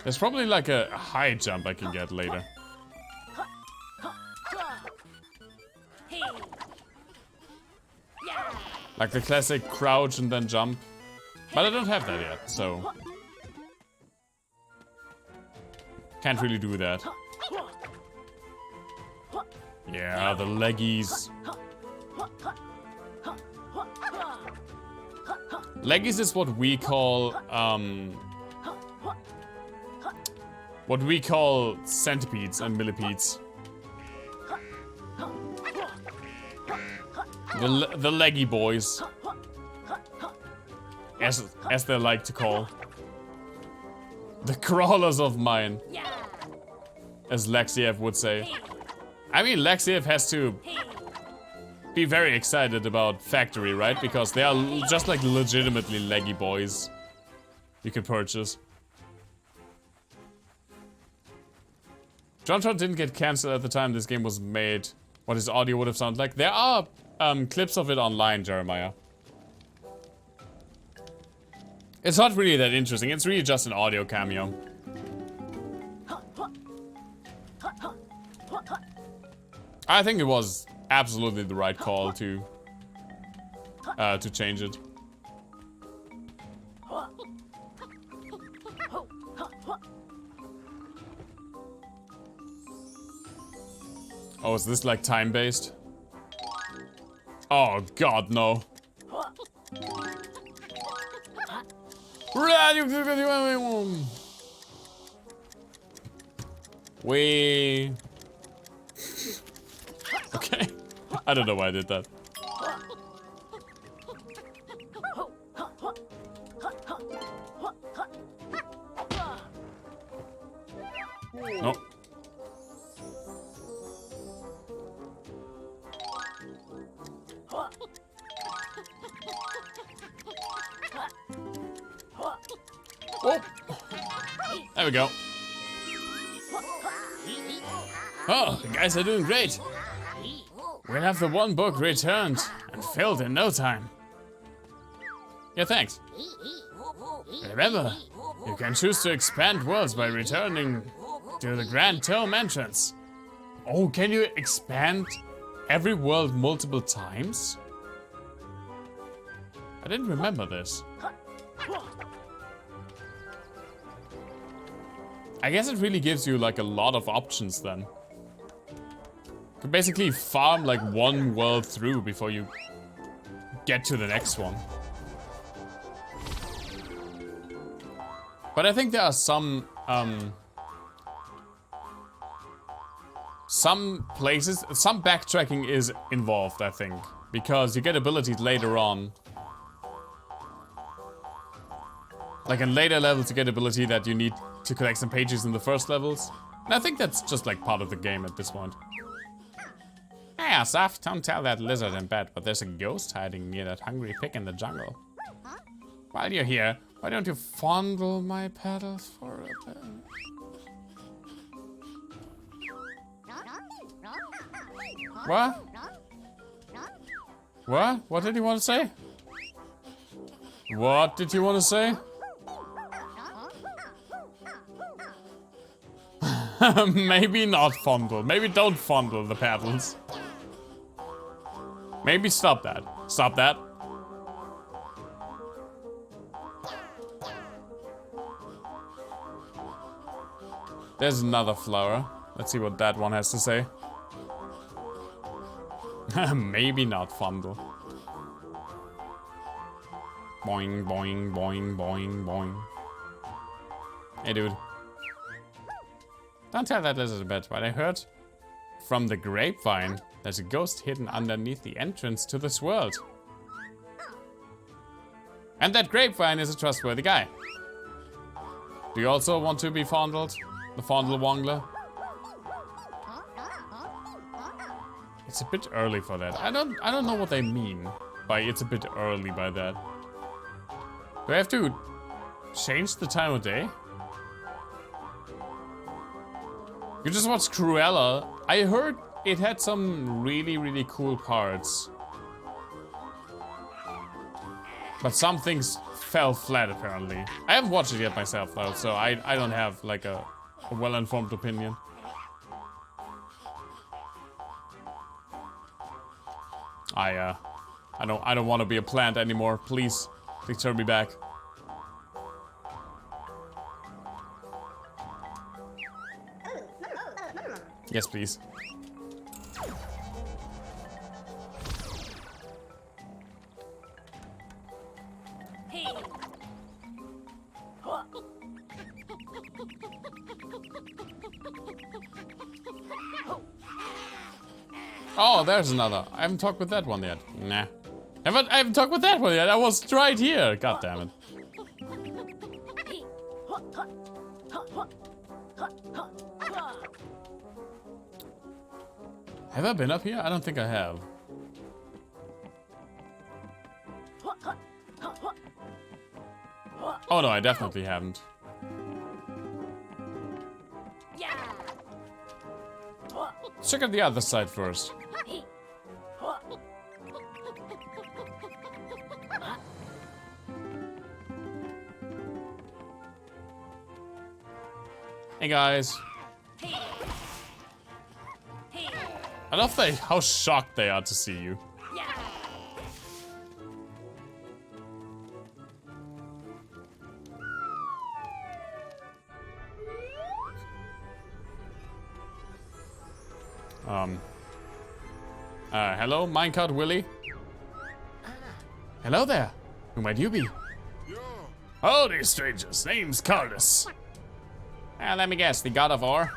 There's probably like a high jump I can get later. Like the classic crouch and then jump. But I don't have that yet, so can't really do that. Yeah, the leggies. Leggies is what we call centipedes and millipedes. The leggy boys, as they like to call. The crawlers of mine, as Lexiev would say. I mean, Lexiev has to be very excited about Factory, right? Because they are just like legitimately leggy boys you can purchase. JonTron didn't get cancelled at the time this game was made. What his audio would have sounded like. There are clips of it online, Jeremiah. It's not really that interesting. It's really just an audio cameo. I think it was absolutely the right call to change it. Oh, is this like time-based? Oh god, no. We... Okay. I don't know why I did that. No. Oh, there we go. Oh, the guys are doing great. We'll have the one book returned and filled in no time. Yeah, thanks. Remember, you can choose to expand worlds by returning to the Grand Tome entrance. Oh, can you expand every world multiple times? I didn't remember this. I guess it really gives you like a lot of options then. You can basically farm like one world through before you get to the next one. But I think there are some places, some backtracking is involved, I think. Because you get abilities later on. Like in later levels you get ability that you need to collect some pages in the first levels. And I think that's just like part of the game at this point. Hey, Asaf, don't tell that lizard in bed, but there's a ghost hiding near that hungry pig in the jungle. While you're here, why don't you fondle my petals for a bit? What? What? What did you want to say? What did you want to say? Maybe not fondle. Maybe don't fondle the petals. Maybe stop that. Stop that. There's another flower. Let's see what that one has to say. Maybe not fondle. Boing, boing, boing, boing, boing. Hey, dude. Don't tell that lizard a bit, but I heard from the grapevine there's a ghost hidden underneath the entrance to this world. And that grapevine is a trustworthy guy. Do you also want to be fondled? The fondle wongler? It's a bit early for that. I don't know what they mean by it's a bit early by that. Do I have to change the time of day? You just watched Cruella. I heard it had some really, really cool parts. But some things fell flat apparently. I haven't watched it yet myself though, so I don't have like a well-informed opinion. I don't want to be a plant anymore. Please turn me back. Yes, please. Oh, there's another. I haven't talked with that one yet. Nah. I haven't talked with that one yet. I was right here. God damn it. Have I been up here? I don't think I have. Oh no, I definitely haven't. Let's check out the other side first. Hey guys. I love how shocked they are to see you. Hello, Minecart Willie? Hello there. Who might you be? Howdy, strangers. Name's Carlos. Let me guess, the God of War?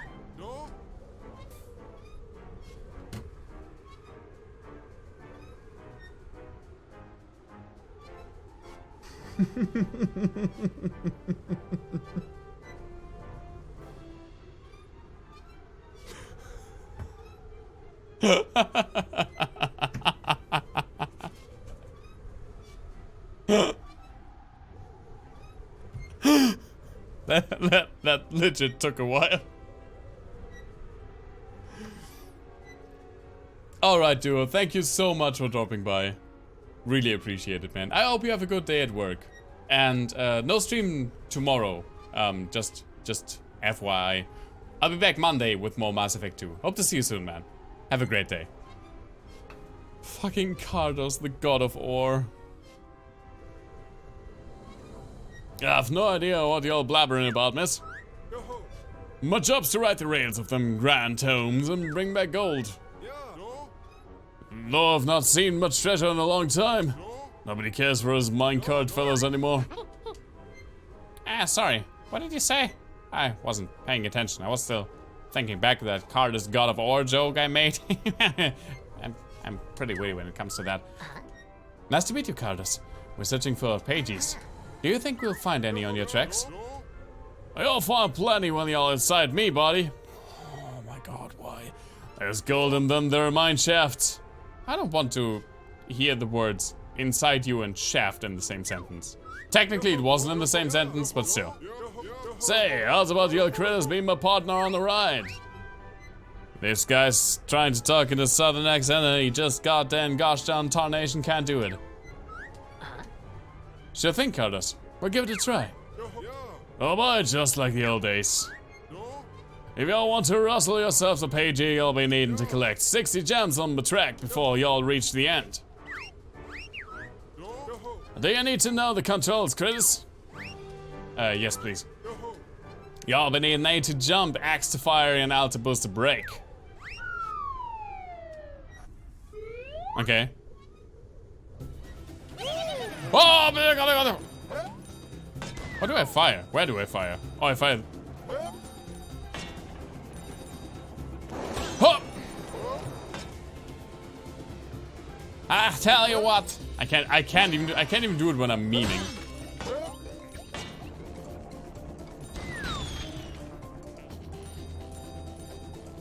That legit took a while. Alright, duo. Thank you so much for dropping by. Really appreciate it, man. I hope you have a good day at work. And no stream tomorrow. Just FYI. I'll be back Monday with more Mass Effect 2. Hope to see you soon, man. Have a great day. Fucking Cardos, the god of ore. I have no idea what y'all blabbering about, miss. My job's to ride the rails of them grand homes and bring back gold. Though I've not seen much treasure in a long time. Nobody cares for us minecart fellows anymore. Sorry. What did you say? I wasn't paying attention. I was still thinking back to that Cardos god of ore joke I made. I'm pretty witty when it comes to that. Nice to meet you, Cardos. We're searching for pages. Do you think we'll find any on your tracks? You'll find plenty when you're inside me, buddy. Oh my god, why? There's gold in them there mine shafts. I don't want to hear the words inside you and shaft in the same sentence. Technically it wasn't in the same sentence, but still. Say, how's about your critters being my partner on the ride? This guy's trying to talk in a southern accent and he just goddamn gosh darn tarnation can't do it. Sure thing, Cardos. We'll give it a try. Oh boy, just like the old days. If y'all want to rustle yourselves a page, you'll be needing to collect 60 gems on the track before y'all reach the end. Do you need to know the controls, critters? Yes please. Y'all be needing A to jump, X to fire, and L to boost to brake. Okay. Oh, God. What do I fire? Where do I fire? Oh, I fired. Huh. I tell you what. I can't even do it when I'm memeing.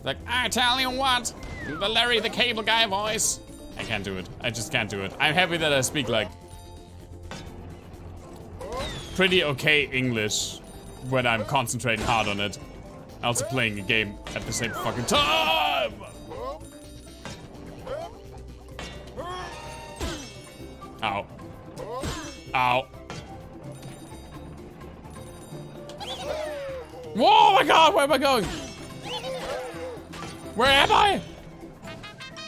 Like, I tell you what, the Larry the Cable Guy voice. I can't do it. I just can't do it. I'm happy that I speak like pretty okay English when I'm concentrating hard on it. Also playing a game at the same fucking time. Ow. Ow. Whoa, my god, where am I going? Where am I?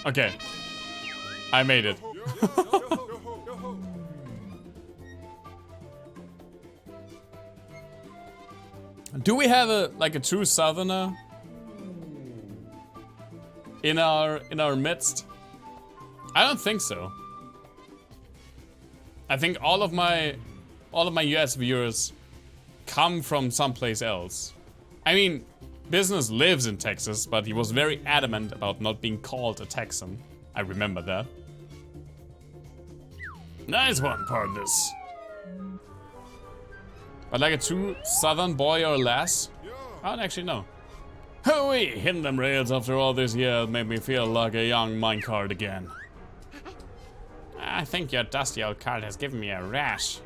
Okay. I made it. Do we have a true southerner in our midst? I don't think so. I think all of my US viewers come from someplace else. I mean, Business lives in Texas, but he was very adamant about not being called a Texan. I remember that. Nice one, partners. But like a true southern boy or lass? I don't actually know. Hooey! Hitting them rails after all this year made me feel like a young minecart again. I think your dusty old cart has given me a rash.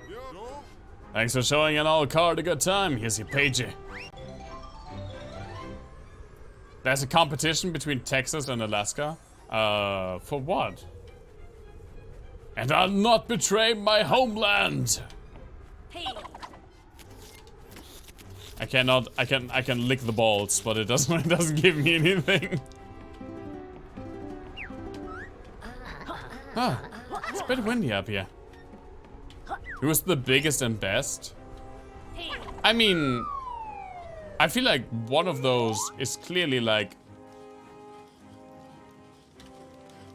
Thanks for showing an old cart a good time. Here's your pagey. There's a competition between Texas and Alaska? For what? And I'll not betray my homeland! Hey. I can lick the balls, but it doesn't give me anything. Ah, it's a bit windy up here. Who's the biggest and best? I mean, I feel like one of those is clearly like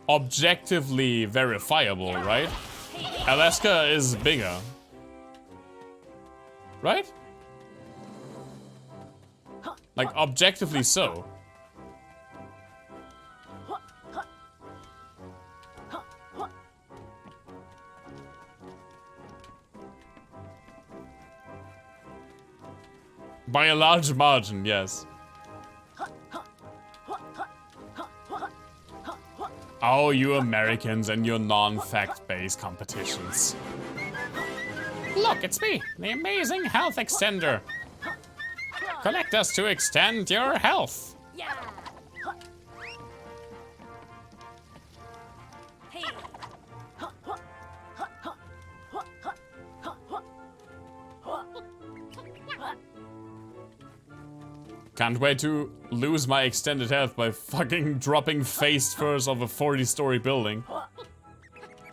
objectively verifiable, right? Alaska is bigger. Right? Like objectively so. By a large margin, yes. Oh, you Americans and your non-fact-based competitions. Look, it's me, the amazing health extender. Collect us to extend your health. Can't wait to lose my extended health by fucking dropping face first off a 40-story building.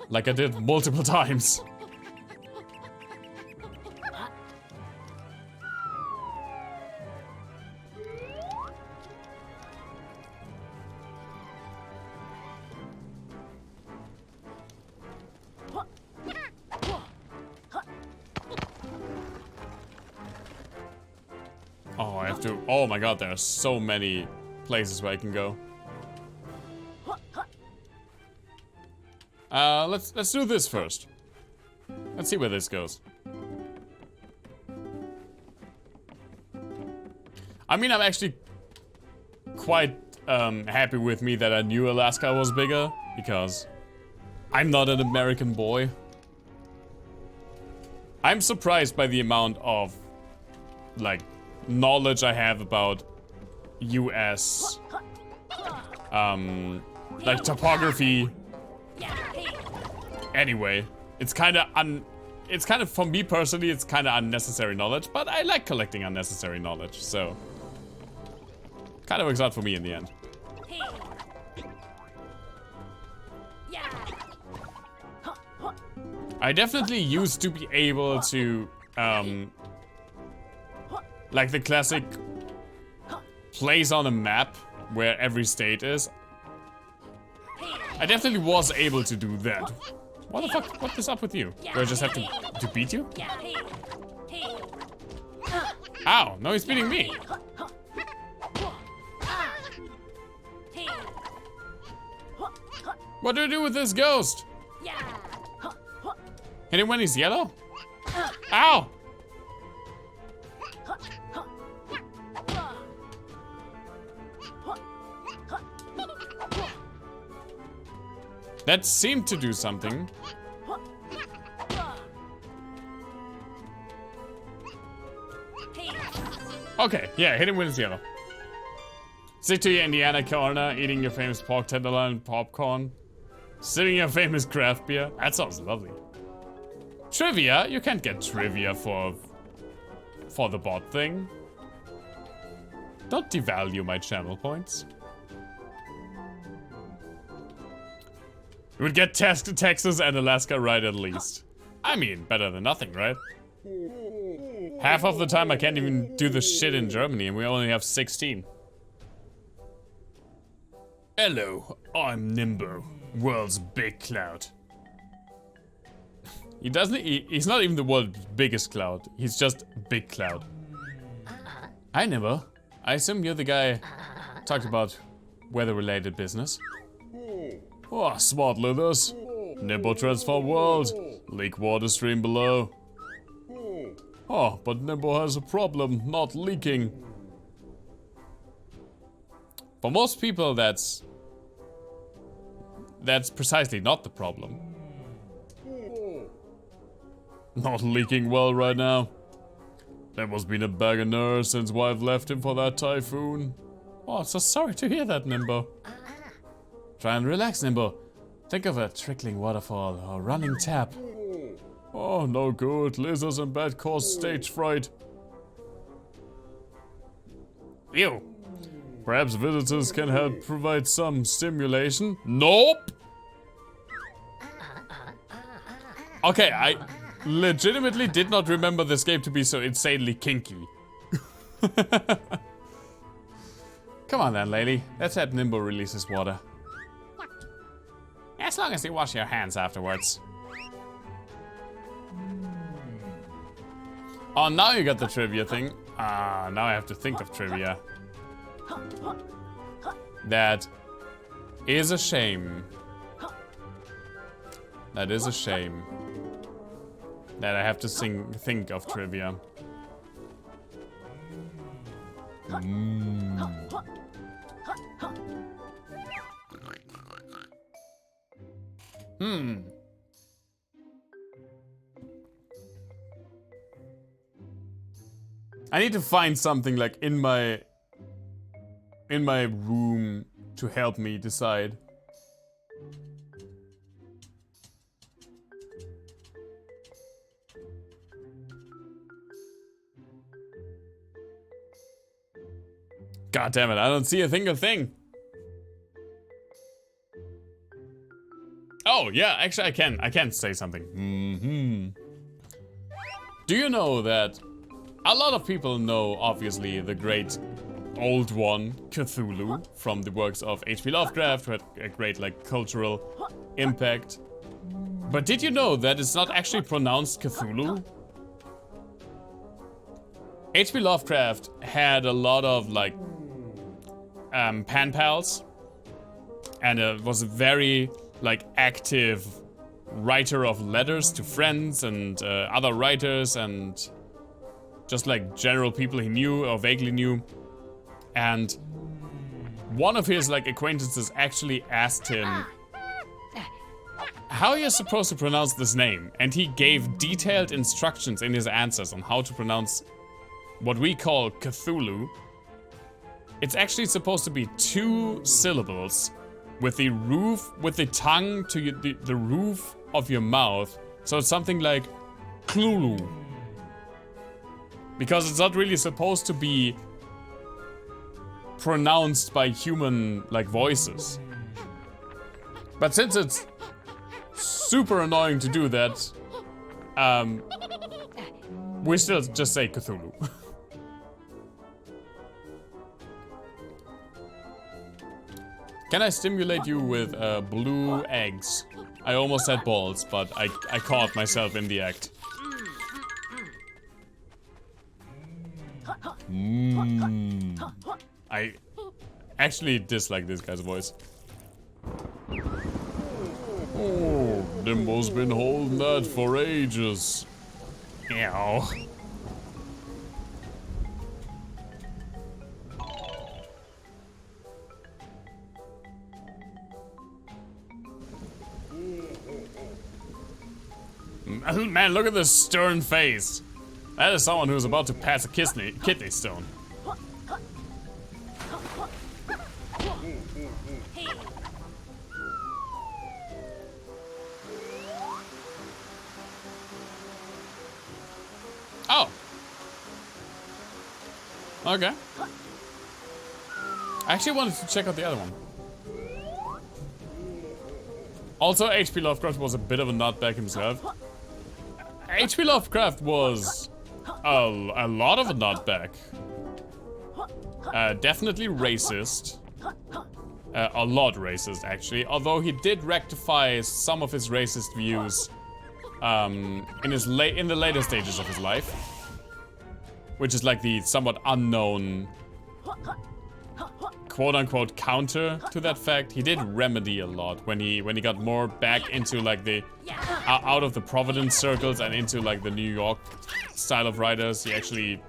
Like I did multiple times. Oh, I have to. Oh my god, there are so many places where I can go. Let's do this first. Let's see where this goes. I mean, I'm actually quite happy with me that I knew Alaska was bigger, because I'm not an American boy. I'm surprised by the amount of, like, knowledge I have about US, like topography. Anyway, it's kind of, for me personally, it's kind of unnecessary knowledge, but I like collecting unnecessary knowledge, so kind of works out for me in the end. I definitely used to be able to, like the classic place on a map where every state is. I definitely was able to do that. What the fuck? What is up with you? Do I just have to beat you? Ow, no, he's beating me. What do I do with this ghost? Hit him when he's yellow? Ow! That seemed to do something. Okay, yeah, hit him with his yellow. Stick to your Indiana corner, eating your famous pork tenderloin popcorn. Sipping your famous craft beer. That sounds lovely. Trivia? You can't get trivia for the bot thing. Don't devalue my channel points. You would get Texas and Alaska right at least. I mean, better than nothing, right? Half of the time I can't even do the shit in Germany and we only have 16. Hello, I'm Nimbo, world's big cloud. He's not even the world's biggest cloud, he's just big cloud. Hi Nimbo, I assume you're the guy talked about weather-related business. Oh, smart Lithers. Nimbo transform world. Leak water stream below. Oh, but Nimbo has a problem, not leaking. For most people, that's precisely not the problem. Not leaking well right now. Nimbo's been a bag of nerves since wife left him for that typhoon. Oh, so sorry to hear that, Nimbo. Try and relax, Nimbo. Think of a trickling waterfall or running tap. Oh, no good. Lizards and bad cause stage fright. Ew. Perhaps visitors can help provide some stimulation. Nope. Okay, I legitimately did not remember this game to be so insanely kinky. Come on then, lady. Let's have Nimbo release his water. As long as you wash your hands afterwards. Oh, now you got the trivia thing. Ah, now I have to think of trivia. That is a shame. That is a shame. That I have to think of trivia. I need to find something like in my room to help me decide. God damn it, I don't see a single thing. Oh, yeah, actually I can say something. Do you know that a lot of people know, obviously, the great old one, Cthulhu, from the works of H.P. Lovecraft, who had a great, like, cultural impact. But did you know that it's not actually pronounced Cthulhu? H.P. Lovecraft had a lot of, like, pen pals, and was a very, like, active writer of letters to friends and other writers and just like general people he knew or vaguely knew. And one of his like acquaintances actually asked him how you're supposed to pronounce this name, and he gave detailed instructions in his answers on how to pronounce what we call Cthulhu. It's actually supposed to be 2 syllables with the tongue to the roof of your mouth. So it's something like Cthulhu. Because it's not really supposed to be pronounced by human like voices. But since it's super annoying to do that, we still just say Cthulhu. Can I stimulate you with blue eggs? I almost had balls, but I caught myself in the act. I actually dislike this guy's voice. Oh, Nimbo's been holding that for ages. Ew. Man, look at this stern face. That is someone who's about to pass a kidney stone. Oh. Okay. I actually wanted to check out the other one. Also, H.P. Lovecraft was a bit of a nutbag himself. H.P. Lovecraft was a lot of a nutbag. Definitely racist. A lot racist, actually. Although he did rectify some of his racist views in the later stages of his life, which is like the somewhat unknown quote-unquote counter to that fact. He did remedy a lot when he got more back into like the out of the Providence circles and into like the New York style of writers. He actually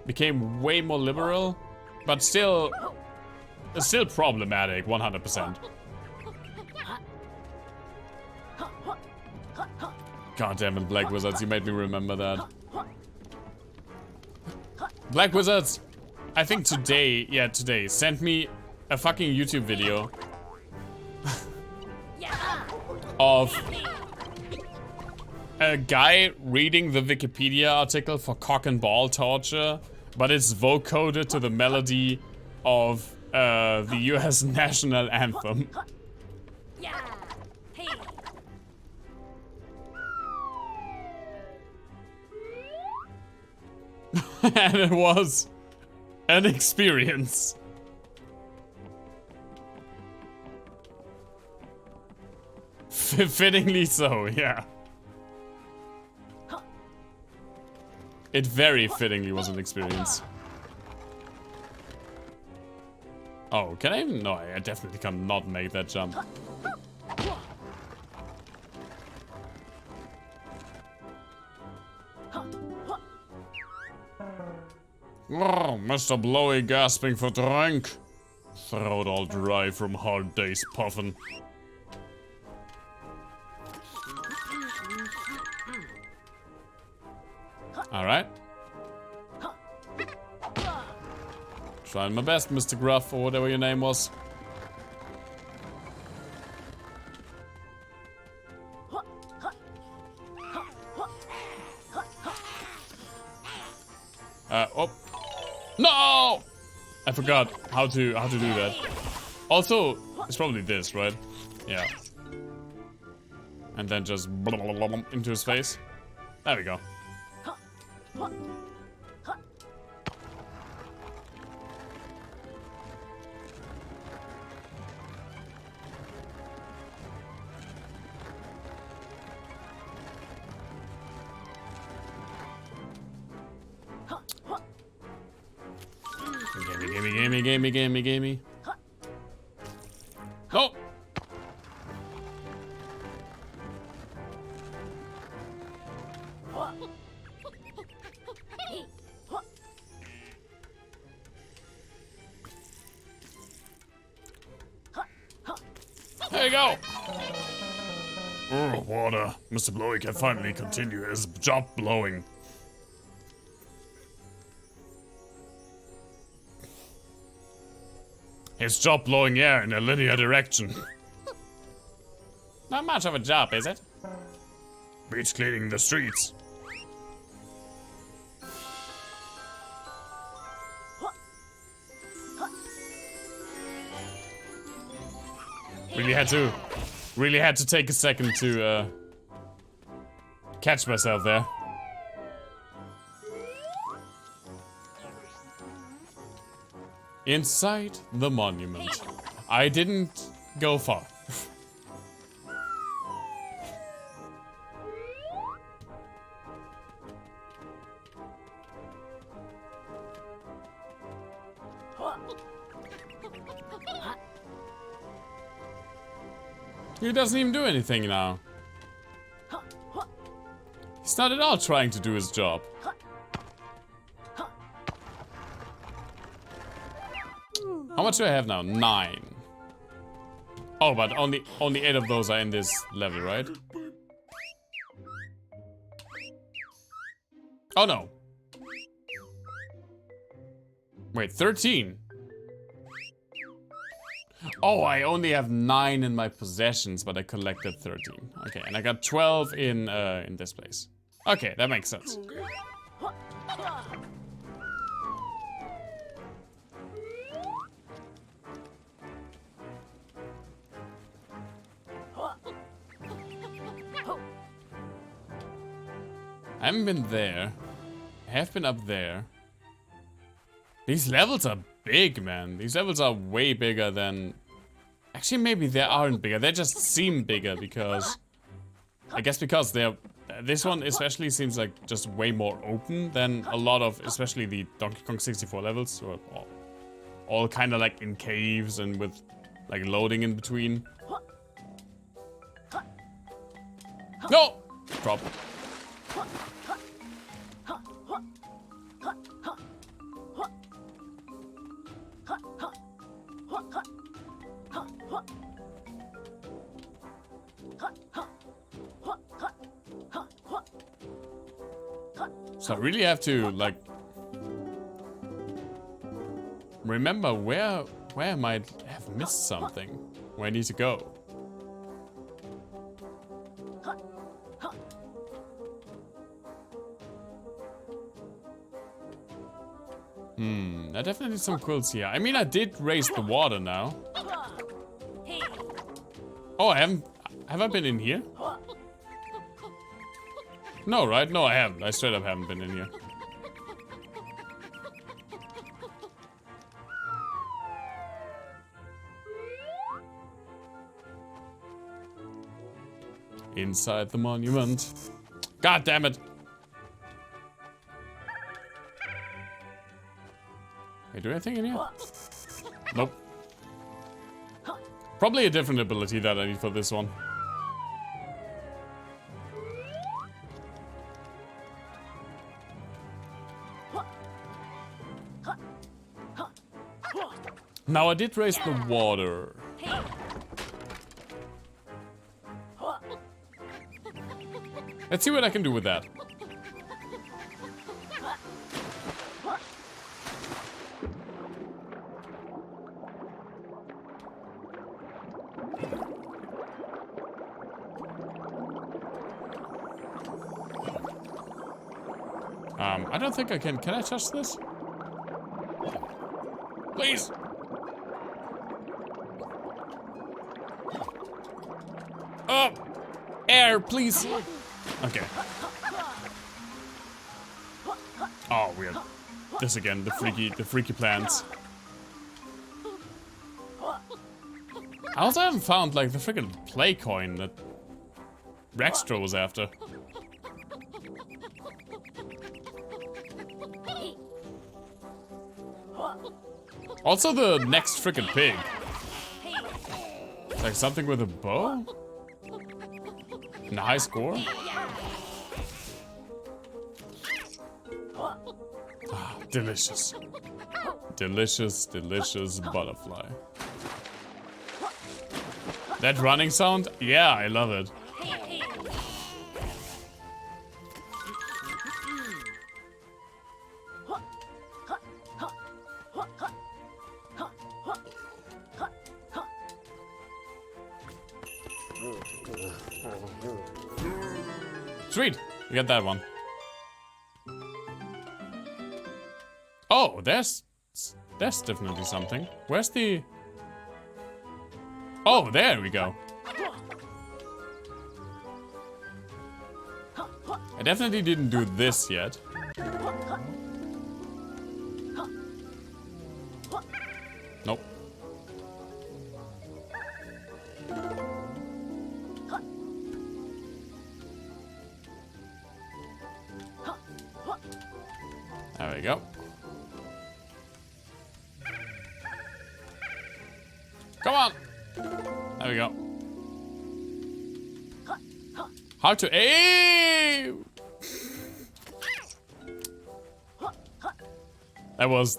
became way more liberal, but still problematic 100%. God damn it, Black Wizards, you made me remember that. Black Wizards, I think today, sent me a fucking YouTube video of a guy reading the Wikipedia article for cock and ball torture, but it's vocoded to the melody of the US national anthem. And it was an experience. Fittingly so, yeah. It very fittingly was an experience. Oh, can I even? No, I definitely cannot make that jump. Oh, Mr. Blowy gasping for drink. Throat all dry from hard days puffin'. Alright. Trying my best, Mr. Gruff, or whatever your name was. Oh. No! I forgot how to do that. Also, it's probably this, right? Yeah. And then just into his face. There we go. Gimme. Oh! There you go! Oh, water. Mr. Blowy can finally continue his job blowing. His job blowing air in a linear direction. Not much of a job, is it? Beats cleaning the streets. Really had to take a second to catch myself there. Inside the monument. I didn't go far. He doesn't even do anything now. He's not at all trying to do his job. How much do I have now? 9. Oh, but only 8 of those are in this level, right? Oh no. Wait, 13. Oh, I only have 9 in my possessions, but I collected 13. Okay, and I got 12 in this place. Okay, that makes sense. I haven't been there. I have been up there. These levels are big, man. These levels are way bigger than... Actually, maybe they aren't bigger. They just seem bigger because... I guess because they're... This one especially seems like just way more open than a lot of, especially the Donkey Kong 64 levels. Or all kind of like in caves and with like loading in between. No! Drop. So I really have to like remember where I might have missed something, where I need to go. I definitely need some quills here. I mean, I did raise the water now. Oh, have I been in here? No, right? No, I haven't. I straight up haven't been in here. Inside the monument. God damn it! Can I do anything in here? Nope. Probably a different ability that I need for this one. Now I did raise the water. Let's see what I can do with that. I don't think I can. Can I touch this? Please. Oh, air, please. Okay. Oh, weird. This again, the freaky plants. I also haven't found like the freaking play coin that Rextro was after. Also the next freaking pig. It's like something with a bow? And a high score? Ah, delicious. Delicious, delicious butterfly. That running sound? Yeah, I love it. Sweet, we got that one. Oh, there's definitely something. Where's the... Oh, there we go. I definitely didn't do this yet. Nope. There we go. Come on! There we go. How to aim? That was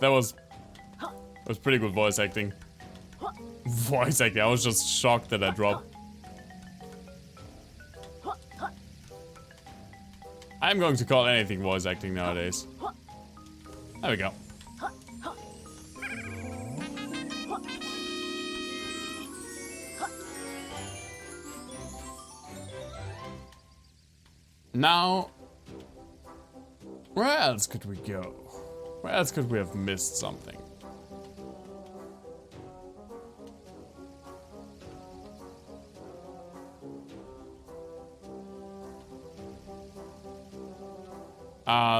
pretty good voice acting. Voice acting, I was just shocked that I dropped. I'm going to call anything voice acting nowadays. There we go. Now, where else could we go? Where else could we have missed something?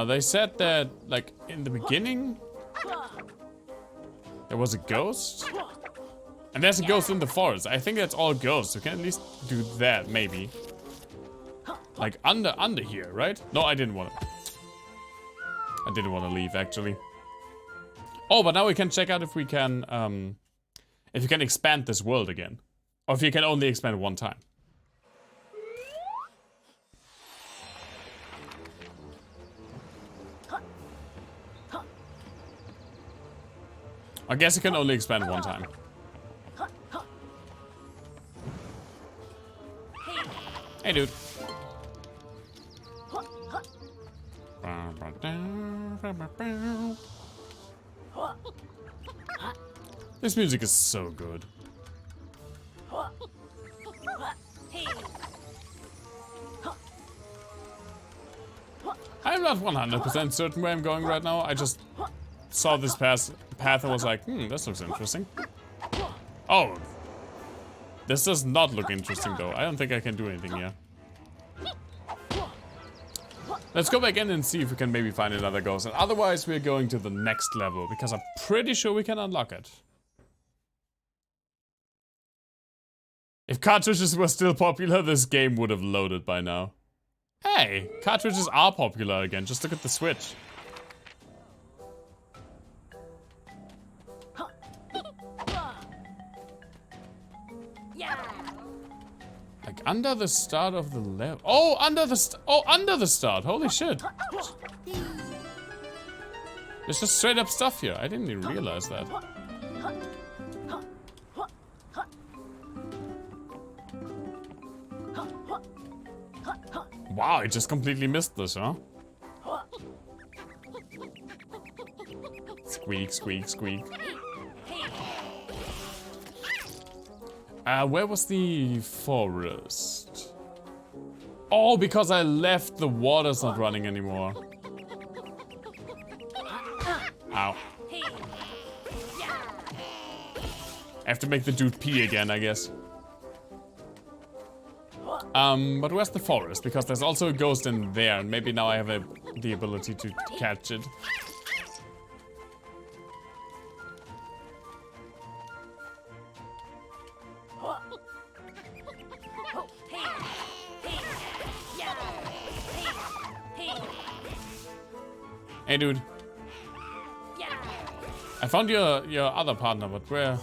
They said that, like, in the beginning, there was a ghost. And there's a ghost in the forest. I think that's all ghosts. We can at least do that, maybe. Like, under here, right? No, I didn't want to. I didn't want to leave, actually. Oh, but now we can check out if we can, expand this world again. Or if you can only expand one time. I guess you can only expand one time. Hey, dude. This music is so good. I'm not 100% certain where I'm going right now. I just saw this path and was like, this looks interesting. Oh. This does not look interesting though. I don't think I can do anything here. Let's go back in and see if we can maybe find another ghost. And otherwise we're going to the next level because I'm pretty sure we can unlock it. If cartridges were still popular, this game would have loaded by now. Hey, cartridges are popular again. Just look at the Switch. Like under the start of the level. Oh, under the start. Holy shit. There's just straight up stuff here. I didn't even realize that. Wow, I just completely missed this, huh? Squeak, squeak, squeak. Where was the forest? Oh, because I left, the water's not running anymore. Wow. I have to make the dude pee again, I guess. But where's the forest? Because there's also a ghost in there, and maybe now I have the ability to catch it. Hey, dude. I found your other partner, but where?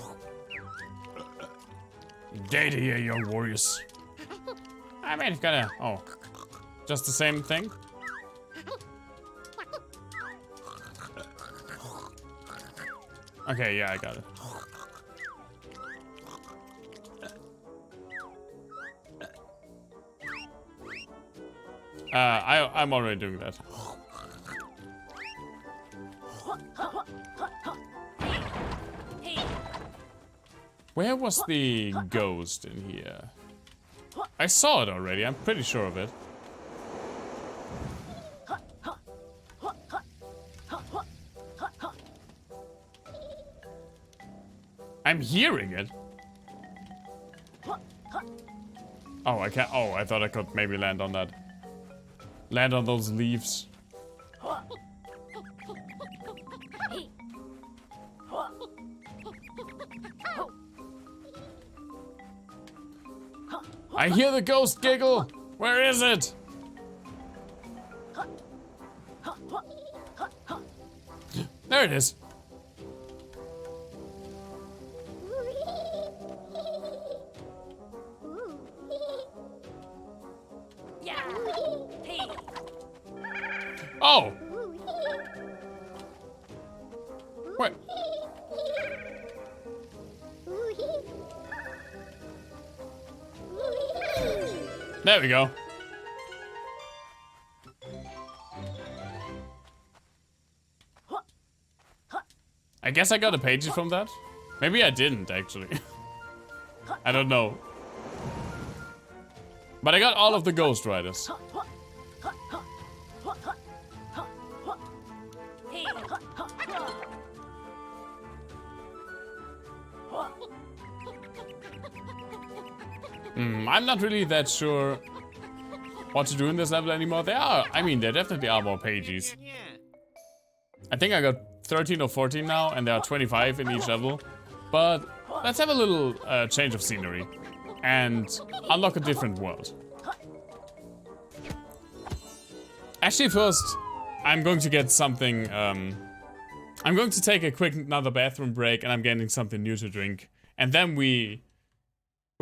Data here, young warriors. I mean, kinda. Oh, just the same thing. Okay, yeah, I got it. I'm already doing that. Where was the ghost in here? I saw it already, I'm pretty sure of it. I'm hearing it. Oh, I can't. Oh, I thought I could maybe land on that. Land on those leaves. I hear the ghost giggle! Where is it? There it is. Oh! What? There we go. I guess I got a page from that. Maybe I didn't, actually. I don't know. But I got all of the Ghost Riders. I'm not really that sure what to do in this level anymore. There definitely are more pages. I think I got 13 or 14 now, and there are 25 in each level. But let's have a little change of scenery and unlock a different world. Actually, first, I'm going to get something. I'm going to take a quick another bathroom break, and I'm getting something new to drink. And then we'll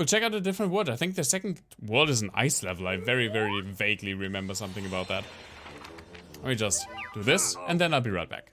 check out a different world. I think the second world is an ice level. I very, very vaguely remember something about that. Let me just do this, and then I'll be right back.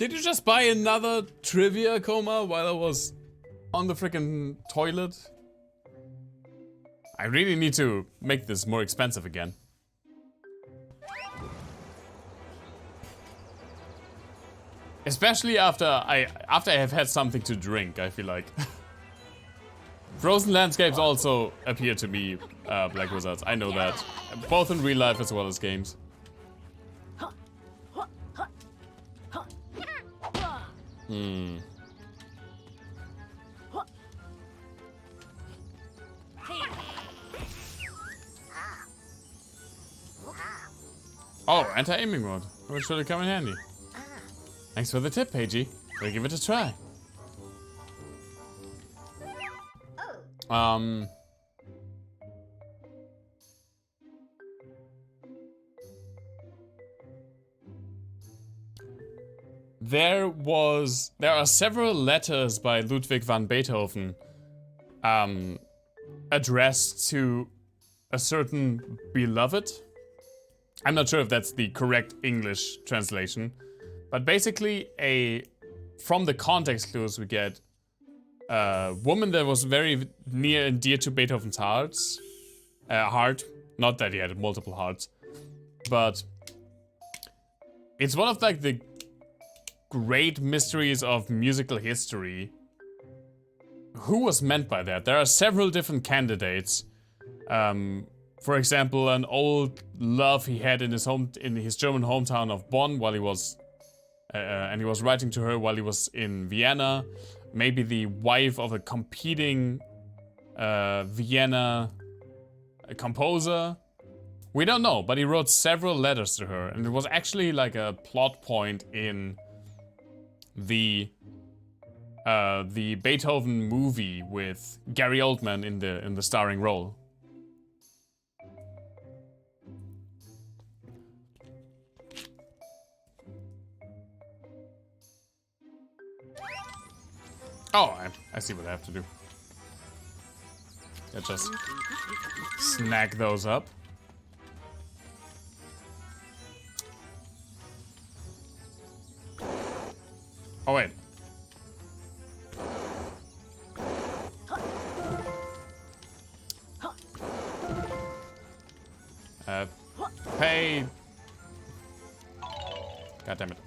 Did you just buy another trivia coma while I was on the freaking toilet? I really need to make this more expensive again. Especially after I have had something to drink, I feel like. Frozen landscapes also appear to me like wizards. I know that. Both in real life as well as games. Oh, anti-aiming mode. Which should come in handy. Thanks for the tip, Paigey. We'll give it a try. There are several letters by Ludwig van Beethoven addressed to a certain beloved. I'm not sure if that's the correct English translation, but basically from the context clues we get a woman that was very near and dear to Beethoven's heart. Not that he had multiple hearts, but it's one of like the great mysteries of musical history. Who was meant by that? There are several different candidates. For example, an old love he had in his German hometown of Bonn while he was, and he was writing to her while he was in Vienna. Maybe the wife of a competing Vienna composer. We don't know, but he wrote several letters to her, and it was actually like a plot point in the Beethoven movie with Gary Oldman in the starring role. Oh, I see what I have to do. I just snag those up. Oh, wait. Pay. God damn it.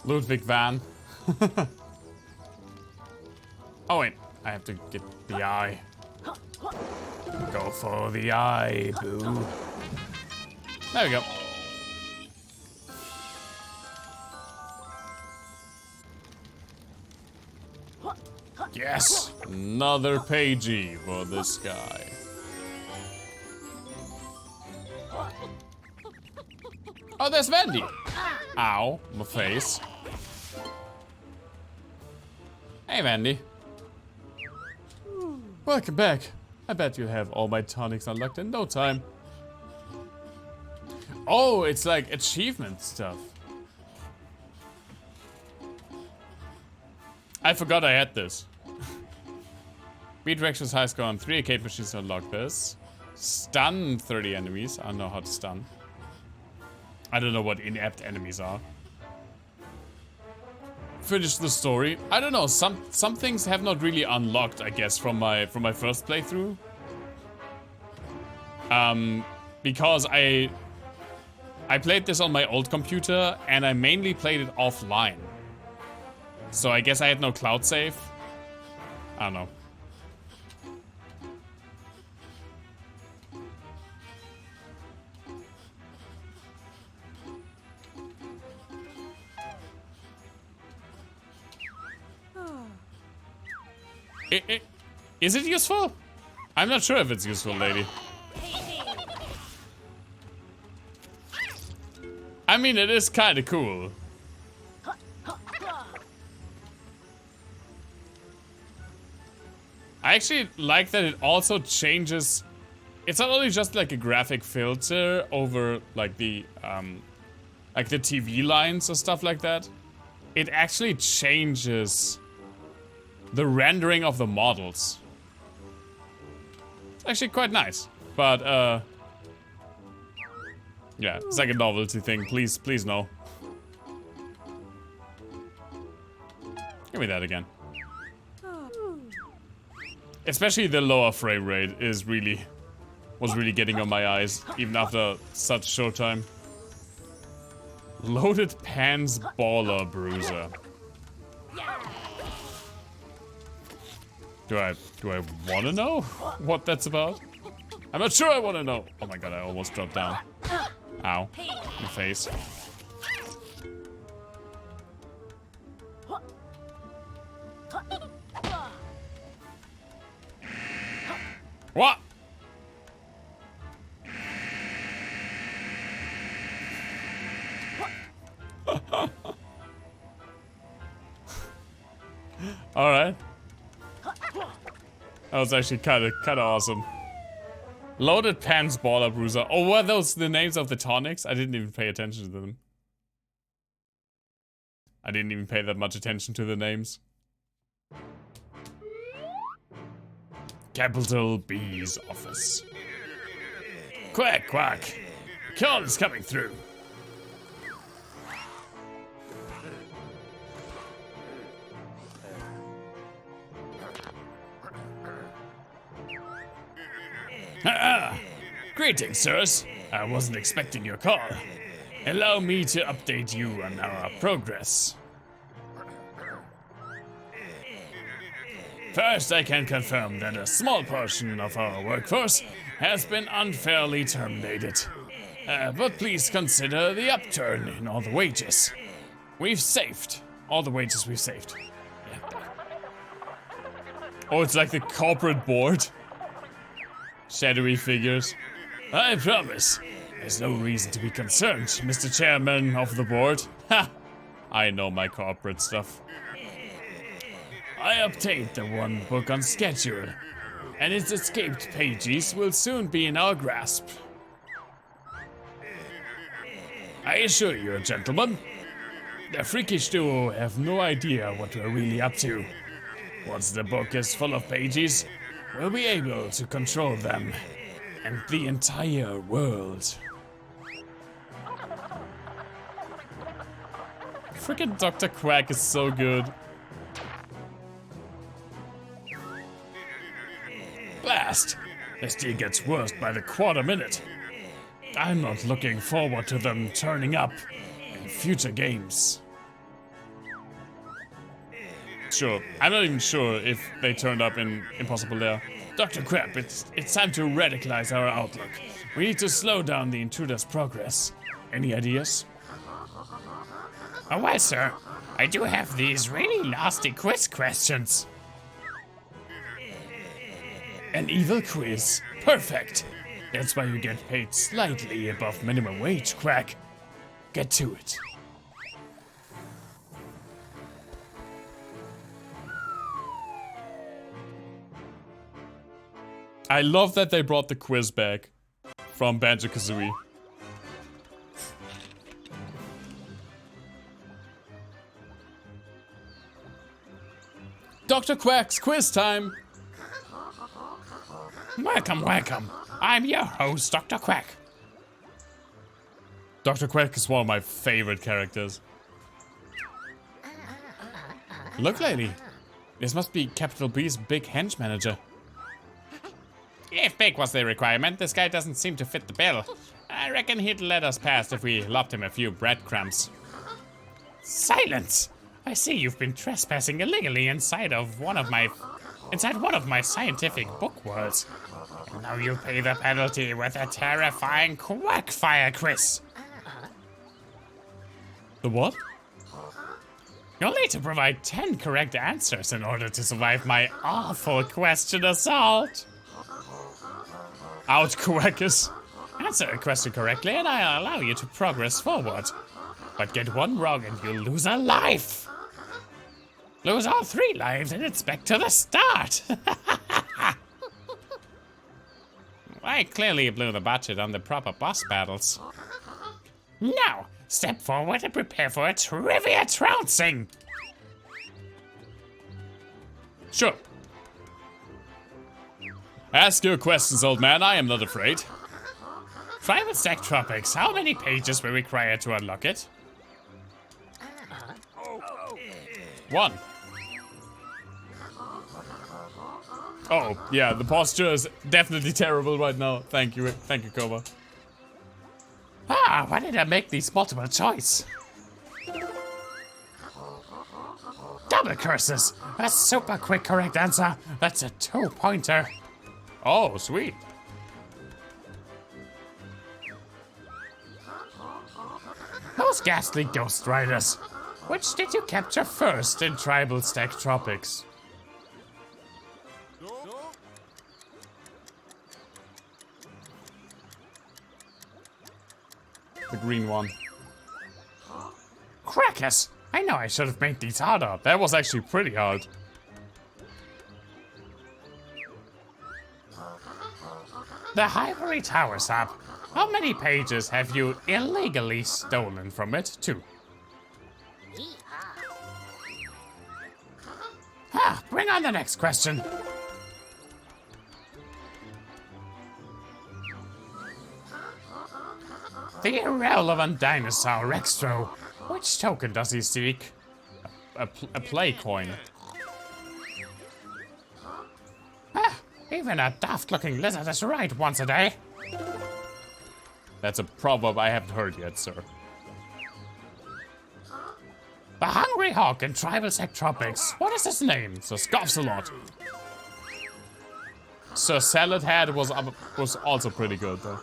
Ludwig van. Oh wait, I have to get the eye. Go for the eye, boo. There we go. Yes! Another Paigey for this guy. Oh, there's Vandy! Ow, my face. Hey, Vandy. Welcome back. I bet you have all my tonics unlocked in no time. Oh, it's like achievement stuff. I forgot I had this. Beat Rex's high score on 3 arcade machines to unlock this. Stun 30 enemies. I don't know how to stun. I don't know what inept enemies are. Finish the story. I don't know. Some things have not really unlocked, I guess, from my first playthrough. Because I played this on my old computer and I mainly played it offline. So I guess I had no cloud save. I don't know. Is it useful? I'm not sure if it's useful, lady. I mean, it is kind of cool. I actually like that it also changes. It's not only just like a graphic filter over like the TV lines or stuff like that. It actually changes the rendering of the models. It's actually quite nice. But, yeah, it's like a novelty thing. Please, please no. Give me that again. Especially the lower frame rate was really getting on my eyes, even after such short time. Loaded Pans Baller Bruiser. Do I wanna know what that's about? I'm not sure I wanna know. Oh my god, I almost dropped down. Ow. In the face. What? Alright. That was actually kinda awesome. Loaded Pans Baller Bruiser. Oh, were those the names of the tonics? I didn't even pay attention to them. I didn't even pay that much attention to the names. Capital B's office. Quack, quack. Call is coming through. Greetings, sirs. I wasn't expecting your call. Allow me to update you on our progress. First, I can confirm that a small portion of our workforce has been unfairly terminated. But please consider the upturn in all the wages. We've saved all the wages we've saved. Yeah. Oh, it's like the corporate board. Shadowy figures. I promise. There's no reason to be concerned, Mr. Chairman of the board. Ha! I know my corporate stuff. I obtained the one book on schedule, and its escaped pages will soon be in our grasp. I assure you, gentlemen, the freakish duo have no idea what we're really up to. Once the book is full of pages, we'll be able to control them and the entire world. Freaking Dr. Quack is so good. Blast! This deal gets worse by the quarter minute. I'm not looking forward to them turning up in future games. Sure, I'm not even sure if they turned up in Impossible Lair. Dr. Crab, it's time to radicalize our outlook. We need to slow down the intruder's progress. Any ideas? Oh, well, sir, I do have these really nasty quiz questions. An evil quiz. Perfect. That's why you get paid slightly above minimum wage, Quack. Get to it. I love that they brought the quiz back from Banjo-Kazooie. Dr. Quack's quiz time! Welcome, welcome. I'm your host, Dr. Quack. Dr. Quack is one of my favorite characters. Look, lady. This must be Capital B's big henge manager. If big was the requirement, this guy doesn't seem to fit the bill. I reckon he'd let us pass if we lobbed him a few breadcrumbs. Silence! I see you've been trespassing illegally inside one of my scientific book worlds. And now you'll pay the penalty with a terrifying quackfire quiz. The what? You'll need to provide 10 correct answers in order to survive my awful question assault. Out, Quackers. Answer a question correctly and I'll allow you to progress forward. But get one wrong and you'll lose a life. Lose all 3 lives and it's back to the start. I clearly blew the budget on the proper boss battles. Now, step forward and prepare for a trivia trouncing. Sure. Ask your questions, old man. I am not afraid. Tribal Stack Tropics. How many pages were required to unlock it? 1. Oh, yeah, the posture is definitely terrible right now. Thank you, Kova. Ah, why did I make these multiple choice? Double curses! A super quick correct answer. That's a 2-pointer. Oh, sweet. Those ghastly ghost riders. Which did you capture first in Tribal Stack Tropics? The green one. Crackers! I know I should have made these harder. That was actually pretty hard. The Ivory Towers Hub. How many pages have you illegally stolen from it, too? Ah, bring on the next question. The irrelevant dinosaur Rextro. Which token does he seek? A play coin. Ah, even a daft-looking lizard is right once a day. That's a proverb I haven't heard yet, sir. The Hungry Hawk in Tribal Stack Tropics. What is his name? So scoffs a lot. Sir Salad Head was also pretty good, though.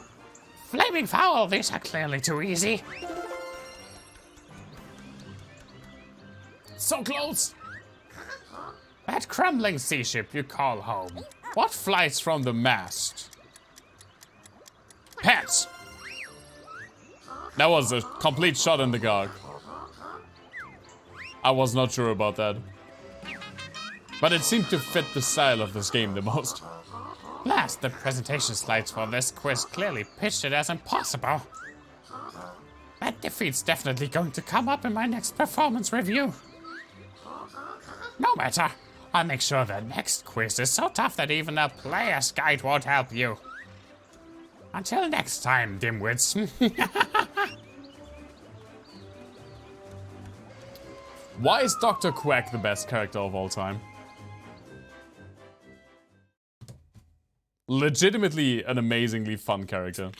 Flaming Fowl, these are clearly too easy. So close! That crumbling sea ship you call home. What flies from the mast? Pets! That was a complete shot in the dark. I was not sure about that. But it seemed to fit the style of this game the most. Last, the presentation slides for this quiz clearly pitched it as impossible. That defeat's definitely going to come up in my next performance review. No matter, I'll make sure the next quiz is so tough that even a player's guide won't help you. Until next time, dimwits. Why is Dr. Quack the best character of all time? Legitimately an amazingly fun character.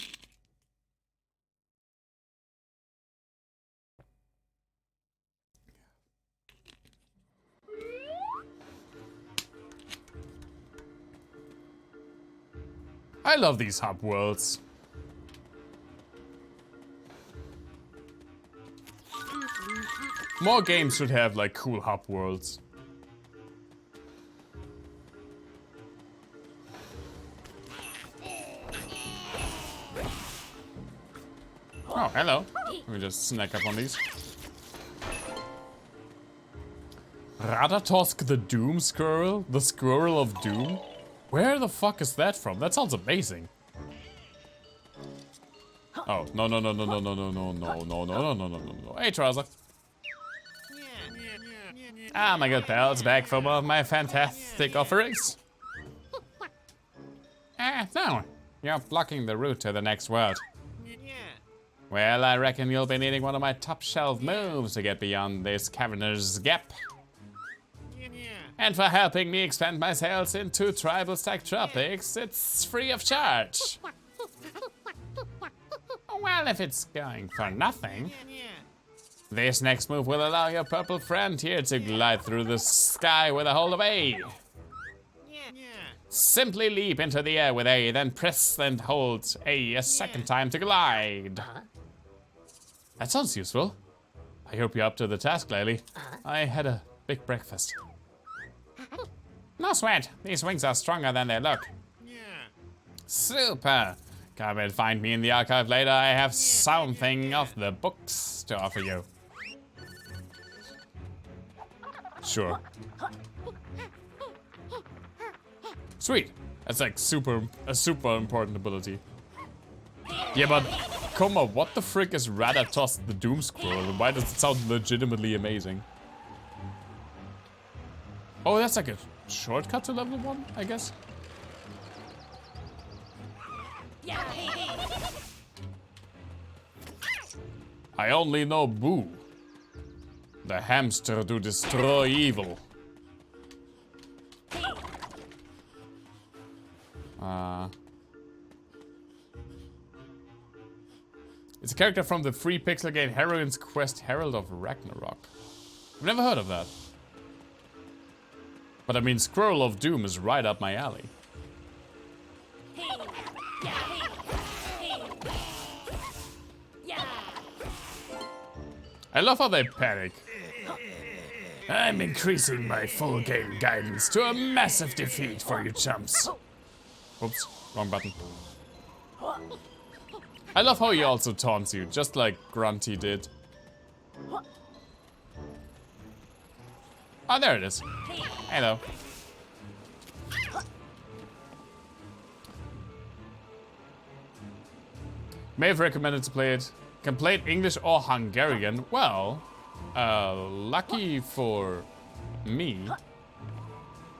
I love these hub worlds. More games should have like cool hub worlds. Oh, hello. Let me just snack up on these. Ratatosk the Doom Squirrel? The Squirrel of Doom? Where the fuck is that from? That sounds amazing. Oh, no, no, no, no, no, no, no, no, no, no, no, no, no, no, no, no. Hey, Trouser. Ah, my good pals, back for more of my fantastic offerings. No, you're blocking the route to the next world. Well, I reckon you'll be needing one of my top shelf moves to get beyond this cavernous gap. And for helping me expand my sales into Tribal Stack Tropics, it's free of charge. Well, if it's going for nothing, this next move will allow your purple friend here to glide through the sky with a hold of A. Simply leap into the air with A, then press and hold A a second time to glide. That sounds useful. I hope you're up to the task, Laylee. I had a big breakfast. No sweat. These wings are stronger than they look. Super. Come and find me in the archive later. I have something off the books to offer you. Sure. Sweet. That's like a super important ability. Yeah, but Koma, what the frick is Ratatosk the Doom Squirrel, and why does it sound legitimately amazing? Oh, that's like a shortcut to level 1, I guess. I only know Boo, the hamster to destroy evil. It's a character from the free pixel game Heroine's Quest Herald of Ragnarok. I've never heard of that. But I mean, Scroll of Doom is right up my alley. I love how they panic. I'm increasing my full game guidance to a massive defeat for you chumps. Oops, wrong button. I love how he also taunts you, just like Grunty did. Oh, there it is. Hello. May have recommended to play it. Can play it English or Hungarian. Well, lucky for me,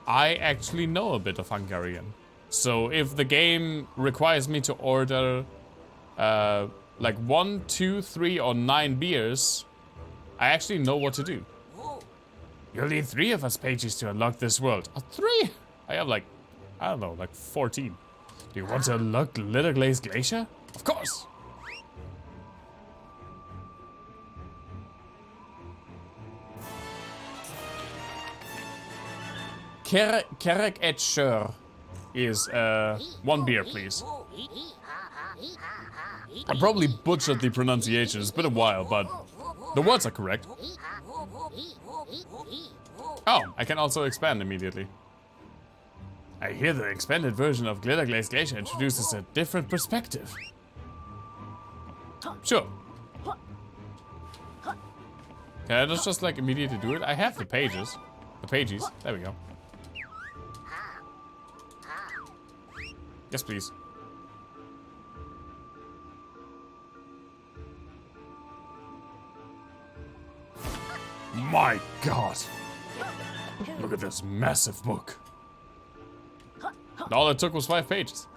I actually know a bit of Hungarian. So if the game requires me to order like 1, 2, 3, or 9 beers, I actually know what to do. You'll need 3 of us pages to unlock this world. Oh, 3? I have like, I don't know, like 14. Do you want to unlock Glitter Glaze Glacier? Of course! Kerek et Schur is 1 beer, please. I probably butchered the pronunciation. It's been a while, but the words are correct. Oh, I can also expand immediately. I hear the expanded version of Glitter Glaze Glacier introduces a different perspective. Sure. Can I just like immediately do it? I have the pages. The pages. There we go. Yes, please. My God! Look at this massive book. And all it took was 5 pages.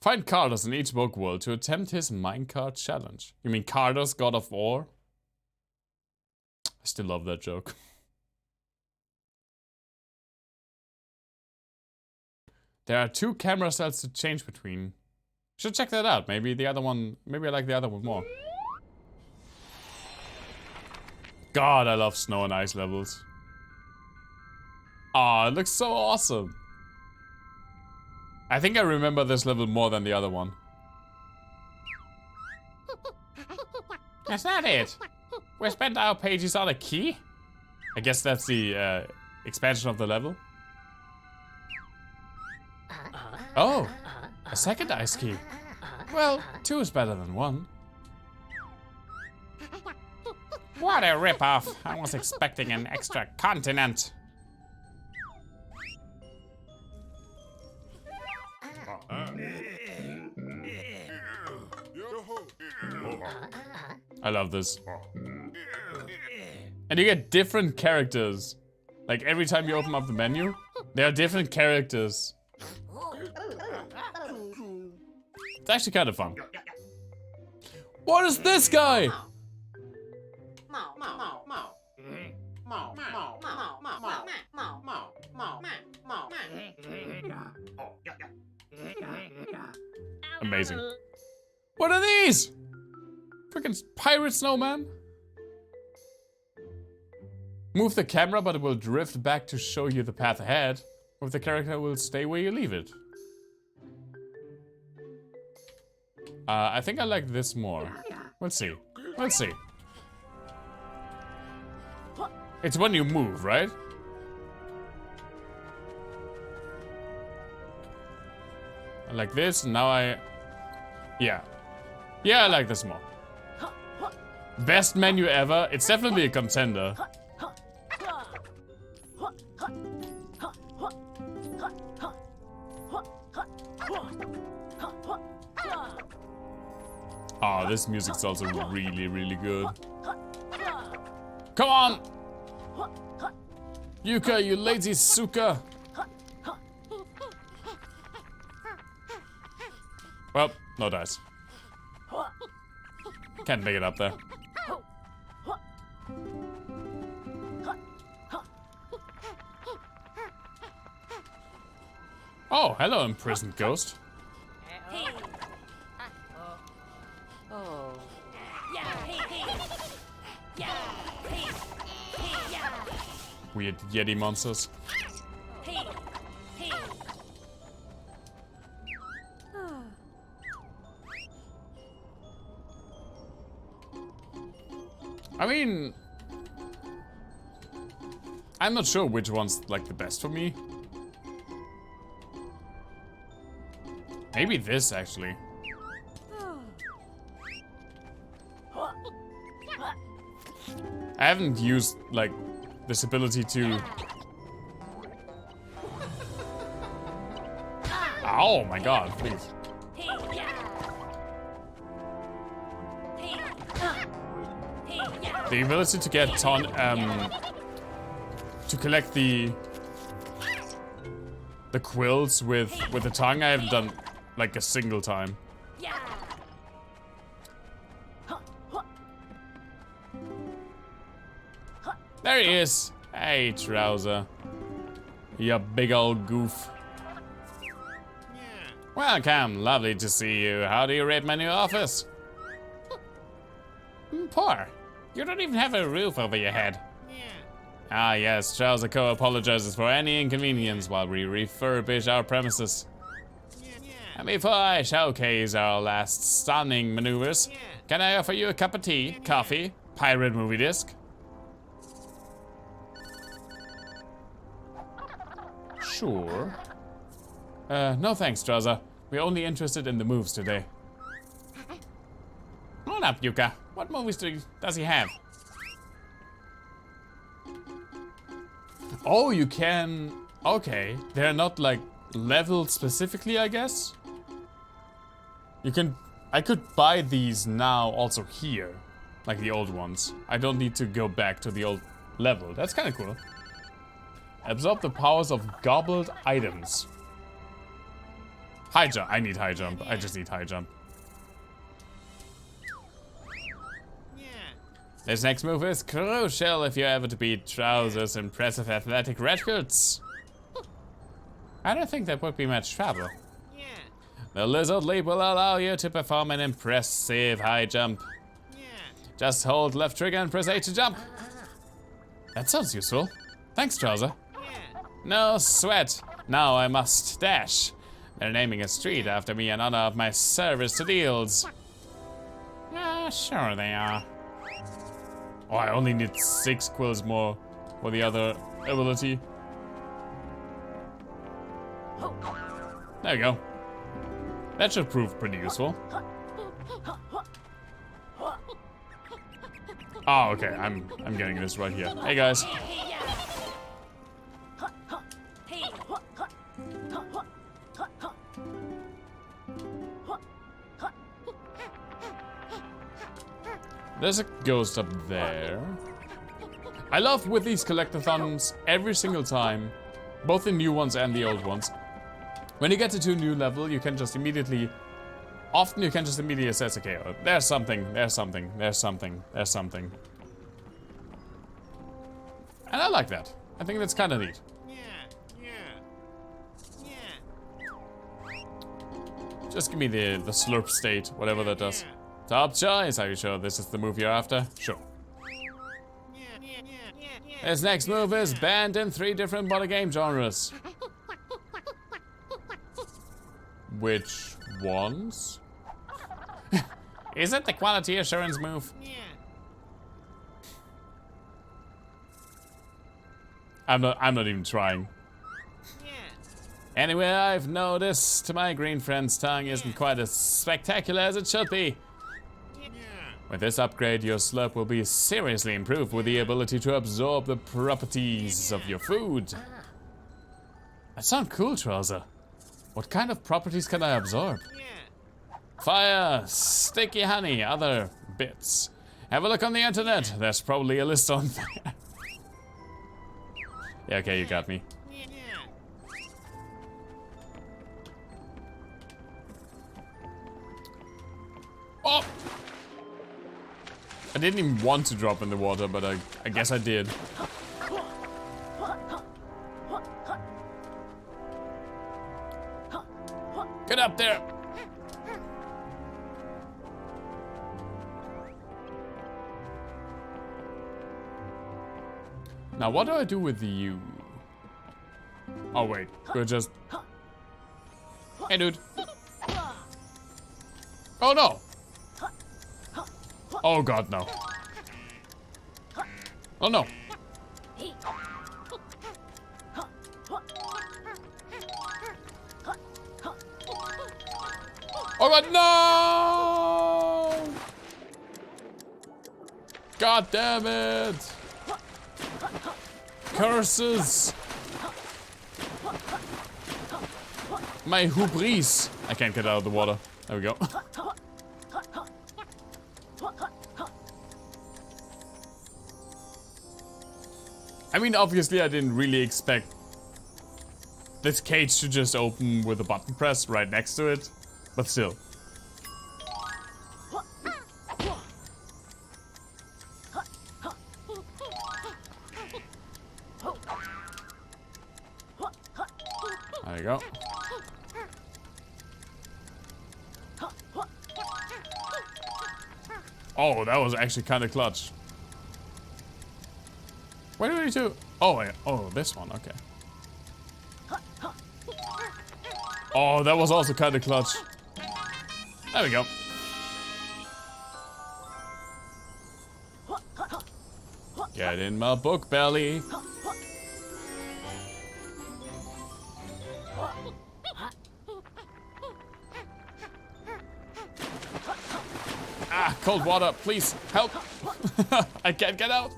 Find Cardos in each book world to attempt his minecart challenge. You mean Cardos, God of War? I still love that joke. There are 2 camera styles to change between. Should check that out. Maybe the other one, maybe I like the other one more. God, I love snow and ice levels. Aw, it looks so awesome. I think I remember this level more than the other one. That's not it. We spent our pages on a key? I guess that's the expansion of the level. Oh, a second ice key. Well, 2 is better than 1. What a ripoff. I was expecting an extra continent. I love this. And you get different characters. Like every time you open up the menu, there are different characters. It's actually kind of fun. What is this guy? Amazing. What are these? Freaking pirate snowman. Move the camera, but it will drift back to show you the path ahead. Or the character will stay where you leave it. I think I like this more. Let's see. Let's see. It's when you move, right? I like this, now I... Yeah. Yeah, I like this more. Best menu ever. It's definitely a contender. Oh, this music's also really, really good. Come on! Yooka, you lazy suka! Well, no dice. Can't make it up there. Oh, hello, imprisoned ghost. Weird Yeti monsters. I mean, I'm not sure which one's like the best for me. Maybe this actually. I haven't used like this ability to. Oh my god, please. The ability to get to collect the quills with the tongue, I haven't done like a single time. There he is. Hey, Trouser. You big old goof. Welcome, lovely to see you. How do you rate my new office? Poor. You don't even have a roof over your head. Ah yes, Trouser Co. apologizes for any inconvenience while we refurbish our premises. And before I showcase our last stunning maneuvers, can I offer you a cup of tea, coffee, pirate movie disc? Sure. No thanks, Trouser. We're only interested in the moves today. Hold up, Yooka. What movies does he have? Oh, you can... Okay. They're not like leveled specifically, I guess? You can... I could buy these now also here. Like the old ones. I don't need to go back to the old level. That's kind of cool. Absorb the powers of gobbled items. High jump. I need high jump. I just need high jump. This next move is crucial if you're ever to beat Trouser's impressive athletic records. I don't think that would be much trouble. The lizard leap will allow you to perform an impressive high jump. Just hold left trigger and press A to jump. That sounds useful. Thanks, Trouser. No sweat. Now I must dash. They're naming a street after me in honor of my service to the Eels. Sure they are. Oh, I only need 6 quills more for the other ability. There we go. That should prove pretty useful. Oh, okay. I'm getting this right here. Hey guys. There's a ghost up there. I love with these collect-a-thons every single time, both the new ones and the old ones. When you get to a new level, you can just immediately, often you can just immediately assess, okay, there's something, there's something, there's something, there's something. And I like that. I think that's kind of neat. Just give me the slurp state, whatever that does. Top choice. Are you sure this is the move you're after? Sure. This next move is banned in 3 different body game genres. Which ones? Is it the quality assurance move? I'm not even trying. Anyway, I've noticed my green friend's tongue isn't quite as spectacular as it should be. With this upgrade, your slurp will be seriously improved with the ability to absorb the properties of your food. That sounds cool, Trouser. What kind of properties can I absorb? Fire, sticky honey, other bits. Have a look on the internet. There's probably a list on there. Yeah, okay, you got me. Oh! I didn't even want to drop in the water, but I guess I did. Get up there! Now, what do I do with you? Oh, wait. We're just... Hey, dude. Oh, no! Oh, God, no. Oh, no. Oh, God, no! God damn it! Curses! My hubris! I can't get out of the water. There we go. I mean, obviously I didn't really expect this cage to just open with a button press right next to it, but still. There you go. Oh, that was actually kind of clutch. Where do we need to? Oh, yeah. Oh, this one. Okay. Oh, that was also kind of clutch. There we go. Get in my book belly. Ah, cold water, please help. I can't get out.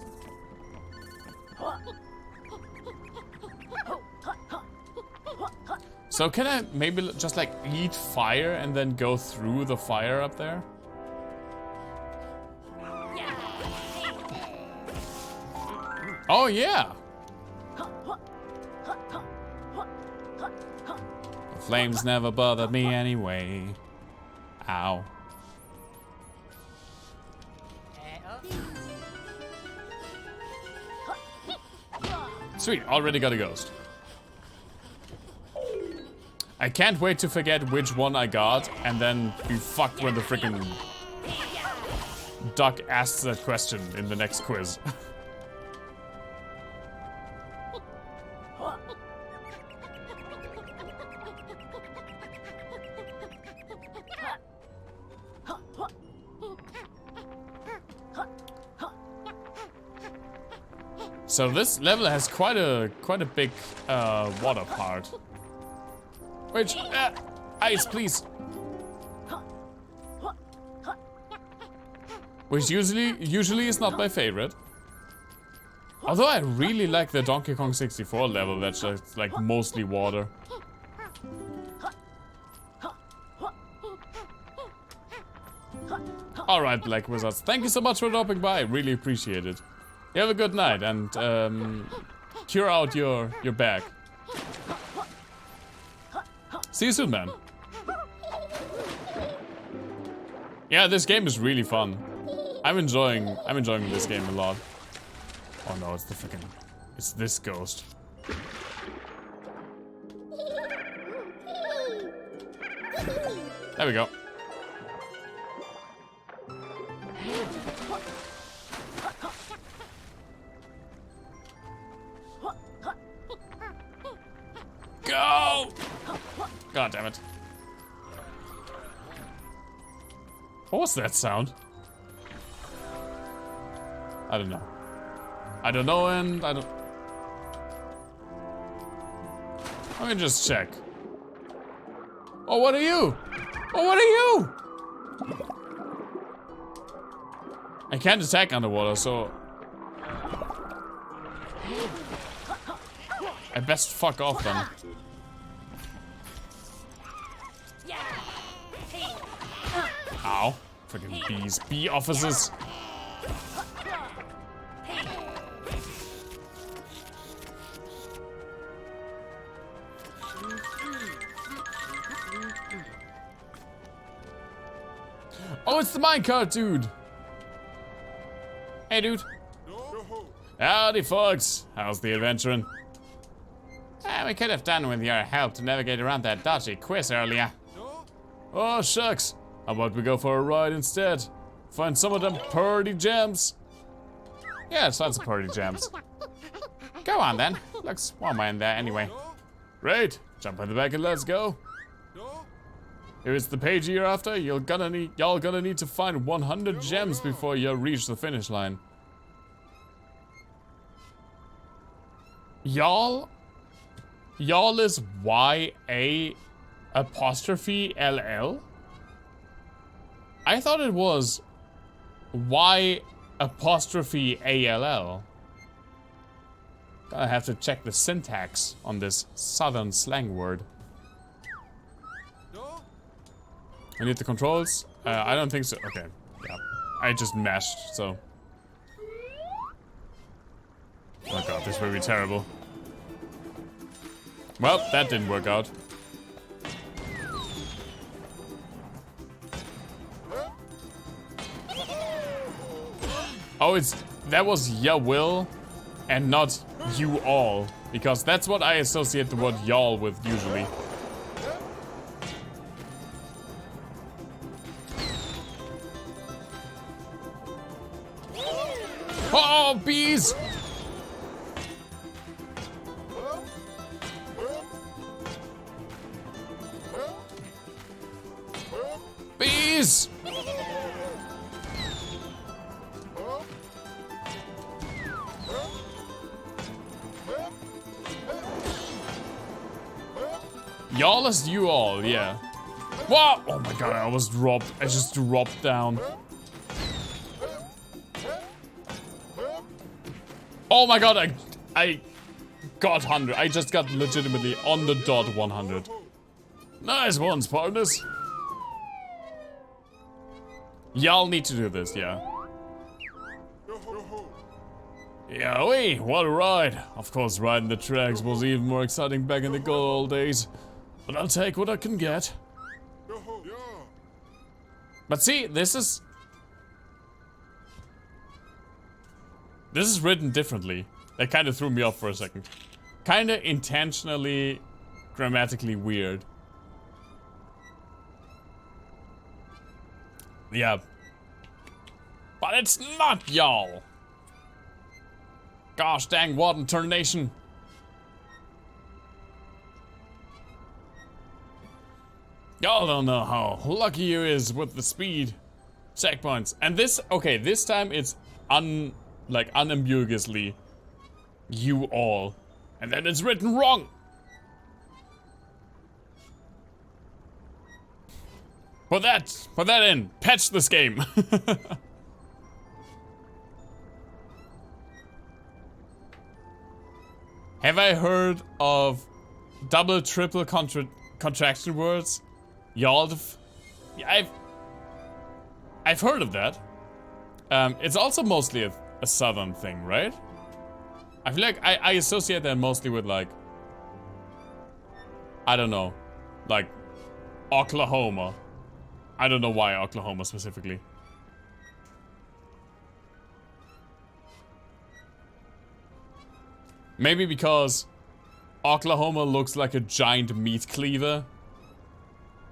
So can I maybe just like eat fire and then go through the fire up there? Oh yeah! The flames never bothered me anyway. Ow. Sweet, already got a ghost. I can't wait to forget which one I got and then be fucked when the freaking duck asks that question in the next quiz. So this level has quite a big water part. Which ice, please. Which usually is not my favorite. Although I really like the Donkey Kong 64 level that's just like mostly water. Alright, Black Wizards, thank you so much for dropping by. Really appreciate it. You have a good night and cure out your bag. See you soon, man. Yeah, this game is really fun. I'm enjoying this game a lot. Oh no, it's this ghost. There we go. Go! God damn it. What was that sound? I don't know. I don't know and I don't... Let me just check. Oh, what are you? Oh, what are you? I can't attack underwater, so... I best fuck off then. Ow. Freaking bees. Bee officers. Oh, it's the minecart dude. Hey, dude. Howdy, folks. How's the adventuring? We could have done with your help to navigate around that dodgy quiz earlier. Oh, shucks. How about we go for a ride instead? Find some of them purdy gems. Yeah, let's find some purdy gems. Go on, then. Looks warmer in there anyway. Great. Jump in the back and let's go. If it's the page you're after, y'all gonna need to find 100 gems before you reach the finish line. Y'all is YA''LL? I thought it was Y''ALL. Gonna have to check the syntax on this southern slang word. I need the controls. I don't think so. Okay, yeah. I just mashed, so. Oh god, this will be terrible. Well, that didn't work out. Oh, that was ya will and not you all, because that's what I associate the word y'all with usually. Oh, bees! Bees! Y'all is you all, yeah. Whoa! Oh my god, I almost dropped. I just dropped down. Oh my god, I got 100. I just got legitimately on the dot 100. Nice ones, partners. Y'all need to do this, yeah. Yowee, what a ride. Of course, riding the tracks was even more exciting back in the good old days. But I'll take what I can get. But see, this is written differently. That kind of threw me off for a second. Kind of intentionally, grammatically weird. Yeah. But it's not y'all. Gosh dang, what intonation. Y'all don't know how lucky you is with the speed checkpoints. And this, okay, this time it's unambiguously you all. And then it's written wrong. Put that in. Patch this game. Have I heard of double, triple contraction words? Y'all, I've heard of that. It's also mostly a southern thing, right? I feel like I associate that mostly with like, I don't know, like Oklahoma. I don't know why Oklahoma specifically. Maybe because Oklahoma looks like a giant meat cleaver.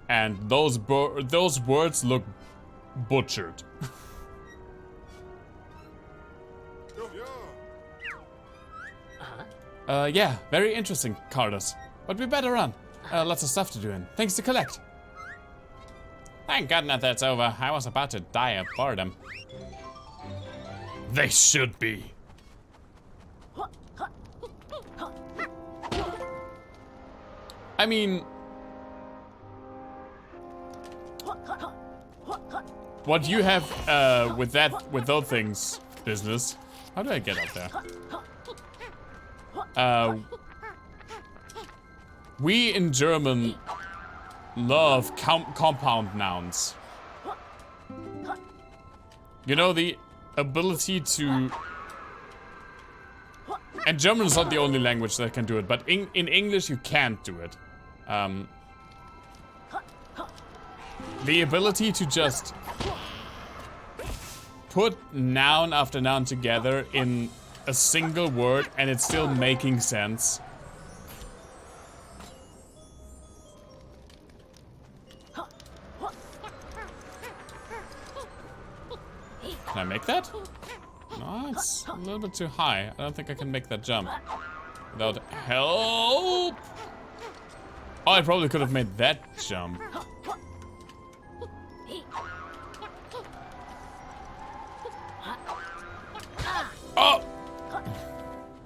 And those words look butchered. Yeah, very interesting, Carlos. But we better run. Lots of stuff to do and things to collect. Thank goodness that's over. I was about to die of boredom. They should be. I mean, what you have with those things, business. How do I get up there? We in German love compound nouns. You know, the ability to... And German is not the only language that can do it, but in English you can't do it. The ability to just put noun after noun together in a single word and it's still making sense. Can I make that? No, it's a little bit too high. I don't think I can make that jump without help. Oh, I probably could have made that jump. Oh!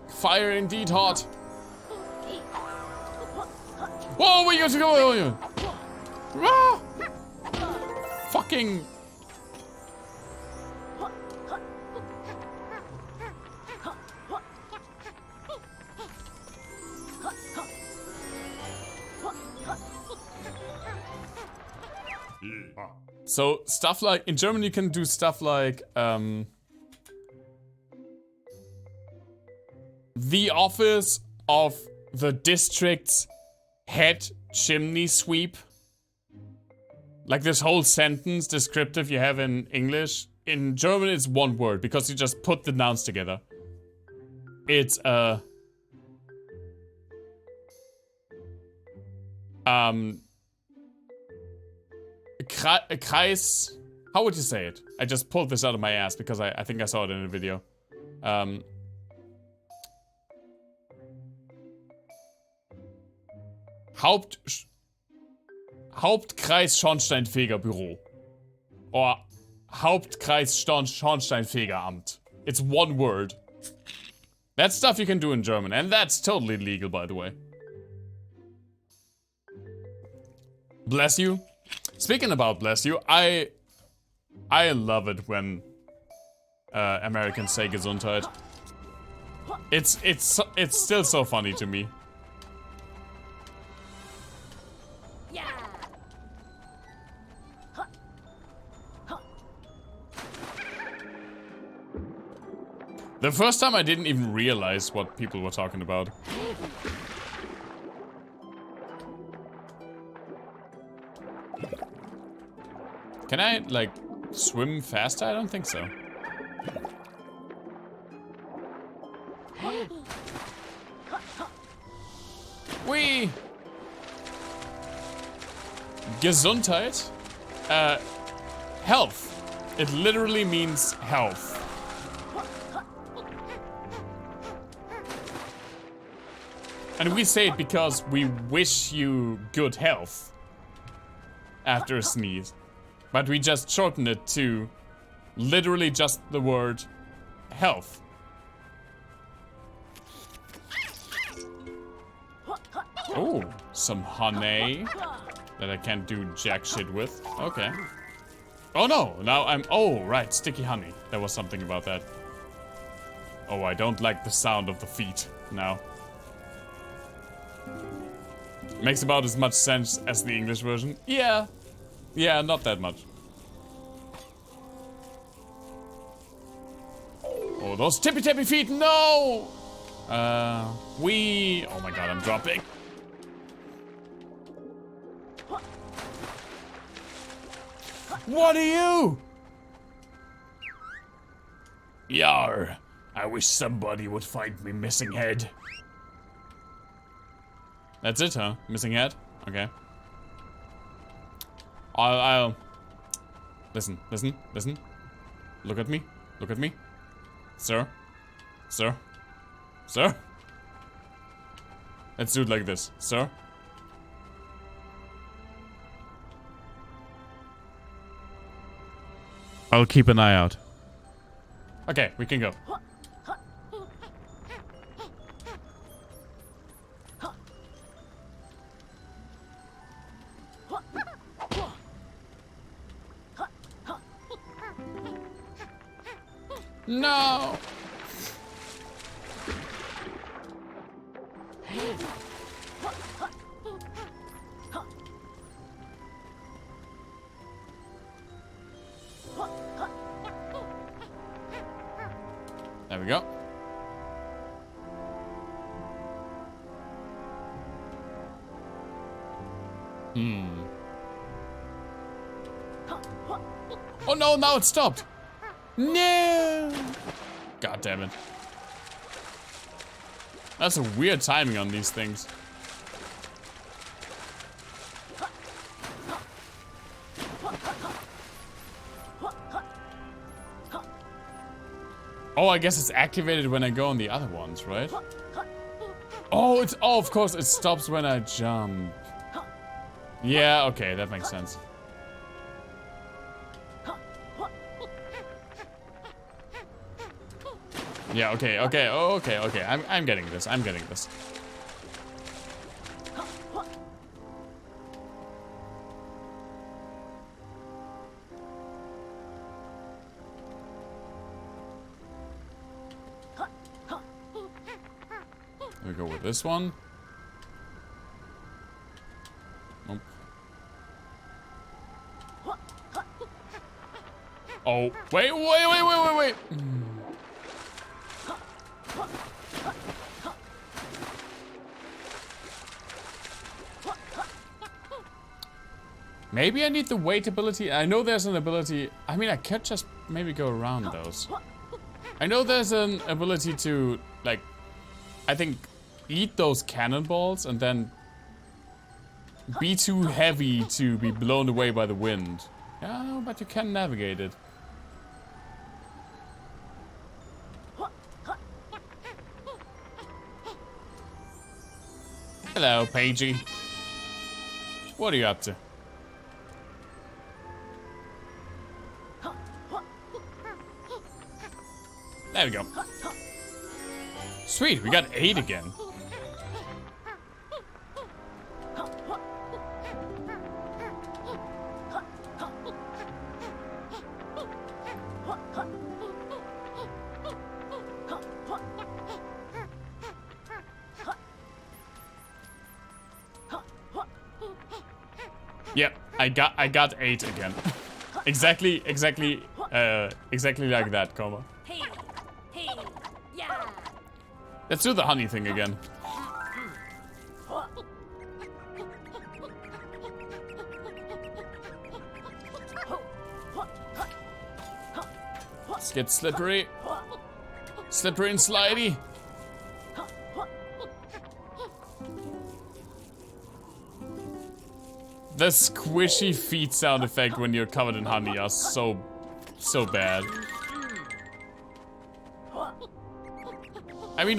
Fire indeed hot. Whoa, we got to go. Ah! Fucking. So stuff like in German you can do stuff like the office of the district's head chimney sweep. Like this whole sentence descriptive you have in English. In German it's one word because you just put the nouns together. It's Kreis. How would you say it? I just pulled this out of my ass because I think I saw it in a video. Hauptkreis Schornsteinfegerbüro. Or Hauptkreis Schornsteinfegeramt. It's one word. That's stuff you can do in German, and that's totally legal, by the way. Bless you. Speaking about bless you, I love it when Americans say Gesundheit. It's still so funny to me. The first time I didn't even realize what people were talking about. Can I, like, swim faster? I don't think so. Whee! Gesundheit? Health. It literally means health. And we say it because we wish you good health after a sneeze. But we just shorten it to literally just the word health. Oh, some honey that I can't do jack shit with. Okay. Oh no, now I'm, oh right, sticky honey. There was something about that. Oh, I don't like the sound of the feet now. Makes about as much sense as the English version. Yeah. Yeah, not that much. Oh, those tippy-tappy feet, no! Oh my god, I'm dropping. What are you? Yar, I wish somebody would find me missing head. That's it, huh? Missing head? Okay. I'll... Listen. Look at me. Sir? Let's do it like this. Sir? I'll keep an eye out. Okay, we can go. No! go. Oh no, now it stopped. No. God damn it. That's a weird timing on these things. Oh, I guess it's activated when I go on the other ones, right? Oh, of course, it stops when I jump. Yeah, okay, that makes sense. Yeah, okay. I'm getting this. We go with this one. Nope. Oh, wait. Maybe I need the weight ability. I know there's an ability. I mean, I could just maybe go around those. I know there's an ability to, like, I think, eat those cannonballs and then be too heavy to be blown away by the wind. Yeah, but you can navigate it. Hello, Pagey. What are you up to? There we go. Sweet, we got 8 again. Yep, I got 8 again. exactly like that, Coma. Let's do the honey thing again. Let's get slippery. Slippery and slidey. The squishy feet sound effect when you're covered in honey are so bad. I mean,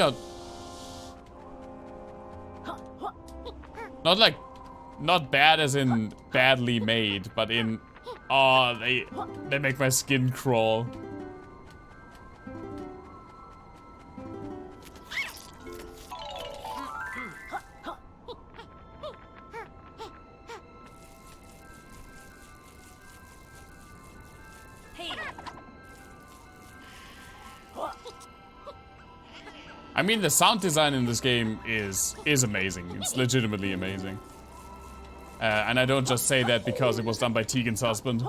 not bad as in badly made, but in, oh, they make my skin crawl. I mean, the sound design in this game is amazing. It's legitimately amazing. And I don't just say that because it was done by Tegan's husband.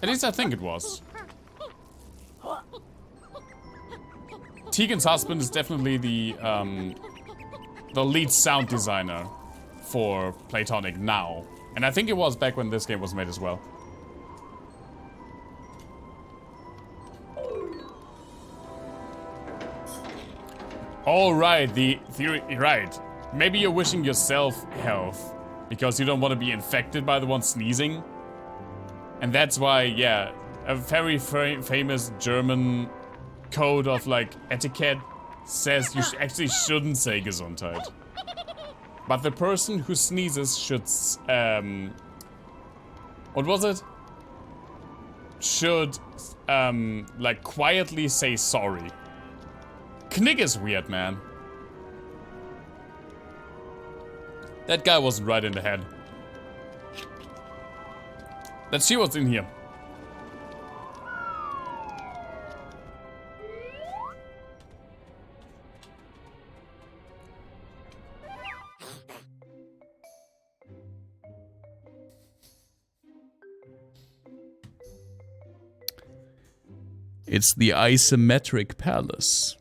At least I think it was. Tegan's husband is definitely the lead sound designer for Playtonic now. And I think it was back when this game was made as well. Oh, right, the theory, right. Maybe you're wishing yourself health because you don't want to be infected by the one sneezing. And that's why, yeah, a very famous German code of, like, etiquette says you actually shouldn't say Gesundheit. But the person who sneezes should, what was it? Should, like, quietly say sorry. Knick is weird, man. That guy wasn't right in the head. Let's see what's in here. It's the isometric palace.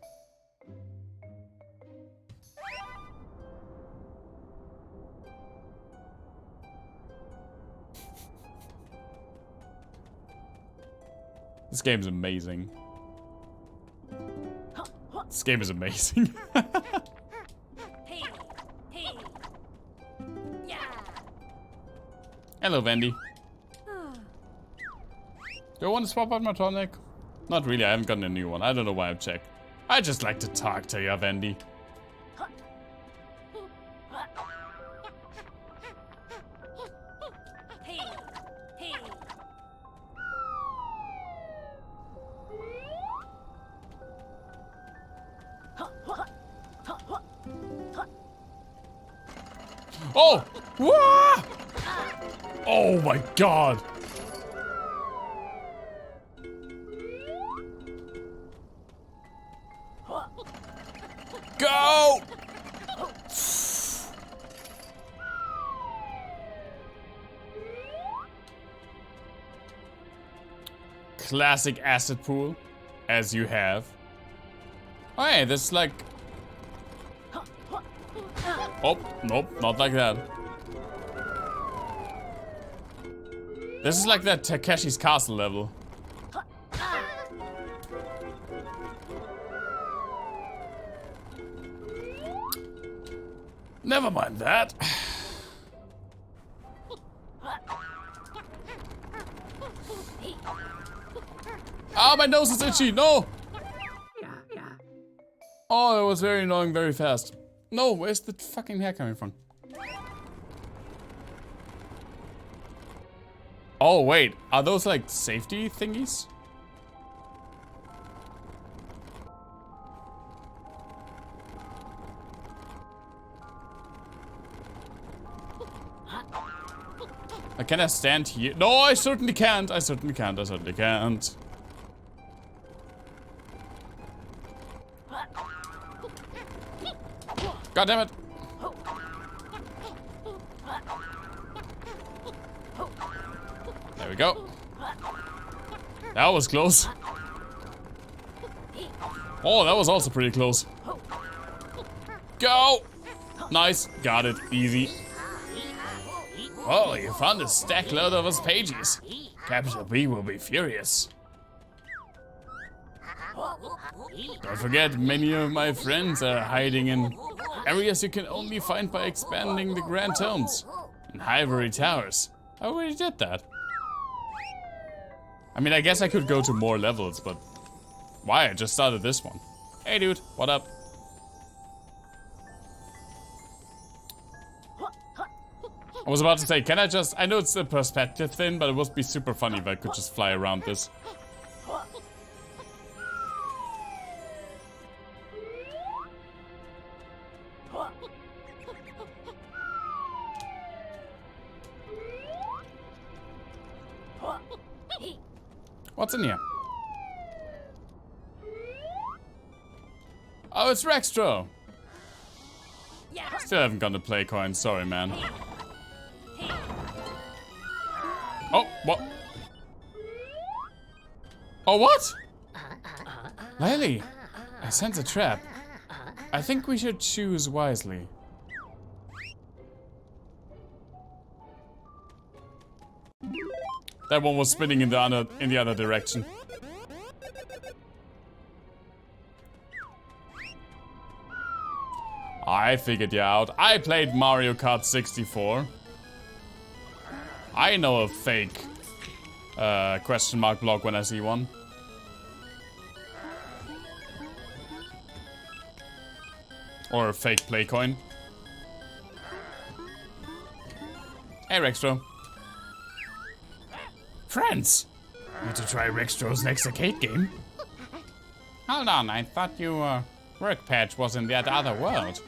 This game's amazing. This game is amazing. Hello, Vandy. Do I want to swap out my tonic? Not really, I haven't gotten a new one. I don't know why I've checked. I just like to talk to you, Vandy. Oh! Wah! Oh my god! Go! Classic acid pool, as you have. Oh hey, this is like... Oh, nope, not like that. This is like that Takeshi's Castle level. Never mind that. Ah, my nose is itchy, no! Oh, it was very annoying very fast. No, where's the fucking hair coming from? Oh, wait. Are those like safety thingies? Can I stand here? No, I certainly can't. I certainly can't. I certainly can't. God damn it. There we go. That was close. Oh, that was also pretty close. Go! Nice. Got it. Easy. Oh, you found a stack load of his pages. Capital B will be furious. Don't forget, many of my friends are hiding in areas you can only find by expanding the Grand Tomes and Ivory Towers. I already did that. I mean, I guess I could go to more levels, but why? I just started this one. Hey dude, what up? I was about to say, can I just... I know it's a perspective thing, but it would be super funny if I could just fly around this. What's in here? Oh, it's Rextro! Still haven't gotten the play coin, sorry man. Oh, what? Oh, what? Laylee, I sense a trap. I think we should choose wisely. That one was spinning in the other direction. I figured you out. I played Mario Kart 64. I know a fake question mark block when I see one. Or a fake play coin. Hey Rextro. Friends! Want to try Rextro's next arcade game? Hold on, I thought your work patch was in that other world.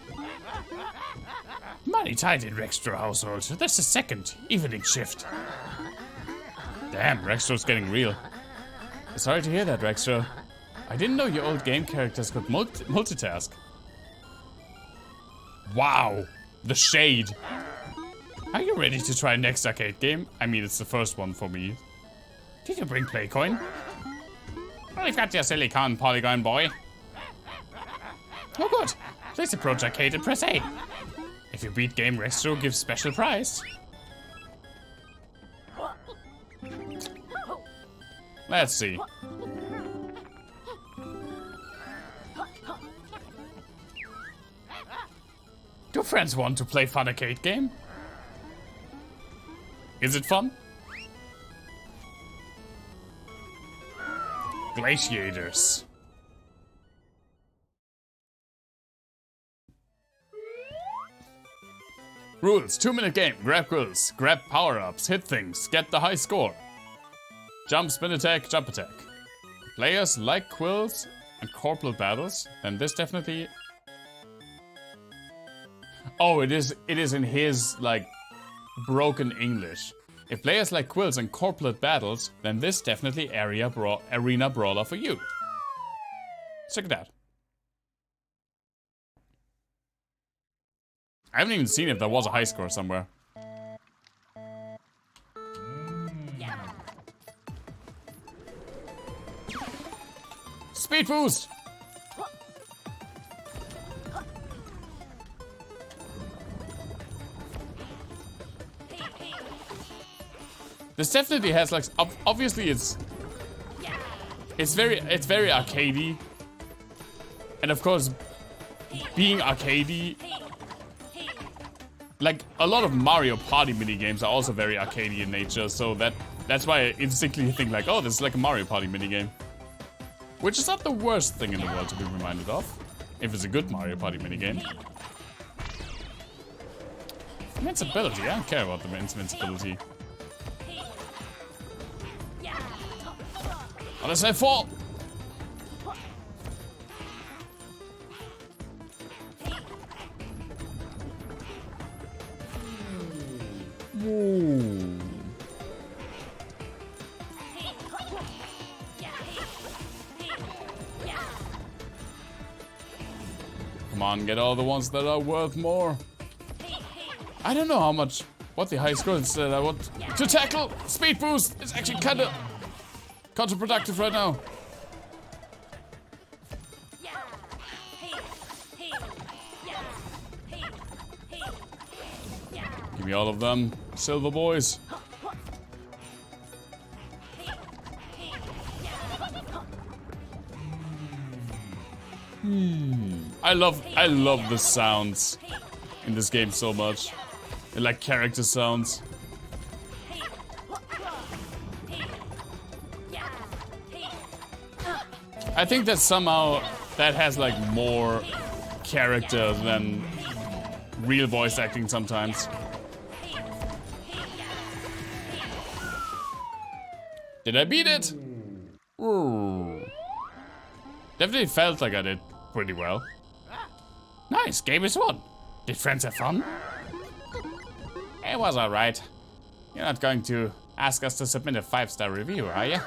Money tight in Rextro household. That's the second evening shift. Damn, Rextro's getting real. Sorry to hear that, Rextro. I didn't know your old game characters could multitask. Wow, the shade. Are you ready to try next arcade game? I mean, it's the first one for me. Did you bring Playcoin? We've got your silicon polygon boy. Oh good. Please approach arcade and press A. If you beat game, Rextro gives special prize. Let's see. Do friends want to play fun arcade game? Is it fun? Glaciators. Rules, 2-minute game. Grab quills, grab power-ups, hit things, get the high score. Jump, spin attack, jump attack. Players like quills and corporal battles, then this definitely... Oh, it is in his, like, broken English. If players like quills and corporate battles, then this definitely arena brawler for you. Check it out. I haven't even seen if there was a high score somewhere. Speed boost! This definitely has like obviously it's very arcadey, and of course being arcadey, like a lot of Mario Party minigames are also very arcadey in nature, so that's why I instinctively think like, oh, this is like a Mario Party minigame, which is not the worst thing in the world to be reminded of if it's a good Mario Party minigame. Invincibility, I don't care about the invincibility. Unless I fall! Ooh. Come on, get all the ones that are worth more. I don't know what the high score is that I want to tackle. Speed boost! It's actually kind of counterproductive right now. Give me all of them, silver boys. I love the sounds in this game so much. They're like character sounds. I think that somehow that has like more character than real voice acting sometimes. Did I beat it? Ooh. Definitely felt like I did pretty well. Nice, game is won. Did friends have fun? It was alright. You're not going to ask us to submit a 5-star review, are you?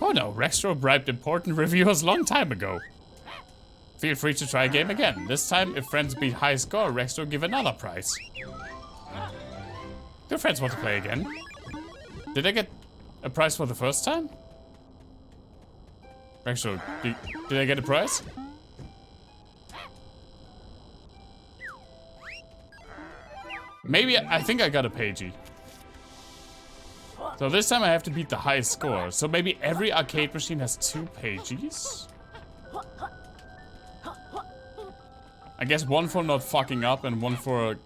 Oh no, Rextro bribed important reviewers long time ago. Feel free to try a game again. This time, if friends beat high score, Rextro give another prize. Do friends want to play again? Did I get a prize for the first time? Rextro, did I get a prize? Maybe, I think I got a pagey. So this time I have to beat the highest score. So maybe every arcade machine has 2 pages? I guess one for not fucking up and one for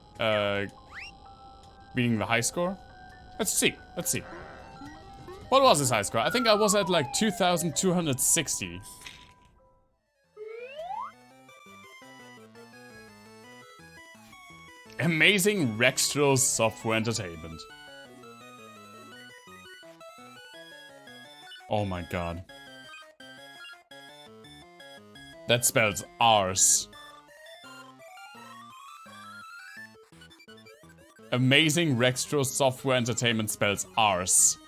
beating the high score. Let's see. What was this high score? I think I was at like 2,260. Amazing Rextro software entertainment. Oh my god. That spells arse. Amazing Rextro software entertainment spells arse.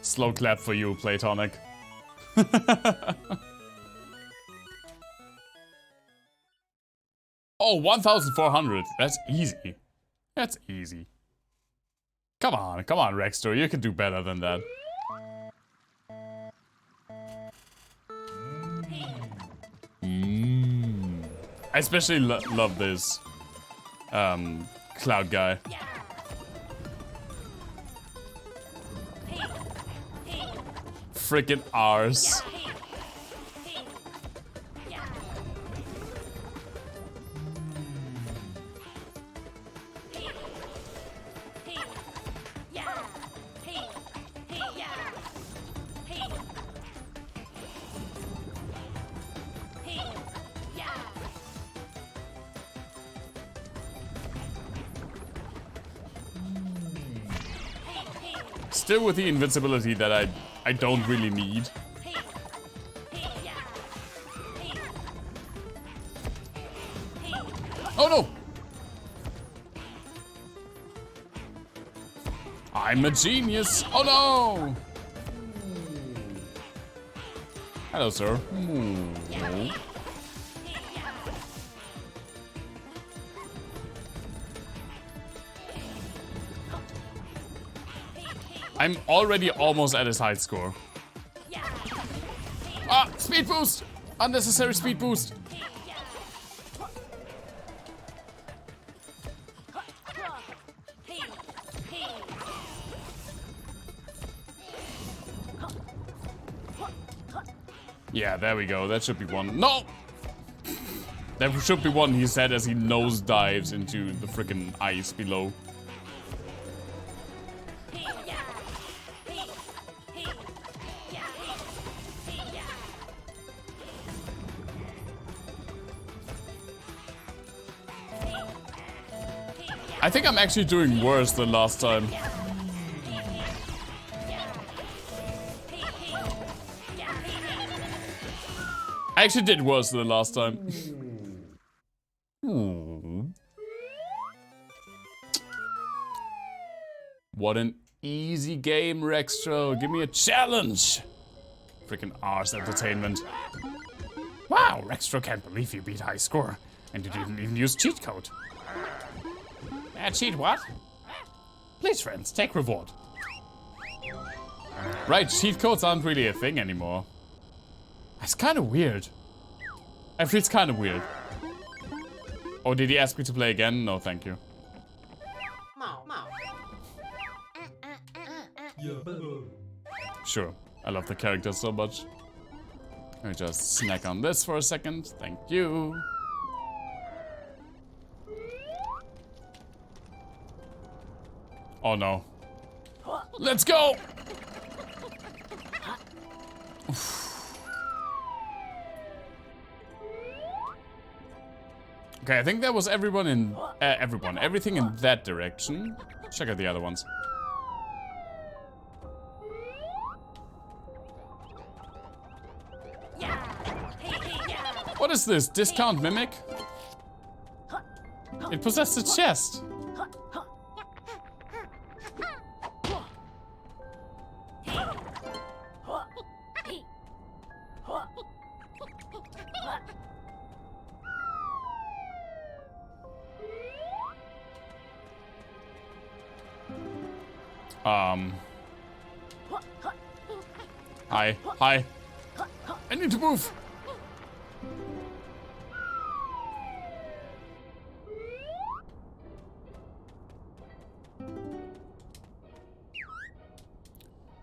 Slow clap for you, Platonic. Oh, 1,400. That's easy. That's easy. Come on, Rexter. You can do better than that. I especially love this cloud guy. Frickin' R's. Still with the invincibility that I don't really need. Oh no! I'm a genius! Oh no! Hello, sir. I'm already almost at his high score. Ah! Speed boost! Unnecessary speed boost! Yeah, there we go. That should be one. No! There should be one, he said, as he nose dives into the freaking ice below. I think I'm actually doing worse than last time. I actually did worse than last time. What an easy game, Rextro. Give me a challenge. Freaking arse entertainment. Wow, Rextro can't believe you beat high score. And you didn't even use cheat code. Cheat what? Please, friends, take reward. Right, cheat codes aren't really a thing anymore. That's kind of weird. Actually, it's kind of weird. Oh, did he ask me to play again? No, thank you. Sure, I love the character so much. Let me just snack on this for a second. Thank you. Oh no. Let's go! Okay, I think that was everyone in... everything in that direction. Check out the other ones. What is this? Discount mimic? It possessed a chest. Hi. Hi. I need to move.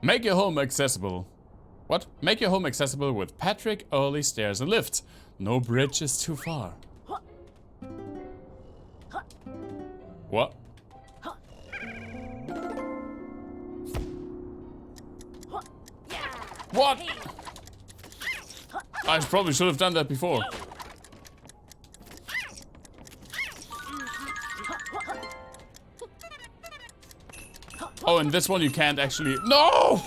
Make your home accessible. What? Make your home accessible with Patrick, early stairs and lift. No bridge is too far. What? What? I probably should have done that before. Oh, and this one you can't actually... No!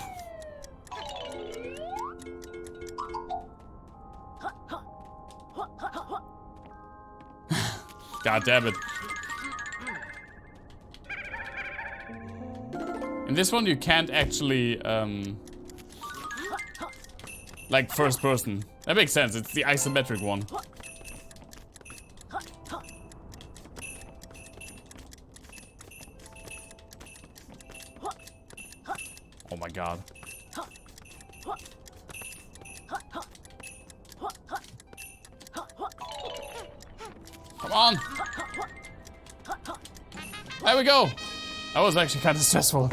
God damn it. In this one you can't actually, like first person. That makes sense, it's the isometric one. Oh my god. Come on. There we go. That was actually kind of stressful.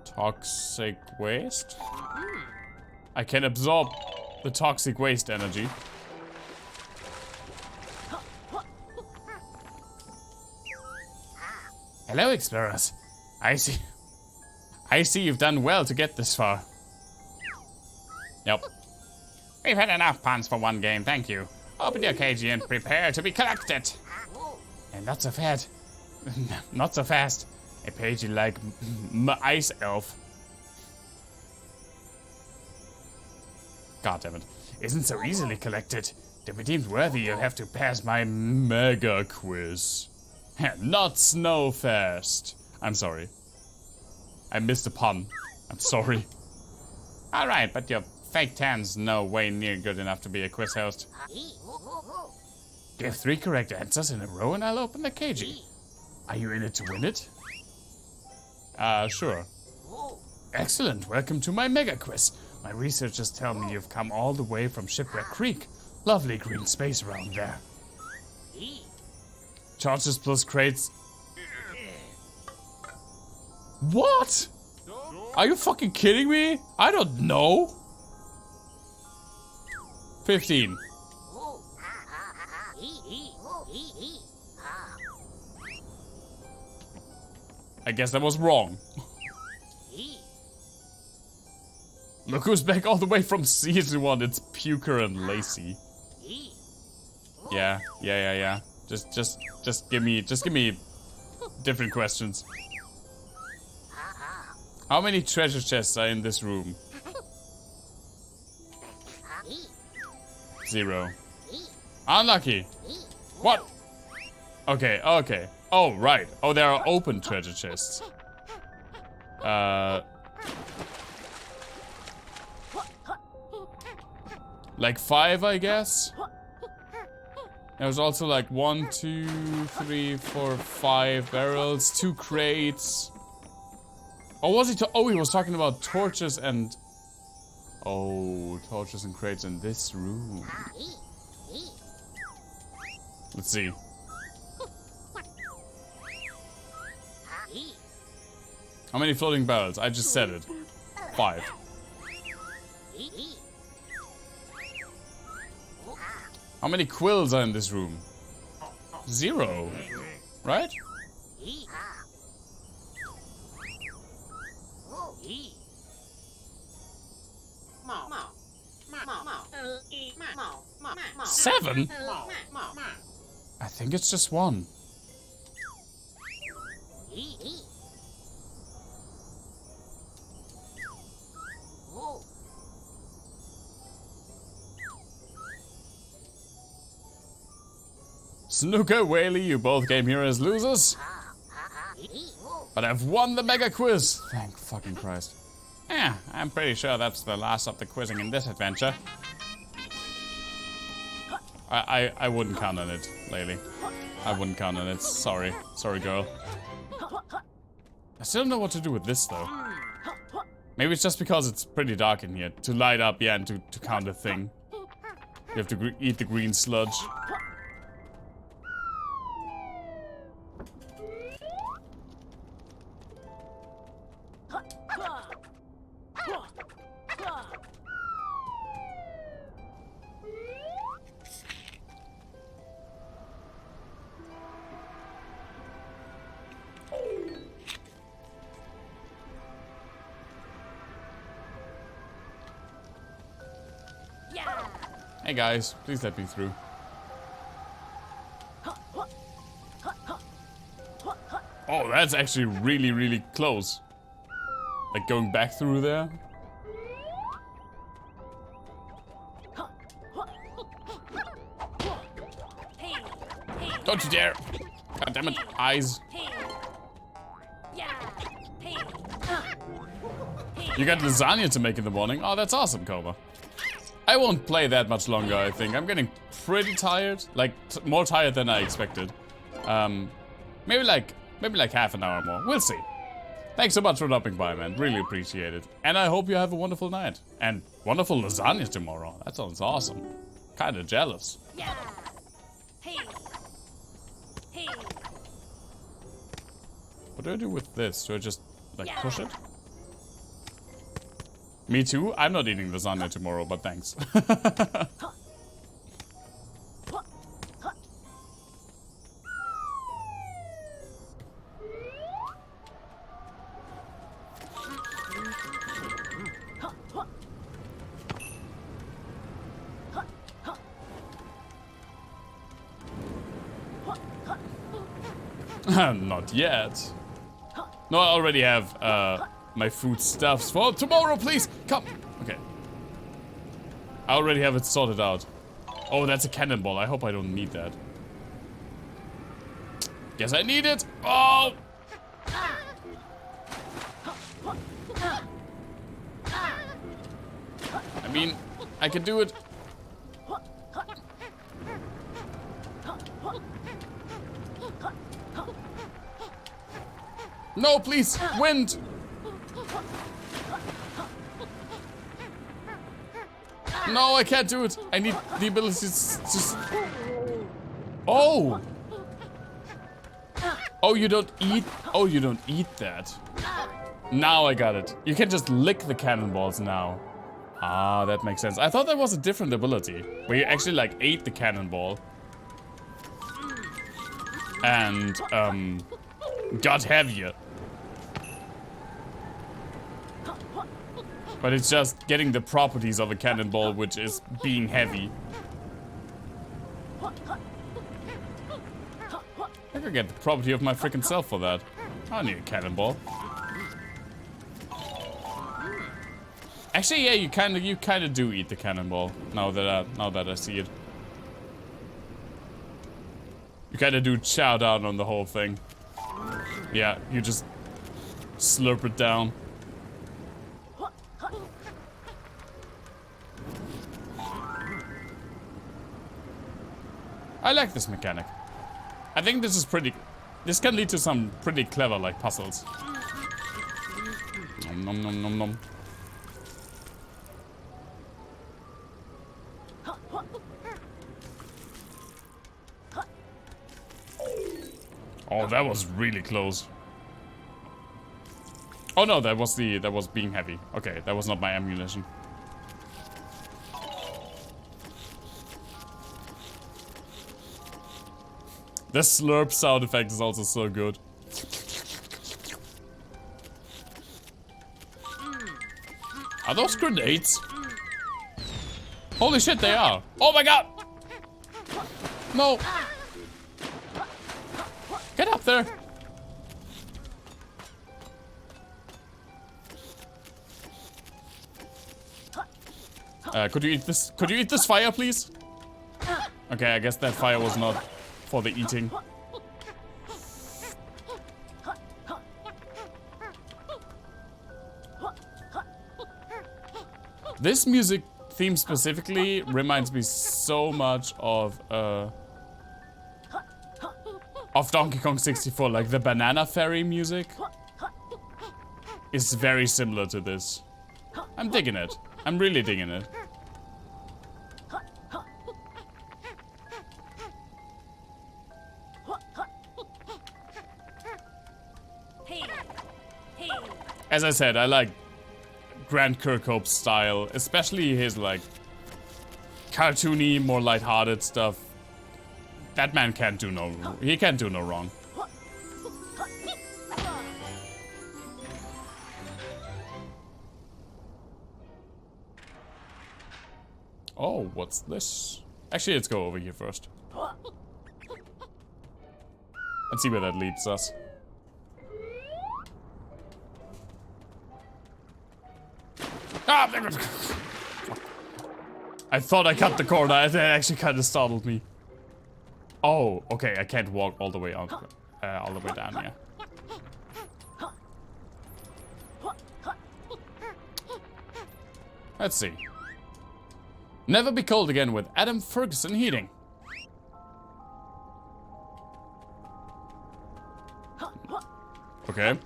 Toxic waste? I can absorb the toxic waste energy. Hello, explorers. I see you've done well to get this far. Yep. We've had enough puns for one game, thank you. Open your cagey and prepare to be collected. And not so fast. Not so fast. A pagey like ice elf. God damn it. Isn't so easily collected. To be deemed worthy, you'll have to pass my mega quiz. Not snow fast. I'm sorry. I missed a pun. I'm sorry. Alright, but your fake tan's no way near good enough to be a quiz host. Give 3 correct answers in a row and I'll open the cagey. Are you in it to win it? Sure. Excellent, welcome to my mega quiz. My researchers tell me you've come all the way from Shipwreck Creek. Lovely green space around there. Charges plus crates. What? Are you fucking kidding me? I don't know. 15. I guess that was wrong. Look who's back all the way from season 1. It's Puker and Lacey. Yeah. Just give me different questions. How many treasure chests are in this room? 0. Unlucky. What? Okay. Oh, right. Oh, there are open treasure chests. Like 5, I guess? There's also like 1, 2, 3, 4, 5 barrels, 2 crates. Or was he? Oh, he was talking about torches and. Oh, torches and crates in this room. Let's see. How many floating barrels? I just said it. 5. How many quills are in this room? 0. Right? Seven? I think it's just 1. Snooker, Whaley, you both came here as losers. But I've won the mega quiz. Thank fucking Christ. Yeah, I'm pretty sure that's the last of the quizzing in this adventure. I wouldn't count on it, Laylee. I wouldn't count on it. Sorry. Sorry, girl. I still don't know what to do with this, though. Maybe it's just because it's pretty dark in here. To light up, yeah, and to count a thing. You have to eat the green sludge. Hey guys, please let me through. Oh, that's actually really, really close. Like going back through there. Don't you dare! God damn it, eyes. You got lasagna to make in the morning? Oh, that's awesome, Coma. I won't play that much longer, I think. I'm getting pretty tired. Like, more tired than I expected. Maybe like half an hour more. We'll see. Thanks so much for dropping by, man. Really appreciate it. And I hope you have a wonderful night. And wonderful lasagna tomorrow. That sounds awesome. Kinda jealous. Yeah. Hey. Hey. What do I do with this? Do I just, like, push it? Me too? I'm not eating lasagna tomorrow, but thanks. Not yet. No, I already have my foodstuffs for tomorrow, please. Come. Okay. I already have it sorted out. Oh, that's a cannonball. I hope I don't need that. Guess I need it. Oh! I mean, I can do it. No, please, wind! No, I can't do it. I need the ability to just... Oh! Oh, you don't eat... Oh, you don't eat that. Now I got it. You can just lick the cannonballs now. Ah, that makes sense. I thought that was a different ability. Where you actually, like, ate the cannonball. And, got heavier. But it's just getting the properties of a cannonball, which is being heavy. I could get the property of my freaking self for that. I don't need a cannonball. Actually, yeah, you kind of do eat the cannonball. Now that I see it, you kind of do chow down on the whole thing. Yeah, you just slurp it down. I like this mechanic. I think this is pretty... This can lead to some pretty clever, like, puzzles. Nom nom nom nom nom. Oh, that was really close. Oh no, that was being heavy. Okay, that was not my ammunition. The slurp sound effect is also so good. Are those grenades? Holy shit, they are. Oh my god! No! Get up there! Could you eat this? Could you eat this fire, please? Okay, I guess that fire was not for the eating. This music theme specifically reminds me so much of Donkey Kong 64, like the Banana Ferry music is very similar to this. I'm digging it. I'm really digging it. As I said, I like Grant Kirkhope's style, especially his like cartoony, more lighthearted stuff. That man can't do no wrong. Oh, what's this? Actually, let's go over here first. Let's see where that leads us. Ah! I thought I cut the corner. That actually kind of startled me. Oh, okay. I can't walk all the way out, all the way down here. Let's see. Never be cold again with Adam Ferguson Heating. Okay.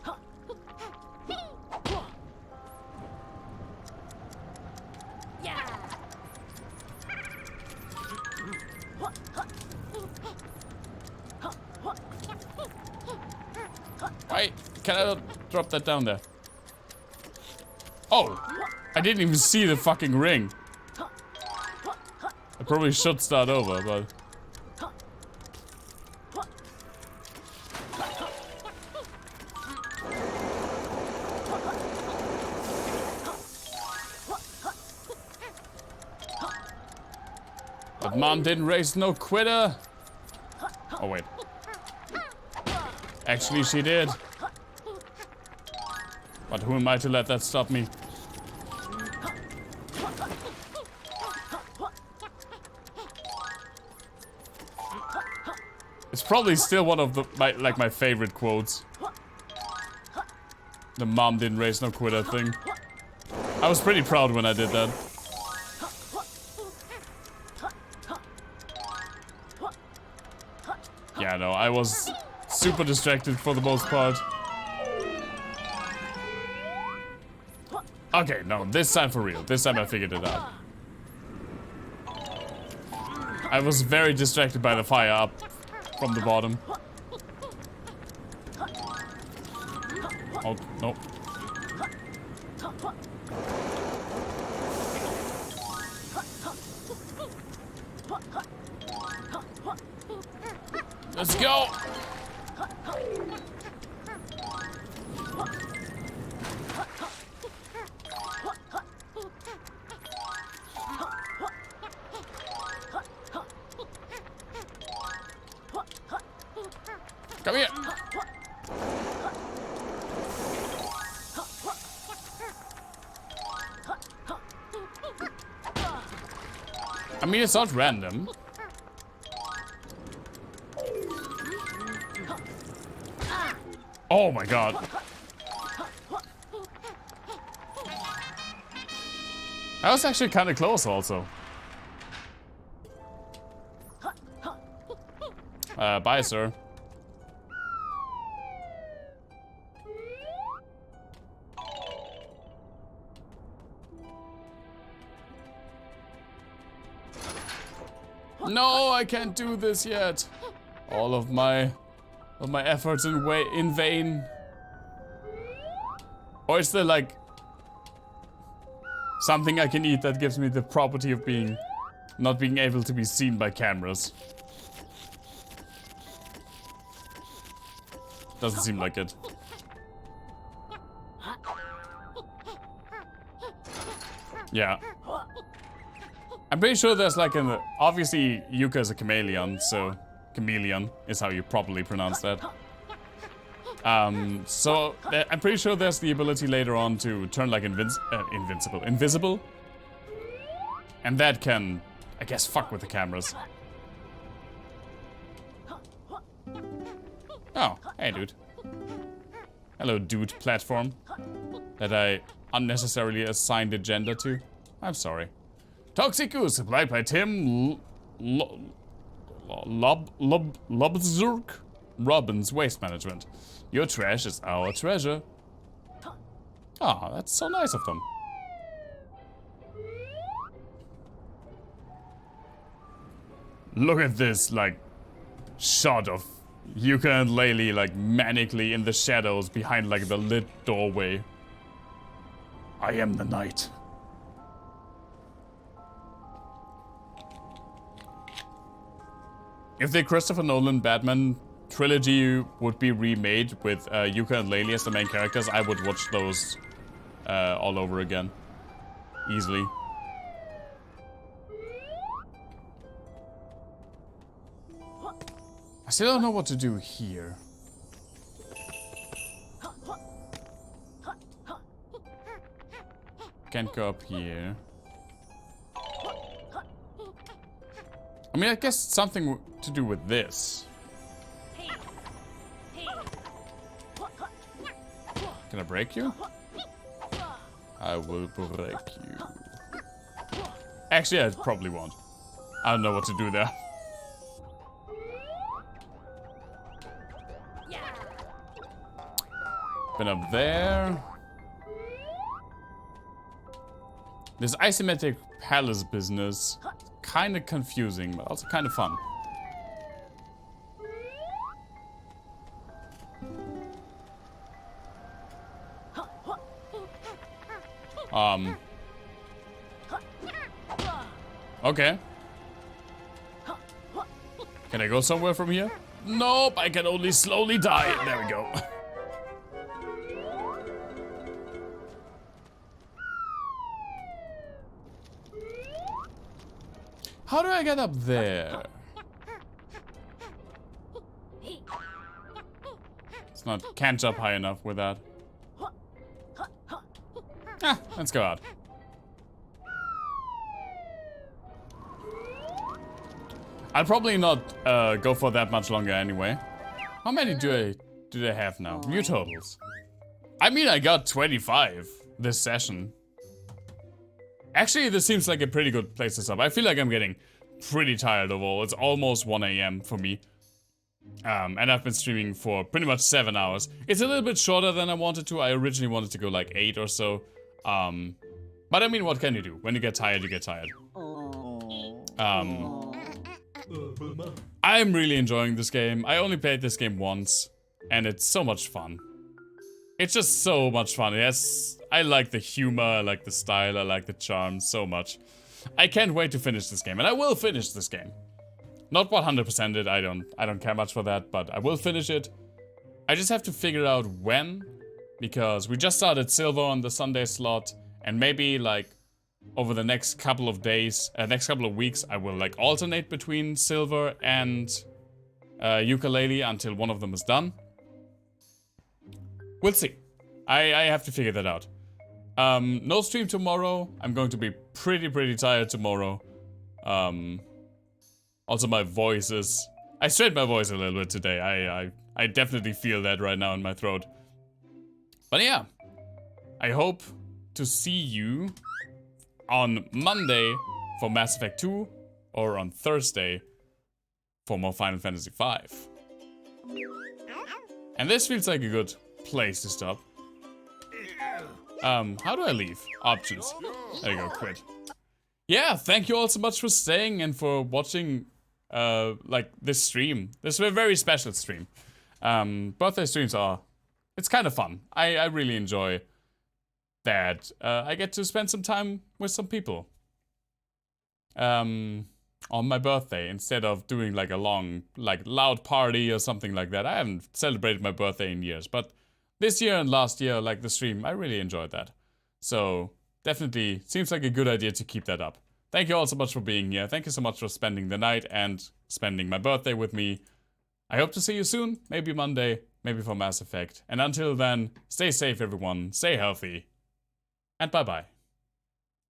Why can I not drop that down there? Oh, I didn't even see the fucking ring. I probably should start over, but... But Mom didn't raise no quitter. Oh, wait. Actually, she did. But who am I to let that stop me? It's probably still one of my favorite quotes. The Mom didn't raise no quitter thing. I was pretty proud when I did that. Yeah, no, I was super distracted for the most part. Okay, no, this time for real. This time I figured it out. I was very distracted by the fire up from the bottom. Oh, no. Let's go! Come here! I mean, it's not random. Oh my god. That was actually kind of close also. Bye, sir. No, I can't do this yet. All of my efforts in vain. Or is there like something I can eat that gives me the property of not being able to be seen by cameras? Doesn't seem like it. Yeah. I'm pretty sure there's like obviously Yooka is a chameleon, so chameleon is how you properly pronounce that. So I'm pretty sure there's the ability later on to turn like invisible. And that can, I guess, fuck with the cameras. Oh, hey dude. Hello dude platform that I unnecessarily assigned a gender to. I'm sorry. Toxic Goo supplied by Tim Lobzurk Robbins Waste Management. Your trash is our treasure. Ah, that's so nice of them. Look at this, like, shot of Yooka and Laylee, like, manically in the shadows behind, like, the lit doorway. I am the night. If the Christopher Nolan Batman trilogy would be remade with Yooka and Laylee as the main characters, I would watch those all over again. Easily. I still don't know what to do here. Can't go up here. I mean, I guess it's something to do with this. Can I break you? I will break you. Actually, I probably won't. I don't know what to do there. Been up there. This isometric palace business, kind of confusing, but also kind of fun. Okay. Can I go somewhere from here? Nope, I can only slowly die. There we go. How do I get up there? It's not, can't jump high enough with that. Ah, let's go out. I'll probably not go for that much longer anyway. How many do they have now? View totals. I mean, I got 25 this session. Actually, this seems like a pretty good place to stop. I feel like I'm getting pretty tired overall. It's almost 1 AM for me. And I've been streaming for pretty much 7 hours. It's a little bit shorter than I wanted to. I originally wanted to go like 8 or so. But I mean, what can you do? When you get tired, you get tired. I'm really enjoying this game. I only played this game once, and it's so much fun. It's just so much fun. Yes, I like the humor, I like the style, I like the charm so much. I can't wait to finish this game, and I will finish this game. Not 100% it, I don't care much for that, but I will finish it. I just have to figure out when, because we just started Silver on the Sunday slot, and maybe like over the next couple of days, next couple of weeks, I will like alternate between Silver and Yooka Laylee until one of them is done. We'll see. I have to figure that out. No stream tomorrow. I'm going to be pretty tired tomorrow. Also my voice is... I strained my voice a little bit today. I definitely feel that right now in my throat. But yeah. I hope to see you on Monday for Mass Effect 2 or on Thursday for more Final Fantasy V. And this feels like a good place to stop. How do I leave? Options. There you go, quit. Yeah, thank you all so much for staying and for watching, like, this stream. This is a very special stream. Birthday streams are... It's kind of fun. I really enjoy that. I get to spend some time with some people. On my birthday, instead of doing, like, a long, like, loud party or something like that. I haven't celebrated my birthday in years, but... This year and last year, like the stream, I really enjoyed that. So, definitely seems like a good idea to keep that up. Thank you all so much for being here. Thank you so much for spending the night and spending my birthday with me. I hope to see you soon. Maybe Monday, maybe for Mass Effect. And until then, stay safe everyone, stay healthy, and bye-bye.